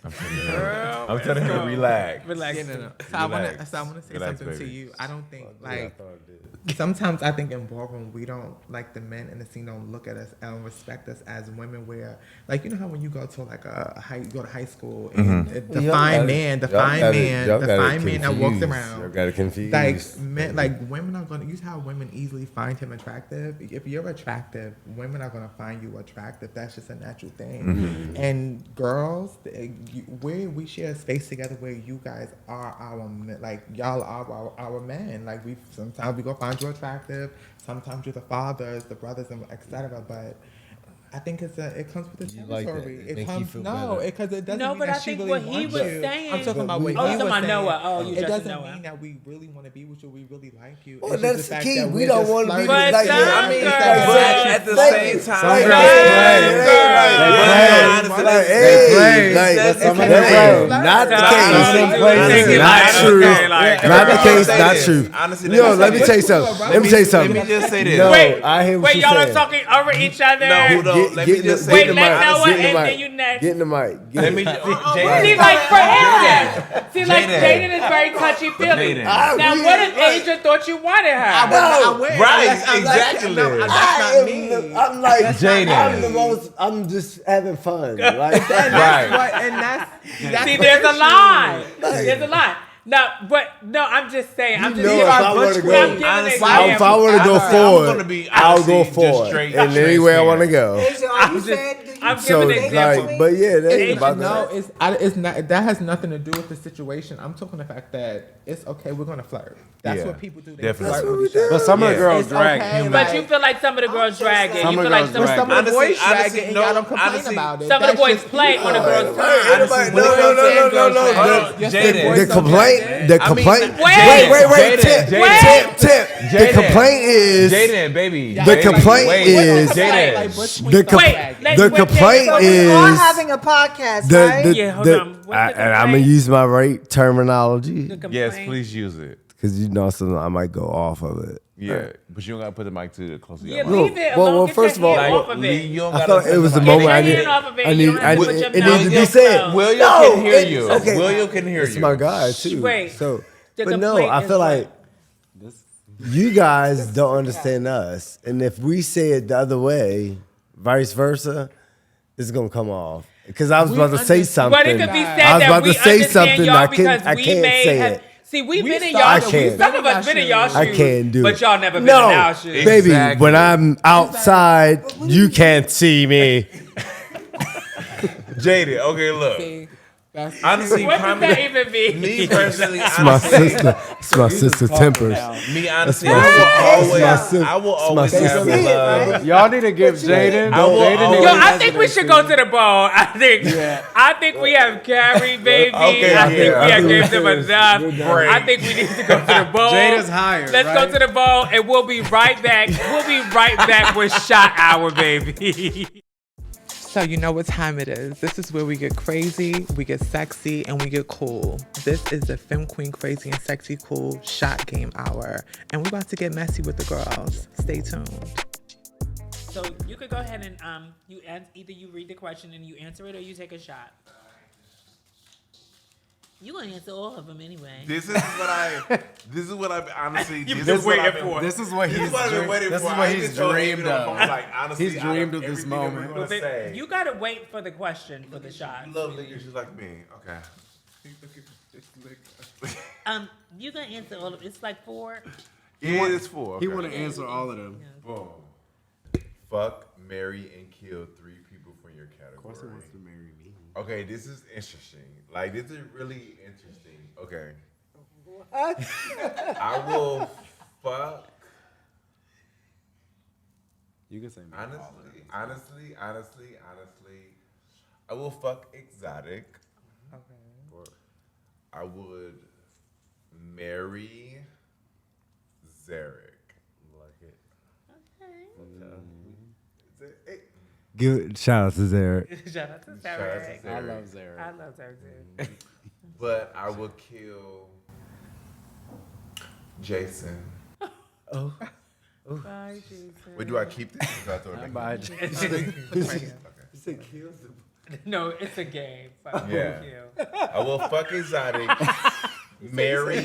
I'm telling him to relax. Relax. Yeah, no. So I want to. Relax. So I want to say Relax, something to baby. you. I don't think I like. thought I did. Sometimes I think in ballroom we don't like the men in the scene don't look at us and respect us as women. Where like you know how when you go to like you go to high school and the Y'all fine got it- man, the y'all fine got it- man, y'all the got it fine man that walks confused. around. Y'all got it confused. Like men, like women are gonna. You see how women easily find him attractive. If you're attractive, women are gonna find you attractive. That's just a natural thing. And girls, we share a space together where you guys are our men, like y'all are our men. Like sometimes we go find you attractive. Sometimes you're the fathers, the brothers, and etc. But I think it comes with the You like that? territory. It It make you comes feel no, better? because it doesn't No, mean but that I she think really what he wants was you. saying- I'm talking about But what we- he Oh, was you talking about saying. Noah. Oh, you It just doesn't Noah. mean that we really want to be with you. We really like you. Well, It's that's just the fact key. that We we're don't just want to be flirting. like But that. some girls- But at the same time, Some Like, girls hey, play. hey, Honestly, like, they hey, like, But some that of them is play. not the Some case. really do Honestly, take it not like, true. okay, like, Not the Let me case, say not this. true. Honestly, No, that's let me what- tell you something. Let me tell you something. Let me just say this. No, Wait, I hear what wait, you're y'all are saying. talking over each other. No, hold on. Let me just say Wait, this. let Noah get in the and mic. then you next. Get in the mic. Get Let in me. the Jaden. See, like for instance, see, like Jaden. Jaden is very touchy feely. Jaden. Now, what if Asia thought you wanted her? I wouldn't. Right, Exactly. exactly. That's not me. I'm like, Jaden. I'm the most, I'm just having fun. Like, Right. And that's See, the there's a issue. line. There's a line. No, but no, I'm just saying. I'm just know giving if I wanna I'm go- giving an Honestly, if I example. want to go I'm gonna forward, be I'll go honestly just forward. straight And anywhere I want to transparent. go. Asia, are you just- saying do you I'm think So, giving an example. like, but yeah, that ain't about No, that. it's not. That has nothing to do with the situation. I'm talking the fact that it's okay. We're gonna flirt. That's Yeah, what people do. They definitely. flirt That's what with each we other. do. But some of the Yeah. girls It's drag okay, human. But you feel like some of the girls drag it. Some You of feel the like girls some of drag the Some of the Honestly- boys drag honestly, it and no, y'all don't complain honestly, about it. some of the That's boys just play on the people. girls' Wait, turn. anybody- When no, it no, comes no, to no, girls no, drag no. it, yes, Jaden. the boys The don't complaint, drag it. the I mean, complaint. Wait. Wait, Jaden, tip, Jaden. tip. The Jaden. complaint is Jaden, baby. The Baby, complaint wait. is- Jaden. Like Butch Queen the don't Wait, drag it. let- the wait, complaint So we are is having a podcast, the right? Yeah, hold on. What's the and I'm gonna complaint? use my right terminology The Yes, complaint. please use it. because you know something I might go off of it. Yeah, but you don't gotta put the mic too close to Yeah, your mouth. leave it Well, alone. well, Get first your of all, hand like, off of Lee, it. you don't I gotta thought it was the Get moment your I hand need. off of it. I You need. don't have to put your It needs to be nose said. close. William No, can hear you. okay. William can hear It's you. my guy too. Wait, So, the but no, complaint I is feel what? like you guys don't understand us, and if we say it the other way, vice versa, it's gonna come off. Because I was about to say something. But it could be said I was that about we to say understand something. y'all I because can't. I we can't may say have. it. See, we've been in started- y'all I shoes. can't. Some of us been in y'all shoes. I can't do but it. y'all never been in our shoes. Baby, Exactly. when I'm outside, you can't see me. Jaden, okay, look. See, that's Honestly, What does that even mean? me personally, It's my honestly, sister. It's my sister Tempress. me honestly, my sister. I will It's my always sister. have They see it, love. right? Y'all need to give Jaden. I will Jaden always- need Yo, to I think we should go to the ball. I think we have carried, baby. Okay, I think yeah. we I have think gave them we enough. Great. I think we need to go to the bowl. Jada's hired, Let's right? go to the bowl, and we'll be right back. We'll be right back with Shot Hour, baby. So you know what time it is. This is where we get crazy, we get sexy, and we get cool. This is the Femme Queen Crazy and Sexy Cool Shot Game Hour. And we're about to get messy with the girls. Stay tuned. So you could go ahead and either you read the question and you answer it, or you take a shot. You gonna answer all of them anyway. This is what I've honestly. You've This been is what I've waiting been. for. This is what This he's is what I've been waiting This for. is I what even he's told dreamed David on the phone, of. like, honestly, He's out dreamed of this everything that we're moment. gonna say. You gotta wait for the question for the shot. Love niggas just like me. Okay. You gonna answer all of it's like 4. Yeah, it's 4. He Okay. want to answer all of them. Boom. Fuck, marry, and kill 3 people from your category. Of course, he wants to marry me. Okay, this is interesting. Like, this is really interesting. Okay. I will fuck. You can say marry all of them. Honestly, I will fuck exotic. Okay. I would marry Zarek. Like it. Okay. Give shout out to Zarek. Shout out to Shout out Sarah. to I Zarek. love Zara. I love Sarah too. But I will kill Jason. Bye, Jason. Wait, do I keep this? Or do I throw it back? Bye, Okay. No, it's a game. Fuck Yeah. you. I will fuck exotic. Marry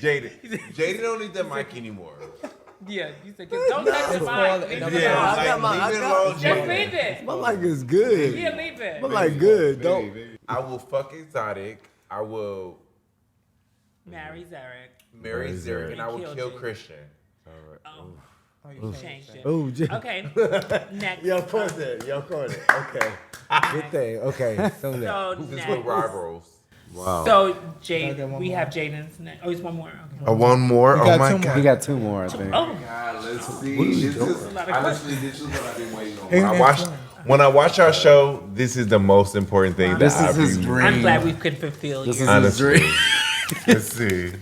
Jaden. Jaden don't need the mic anymore. Yeah, you said don't touch the mic. Leave it Yeah, alone. I got my- leave it I got- alone, Just Jaden. leave it. My mic is good. Yeah, leave it. My mic good. Don't. I will fuck exotic. I will Marry Zarek. marry Zarek, and I will Kill kill Jaden. Christian. Oh, Oh, you changed it. Oh, Okay. Next. Y'all caught it. Okay. Good thing. Okay. So next. So This is next. what rivalries. Wow. So we have Jayden's next. Oh, it's one more. Okay. One more. got Oh my two more. god. We got 2 more, I think. Oh, God, let's see. This This is honestly, this is what I've been waiting on. Hey, When I watch our show, this is the most important thing This that is I've his been- dream. I'm glad we could fulfill This you. is his Honestly. dream. Let's see.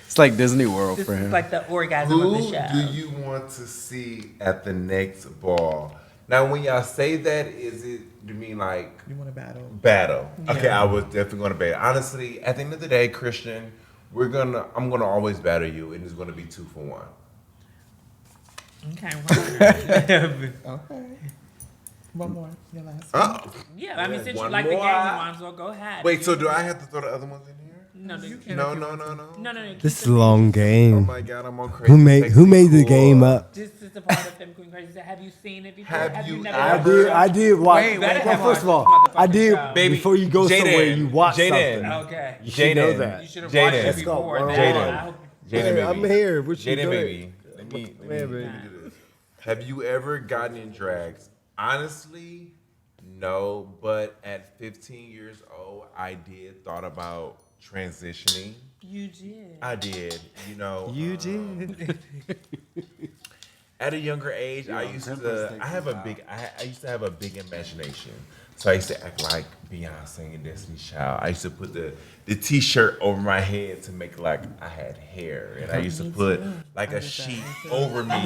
It's like Disney World This for is him. like the orgasm of the Who show. do you want to see at the next ball? Now, when y'all say that, is it, you mean like You want to battle? battle? Okay, I was definitely going to battle. Honestly, at the end of the day, Christian, I'm gonna always battle you, and it's gonna be 2 for 1. Okay. Well, Okay. One more. Your last. Oh, yeah, I mean, since you One like the game, you more. might as well go ahead. wait. So do I have to throw the other ones in here? No, no, No. This is a long Oh game. my God, I'm on crazy. Who made the Sexy game Cool. up? This is the part of Femme Queen Crazy. Have you seen it before? Have you never ever- I did watch. Wait, well, wait, first of all, motherfucking I did show. Baby, before you go Jayden, somewhere. You watch Jayden. something. Okay. You should know Jayden. that. You should have Jayden. watched it Let's go. before. One Now, Jayden. I hope- Jaden, Hey, baby. I'm here. What you Jaden, doing? baby. Let me baby. do this. Have you ever gotten in drags? Honestly, no. But at 15 years old, I did thought about transitioning. You did. I did. You know. You did. At a younger age, I used to. I used to have a big imagination. So I used to act like Beyonce and Destiny's Child. I used to put the T-shirt over my head to make like I had hair, and I used to put like a sheet over me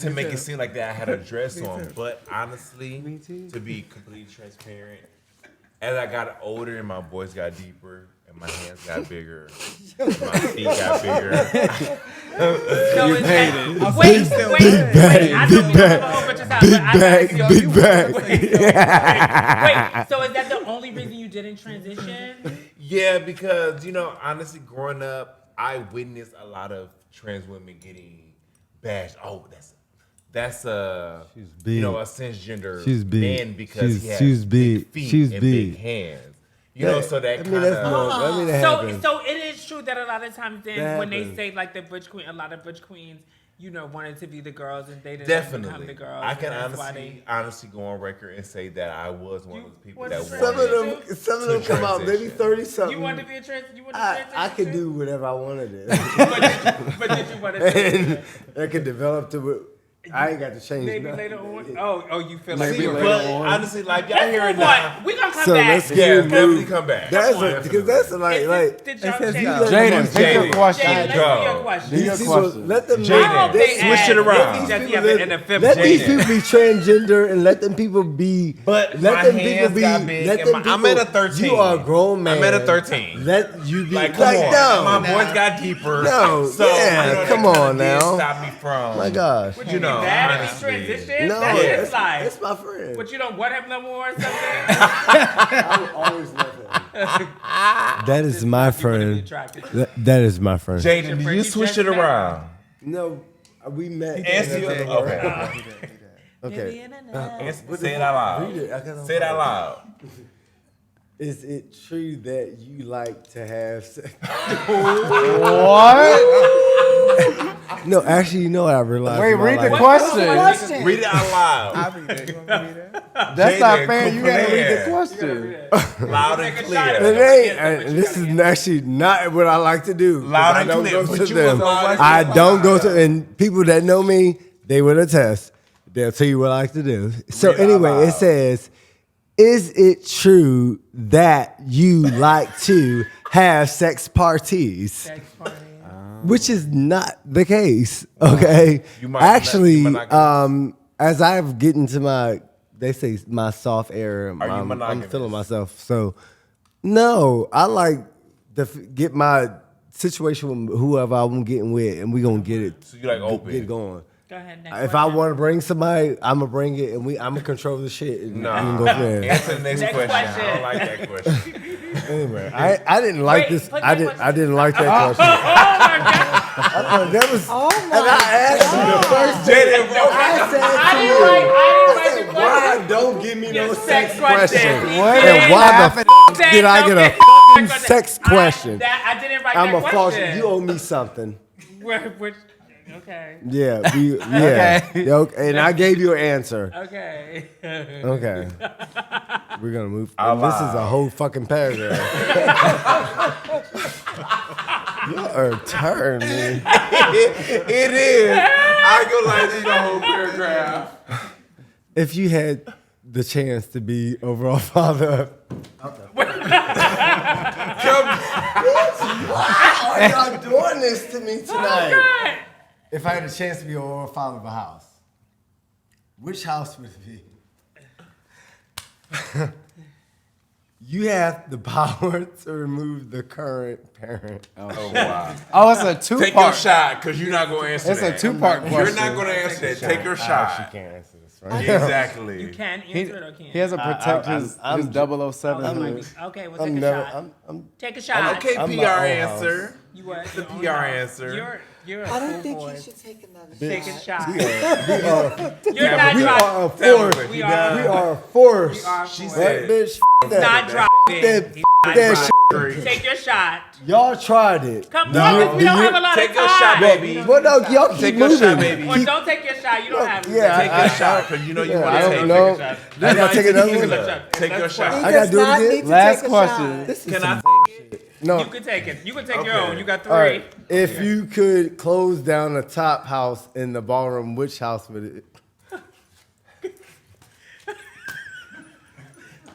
to make it seem like that I had a dress on. But honestly, to be completely transparent, as I got older and my voice got deeper and my hands got bigger, and my feet got bigger. So You it's paid like- it. Wait. I know we have a whole bunch of time, but I gotta- Big bag. Wait, so is that the only reason you didn't transition? Yeah, because honestly, growing up, I witnessed a lot of trans women getting bashed. Oh, that's a She's big. a cisgender She's big. man because he has She's big. feet She's and big. big hands. Yeah, So that I mean, kind that's of normal. I mean, that happens. So it is true that a lot of times then That when they happens. say like the Butch Queen, a lot of Butch Queens, wanted to be the girls and they didn't become definitely. the girls. I can and that's why honestly go on record and say that I was one of those people that what's Some wanted. of them come out maybe transition. 30 something. you wanted to be a trans. You wanted to I transition could too? do whatever I want to do. but did you want to? And I could develop to. I ain't got to change Maybe nothing. later on. Oh, you feel Maybe like later But on. honestly, like y'all Let's hear it move now. on. We gonna come So back. let's Yeah, get definitely moved. come back. That's Definitely. because that's like Did y'all says change? you Jayden, take your Jayden, question. let's do your question. Do your these question. people, let them Jayden, I hope they switch it add- around. Does he have let, an NFL let these Jayden. people be transgender and let them people be. But let my them hands people be. got big Let and them I'm people- at a 13. You are a grown man. I'm at a 13. Let you be Like, come on. no. My voice got deeper. No, So, yeah, that come kinda on did now. Stop me from. My gosh. Would you be mad if he transitioned? No, That's that's, his life. that's my friend. But you don't want him no more or something? I will always love him. That is my You wanna be friend. attracted. That is my friend. Jaden, do you Frankie switch just it met- around? No, we met. Answer your. Okay. Okay. Say it out Read it. I loud. gotta- Say it out loud. Is it true that you like to have sex? What? No, actually, you know what I realized. Wait, in my read the life? question. Question. Read it out loud. I'll read it. You want me to read it? That's not Jayden, fair. You gotta read the clear. question. Loud and Take a shot at clear. It ain't. And this is actually not what I like to do. 'cause Loud I and don't clear, go but to you them. was loud and I clear. don't go to, and people that know me, they will attest. They'll tell you what I like to do. So Read it out anyway, it loud. says, "Is it true that you like to have sex parties?" Sex party. Which is not the case. Okay. You might Actually, not- you might not as I've getting to they say my soft era, Are you I'm monogamous? feeling myself. So, no, I like to get my situation with whoever I'm getting with, and we gonna get it. So you like open? Get going. Go ahead. Next If I question. want to bring somebody, I'm gonna bring it, and I'm gonna control the shit. And we can go from there. Answer the next Next question. question. I don't like that question. Anyway, I didn't like Wait, this. put I that didn't. one- I didn't like that Oh question. my God! That was. Oh And I my asked you the first Jaden, I said I to didn't you, like I the said, question. why don't give me no Your sex sex question? question. What? And why the Said did I no get a sex f***ing question. sex question? I didn't write I'm that a false. question. You owe me something. Which, Okay. Yeah, yeah. Okay, and I gave you an answer. Okay. Okay. We're gonna move. Out And this is a loud. whole fucking paragraph. You are turn me. It is. I go like this the whole paragraph. If you had the chance to be overall father, why are y'all doing this to me tonight? If I had a chance to be overall father of a house, which house would it be? You have the power to remove the current parent. Oh, wow. Oh, it's a two-part. Take your shot, because you're not going to answer It's that. a two-part question. You're not going to answer that. Take your I actually shot. can't answer this, right? Exactly. You can He, answer it or can't. he has to protect his I'm 007. Okay, well, I'm take a never. shot. I'm Take a shot. Okay, I'm PR my own answer. You what? The Your own PR house. answer. You're a I don't cool think boy. you should take another Take a shot. shot. we are You're not we driving. are a force. We are. We are a force. We are She for Right, it. said, bitch? He's not driving. that- He's not that driving. shit. Take your shot. Y'all tried it. Come Do on, you- 'cause we do don't you- have a lot Take of your time. shot, baby. Well, no, y'all keep Take your moving. shot, baby. Or don't take your shot. You don't have to. Yeah, Take your shot, because you know you yeah, want I to don't take know. your shot. I gotta take another one. Take your shot. He I gotta does do it not again? need to Last take a question. shot. This is Can some I take it? no. You can take it. You can take your Okay. own. You got 3. All right. If you could close down the top house in the ballroom, which house would it?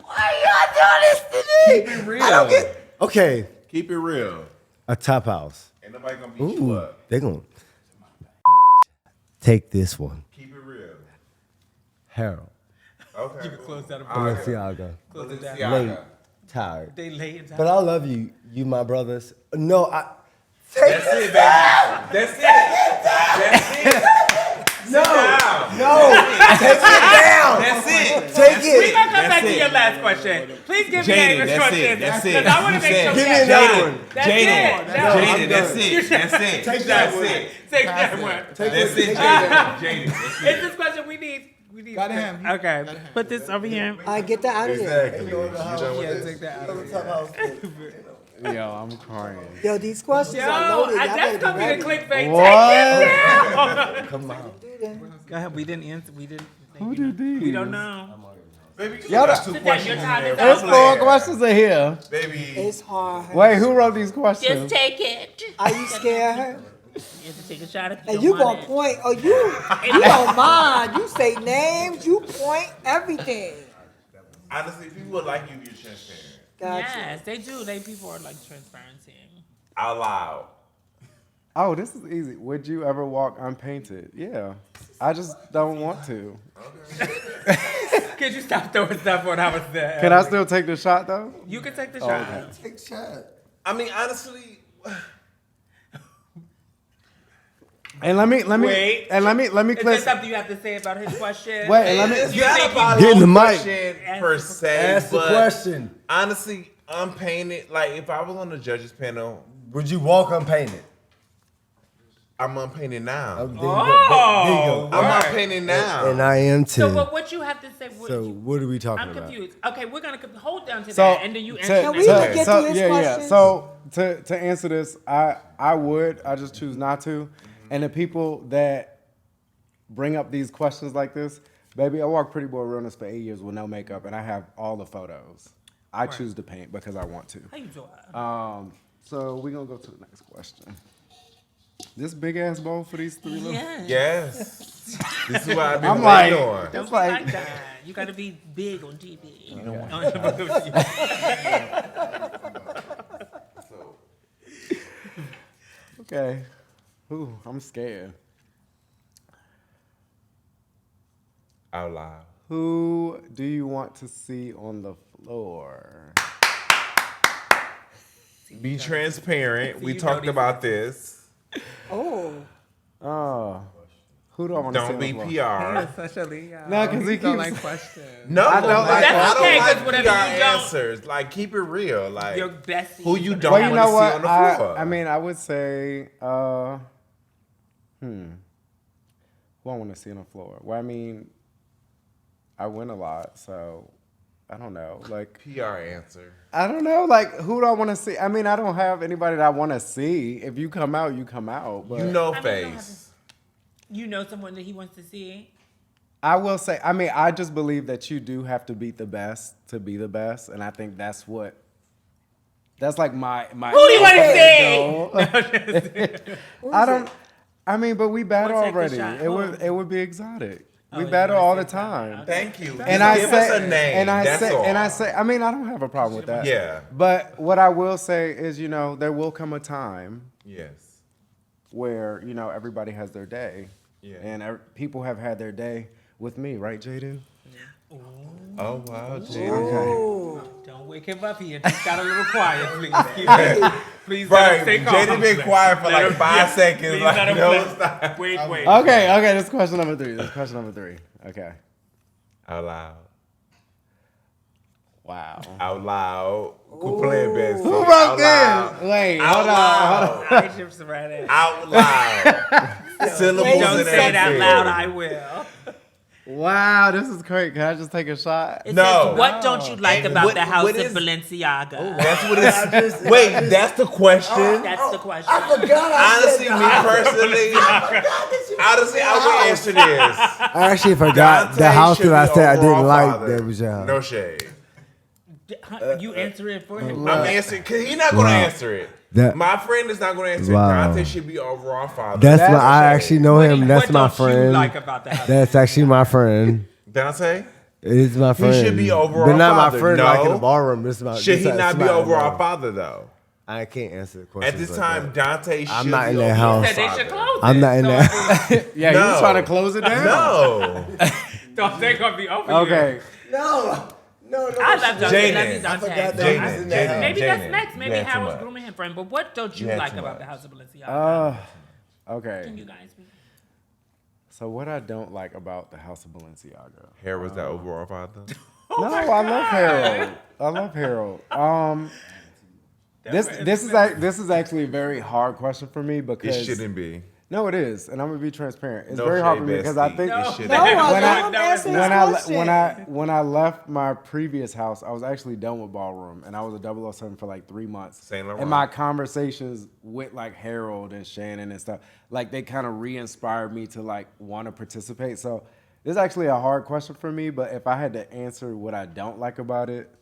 Why y'all doing this to me? Keep it real. I don't get. Okay, Keep it real. a top house. Ain't nobody going to beat you Ooh, up. they're gonna take this one, Keep it real. Harold. Okay. You can close that up. Balenciaga. Close it down. Balenciaga. Tired. They lay it down. But I love you, my brothers. No, I. That's it, baby. That's it. That's it. No, down. no, take it down. That's it. Take We're it. gonna come back That's to it. your last question. Please give me Jaden, Amy's that's question. it. That's it. Because I want to You make sure said- we Give me have another that. one. That's Jaden. it. That's Jaden, it. that's it. That's it. Take that That's one. it. Take that one. That's it, Jaden. Jaden. It's this question we need. We need. Got him. Okay. Put this over here. I get that out of there. Exactly. You done with Take this? that out of here. Yo, I'm crying. Yo, these questions Yo, are loaded. Y'all that's better gonna be be ready. the clickbait. What? Take this down. Come on. Go ahead. We didn't answer. We didn't. Who did these? We don't know. Baby, Y'all that's done- two Sit down. questions Your time in is there. up. There's 4 questions in here. Baby. It's hard. Wait, who wrote these questions? Just take it. Are you scared? You have to take a shot if you And don't you want gonna it. point? Oh, you don't mind? You say names. You point everything. Honestly, people would like you if you're transparent. Gotcha. Yes, they do. People are like transparency. Out loud. Oh, this is easy. Would you ever walk unpainted? Yeah. I just don't want to. Could you stop throwing stuff when I was there? Can I still take the shot though? You can take the shot. okay. Take shot. I mean, honestly, And let me Wait. and let me Is there clip. something you have to say about his question? Wait, and let me. it's You not think about Get in the the mic. question per se, Ask the but question. honestly, unpainted. Like if I was on the judges panel, Would you walk unpainted? I'm unpainted now. There you go. There you go. I'm unpainted now. And I am too. So, but what you have to say? What So you, what are we talking I'm about? confused. Okay, we're gonna hold down to So that, and then you to- answer. Can we next. even Okay. get so through his yeah, questions? yeah. So to answer this, I would. I just choose not to. And the people that bring up these questions like this, baby, I walked Pretty Boy Realness for 8 years with no makeup, and I have all the photos. I choose to paint because I want to. How you doing? So we're gonna go to the next question. This big ass bowl for these 3 little. Yes. This is what I've been I'm waiting like- on. Don't It's be like- like that. You gotta be big on TV. Okay. Ooh, I'm scared. Out loud. Who do you want to see on the floor? Be transparent. We you talked know about this. Oh, Who do I want to see Don't on be the floor? PR. Such a Leo. No, 'cause he don't keeps- like questions. No, I don't like, like I That's don't okay, 'cause like whatever PR you don't- answers. Like, keep it real. Like, Your bestie. who you don't Well, you want know to see what? on the floor. I mean, I would say, who I want to see on the floor? Well, I mean, I win a lot, so I don't know. Like, PR answer. I don't know. Like, who do I want to see? I mean, I don't have anybody that I want to see. If you come out, you come out. But You know I mean, face. You know someone that he wants to see? I will say, I mean, I just believe that you do have to beat the best to be the best, and I think that's like my. Who do you want to see? I don't. I mean, but we battle We'll take the already. shot. It would be exotic. We you battle wanna all say the time. Thank you. And I Give say, us a name. and I That's say, all. and I say, I mean, I don't have a problem with that. Yeah. But what I will say is, there will come a time Yes. where everybody has their day, Yeah. and people have had their day with me, right, Jayden? Oh wow, Jaden. Don't wake him up. He just got a little quiet, please. Please let Right, him stay calm. Jaden been quiet for like 5 seconds. Please Like, let him no, let- stop. Wait. Okay. This is question number 3. Okay. Out loud. Wow. Out loud. Who playing best? Who Out wrote loud. this? Wait, Out hold on. loud. I just right at. Out loud. Syllables Don't and say it out everything. loud. I will. Wow, this is great. Can I just take a shot? It No. says, what don't you like And about what- the house what of is- Balenciaga? That's what it's. Wait, that's the question. That's the question. Honestly, me personally, honestly, I would answer this. I actually forgot Dante the house should that I be said I didn't overall like. father. That was y'all. No shade. You answer it for him. I'm answering because he's not going to Wow. answer it. That- My friend is not going to answer Wow. it. Dante should be overall father. That's That's my. I shade. actually know him. That's my what don't you friend. like about the house? That's actually my friend. Dante. It is my friend. should be overall but not father. my friend No. like in the ballroom. This is my. Should this he is not be somebody I overall know. father though? I can't answer the question. At this time, Dante should I'm not be in that overall house. Said they should father. close I'm it. not in So that. Yeah, No. you trying to close it down? No. Don't they gonna be over Okay. No. I love Dante. Love you, Jaden. Dante. forgot that Jaden, was in that Jaden, Maybe Jaden. that's next. Maybe You had too Harold's much. grooming him for him. But what don't you You had like too about much. the house of Balenciaga? Okay. You guys. So what I don't like about the House of Balenciaga. Hair was that overall father? No, I love Harold. I love Harold. This is actually a very hard question for me It because shouldn't be. no, it is, and I'm gonna be transparent. It's No very hard shade, for me because I bestie. think It shouldn't No, be. I'm asking when this when I left my previous house, I was actually done with Ballroom, and I was a 007 for like 3 months. Saint Laurent. And my conversations with like Harold and Shannon and stuff, like they kind of re-inspired me to like want to participate. So this is actually a hard question for me, but if I had to answer what I don't like about it,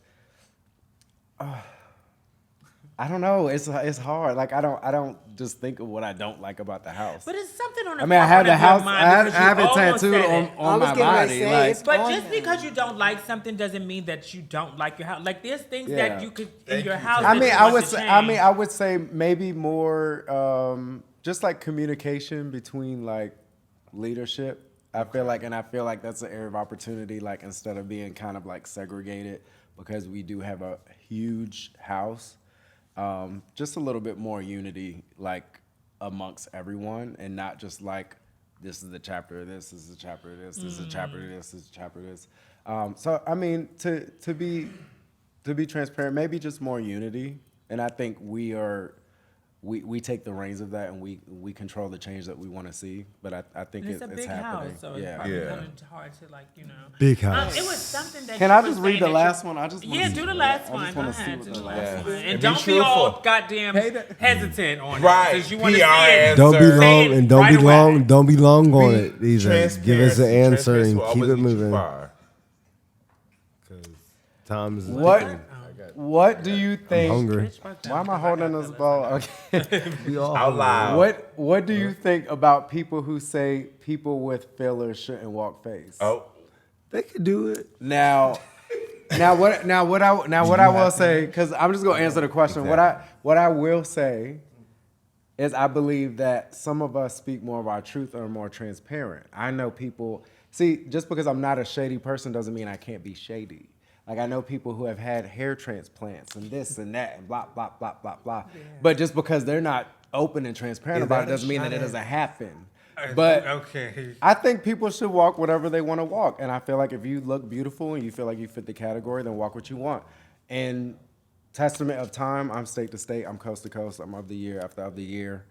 I don't know. It's hard. Like I don't just think of what I don't like about the house. But it's something on the I mean, I have forefront the of your house. mind I because you have it almost tattooed said it. on my getting ready to body. say, Like it's But on just there. because you don't like something doesn't mean that you don't like your house. Like there's things Yeah. that you could in Thank your you. house. I that mean, you I want would to say. change. I would say maybe more just like communication between like leadership. I feel like that's an area of opportunity. Like instead of being kind of like segregated, because we do have a huge house, just a little bit more unity, like amongst everyone, and not just like this is the chapter of this, this is the chapter of this, this is a chapter of this, this is a chapter of this. So I mean, to be transparent, maybe just more unity, and I think we take the reins of that and we control the change that we want to see. But I think And it's a it's big happening. house, so it's yeah. probably Yeah. kind of hard to like Big house. It was something that. Can you I were just read saying the that last one? I just wanna Yeah, see do the what- last I one. just Go wanna see ahead, what do the the last last one one, is. and And be don't be all truthful. goddamn hesitant on it Right. because you want to see PR it. Don't be Answer. long Say it and don't right be away. long. Don't be long on Be it either. Give us an transparency. answer Transparency and will keep always it get you moving. far. Time is What do you think? hungry. Why am I holding this ball? Okay. We all Out loud. What do you think about people who say people with fillers shouldn't walk face? Oh. They could do it. Now what I will say, because I'm just gonna answer the question. What I will say is I believe that some of us speak more of our truth and are more transparent. I know people just because I'm not a shady person doesn't mean I can't be shady. Like I know people who have had hair transplants and this and that and blah blah blah blah blah. Yeah. But just because they're not open and transparent Is about that it doesn't mean that it a doesn't happen. But Okay. I think people should walk whatever they want to walk. And I feel like if you look beautiful and you feel like you fit the category, then walk what you want. And testament of time, I'm state to state, I'm coast to coast, I'm of the year after of the year.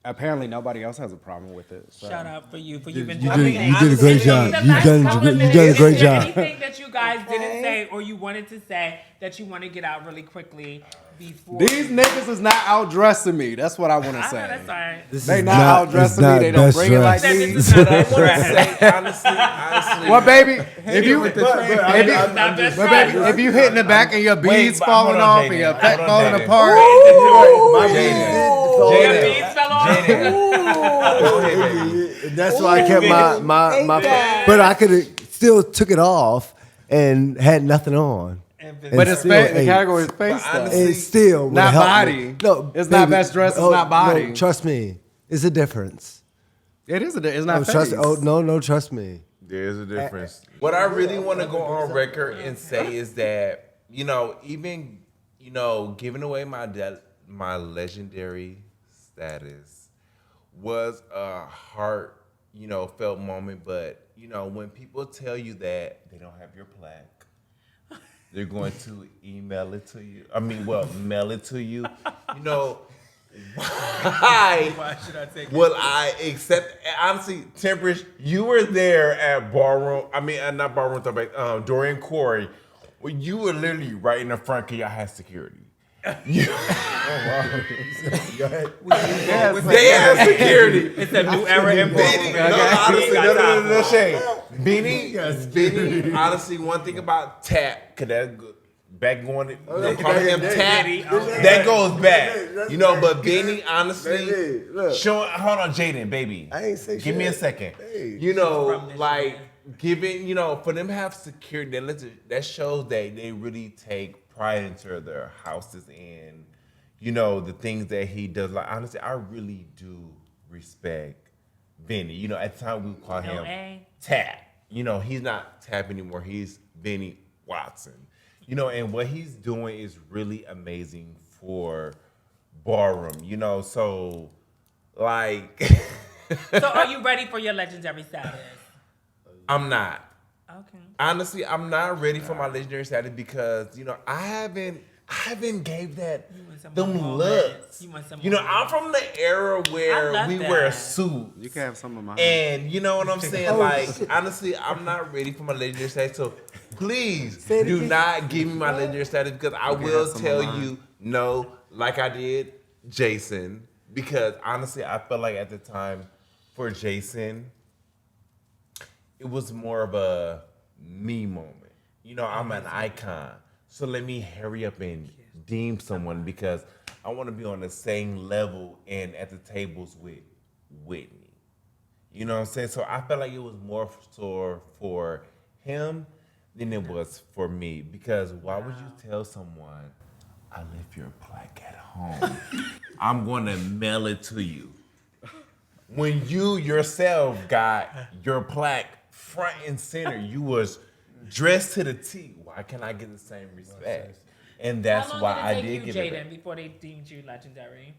Apparently nobody else has a problem with it. So. Shout out for you you've been You doing did, you did a great job. The You've last done couple of you've minutes, done a is great there job. Anything that you guys didn't say or you wanted to say that you want to get out really quickly before. These niggas is not outdressing me. That's what I want to I know say. that's right. They not outdressing me. They don't bring it like That me. this is not best I want to dress. say honestly. Well, baby, if you Not best but dress. baby, if you hitting the back and your beads but falling hold on, off Jaden. and your Hold pec on, falling Jaden. apart, My Your beads beads fell off. Jaden. That's why I kept my that. but I could have still took it off and had nothing on. but it's still face. The ate. category is face But though. honestly, It still would Not help body. me. No, It's not best dress, it's not body. No, trust me, it's a difference. It is. It's No, not trust. face. Oh no, trust me. There's a difference. What I really want to go on record and say is that, even, giving away my legendary status was a heart, felt moment. But, when people tell you that they don't have your plaque, they're going to email it to you. Mail it to you. Why should I take will I accept? Honestly, Tempress, you were there at Ballroom. Not Ballroom, Dorian Corey. Well, you were literally right in the front because y'all had security. They had security. It's a new era in Beanie, Ballroom. no, honestly, We no got shame. Beanie, honestly, one thing about Tap, cause that back going, calling him Tap, that goes back. But Beanie, honestly, showing, hold on, Jayden, baby. I ain't say Give me a shit. second. Hey. Giving, for them to have security, that shows that they really take pride into their houses and, the things that he does. Like, honestly, I really do respect Vinny. At the time we would call him LA. Tap. He's not Tap anymore. He's Vinny Watson. And what he's doing is really amazing for Ballroom. So like So are you ready for your legendary status? I'm not. Okay. Honestly, I'm not ready for my legendary status because, I haven't gave that want some them more looks. moments. You want some I'm more from the era I where love we that. wear suits. You can have some of mine. And you know what I'm saying? Like, honestly, I'm not ready for my legendary status. So please do not give me my legendary status because I will tell you no, like I did Jason. Because honestly, I felt like at the time for Jason, it was more of a me moment. I'm an icon. So let me hurry up and deem someone because I want to be on the same level and at the tables with Whitney. You know what I'm saying? So I felt like it was more for him than it was for me. Because why would you tell someone, I left your plaque at home. I'm going to mail it to you. When you yourself got your plaque front and center, you was dressed to the T. Why can't I get the same respect? And that's How long why did it I take did you, give it Jaden, back. before they deemed you legendary?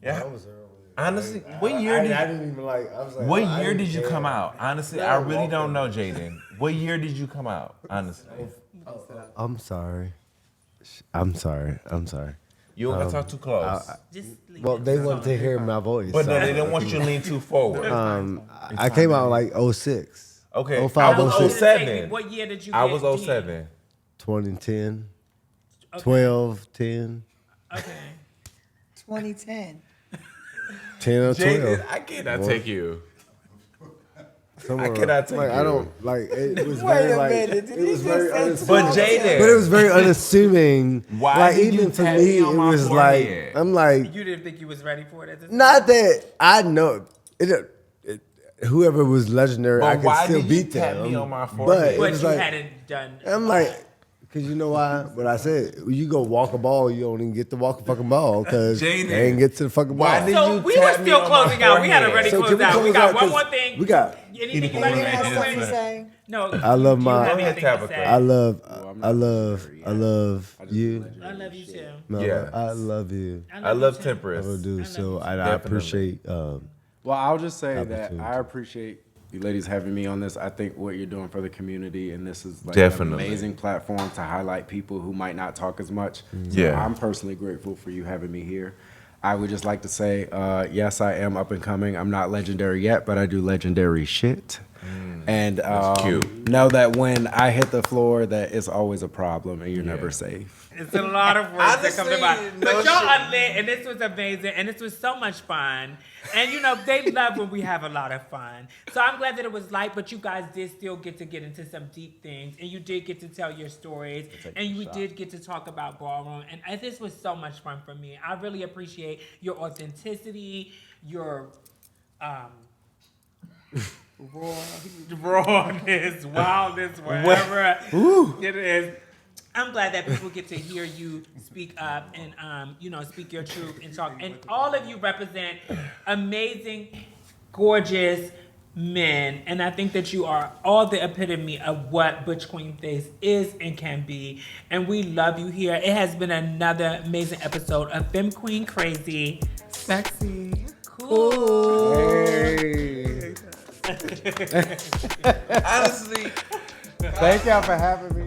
Yeah. That was early. Honestly, what year did I didn't even like. I was like, what I year didn't did you care. come out? Honestly, I really don't know, Jaden. What year did you come out? Honestly, I'm sorry. I'm sorry. you don't gotta talk too close. Just leave Well, it. they wanted to hear my voice. But no, so- they don't want you to lean too forward. I came out like 06. Okay, 05, I was How long did it 07. take you? What year did you I get was deemed? 07. 2010, Okay. 12, 10, Okay. 2010. 10 or 12. Jaden, I cannot take you. Somewhere I cannot take like, I you. don't like it was Wait very a like minute. Did it he was just very say unassuming. But Jaden, But it was very unassuming. Why like did you even for tap me, me it on my was forehead? like I'm like You didn't think you was ready for it at this not that I know it. Whoever was legendary, But I why could still did you beat tap them. me on my But forehead? it But was you like hadn't done. I'm like. Cause you know why? What I said, you go walk a ball, you don't even get to walk a fucking ball, cause you Jaden, ain't get to the fucking why ball. did So you we were tap me still on my closing out. We had a forehead? ready So close can we out. We close got out? one 'Cause more thing. we got- Anything you Anybody want has to something to say? say? No. I love you my- have Go ahead, anything to Tabytha. say? I love I'm you. I love you too. Mel, Yes. I love you. I love you too. Tempress. I do. So I Definitely. appreciate. Well, I'll just say that Opportunity. I appreciate you ladies having me on this. I think what you're doing for the community, and this is like Definitely. an amazing platform to highlight people who might not talk as much. So Yeah. I'm personally grateful for you having me here. I would just like to say, yes, I am up and coming. I'm not legendary yet, but I do legendary shit. And cute. know that when I hit the floor, that it's always a problem and you're never safe. It's a lot of words that come to mind. Honestly, But no y'all shit. are lit, and this was amazing, and this was so much fun. And you know, they love when we have a lot of fun. So I'm glad that it was light, but you guys did still get to get into some deep things, and you did get to tell your stories, and you did get to talk about Ballroom. And this was so much fun for me. I really appreciate your authenticity, your rawness, wildness, wherever it is. I'm glad that people get to hear you speak up and, you know, speak your truth and talk. And all of you represent amazing, gorgeous men. And I think that you are all the epitome of what Butch Queen Face is and can be. And we love you here. It has been another amazing episode of Femme Queen Crazy. Sexy. Cool. Hey. Honestly, Thank y'all for having me.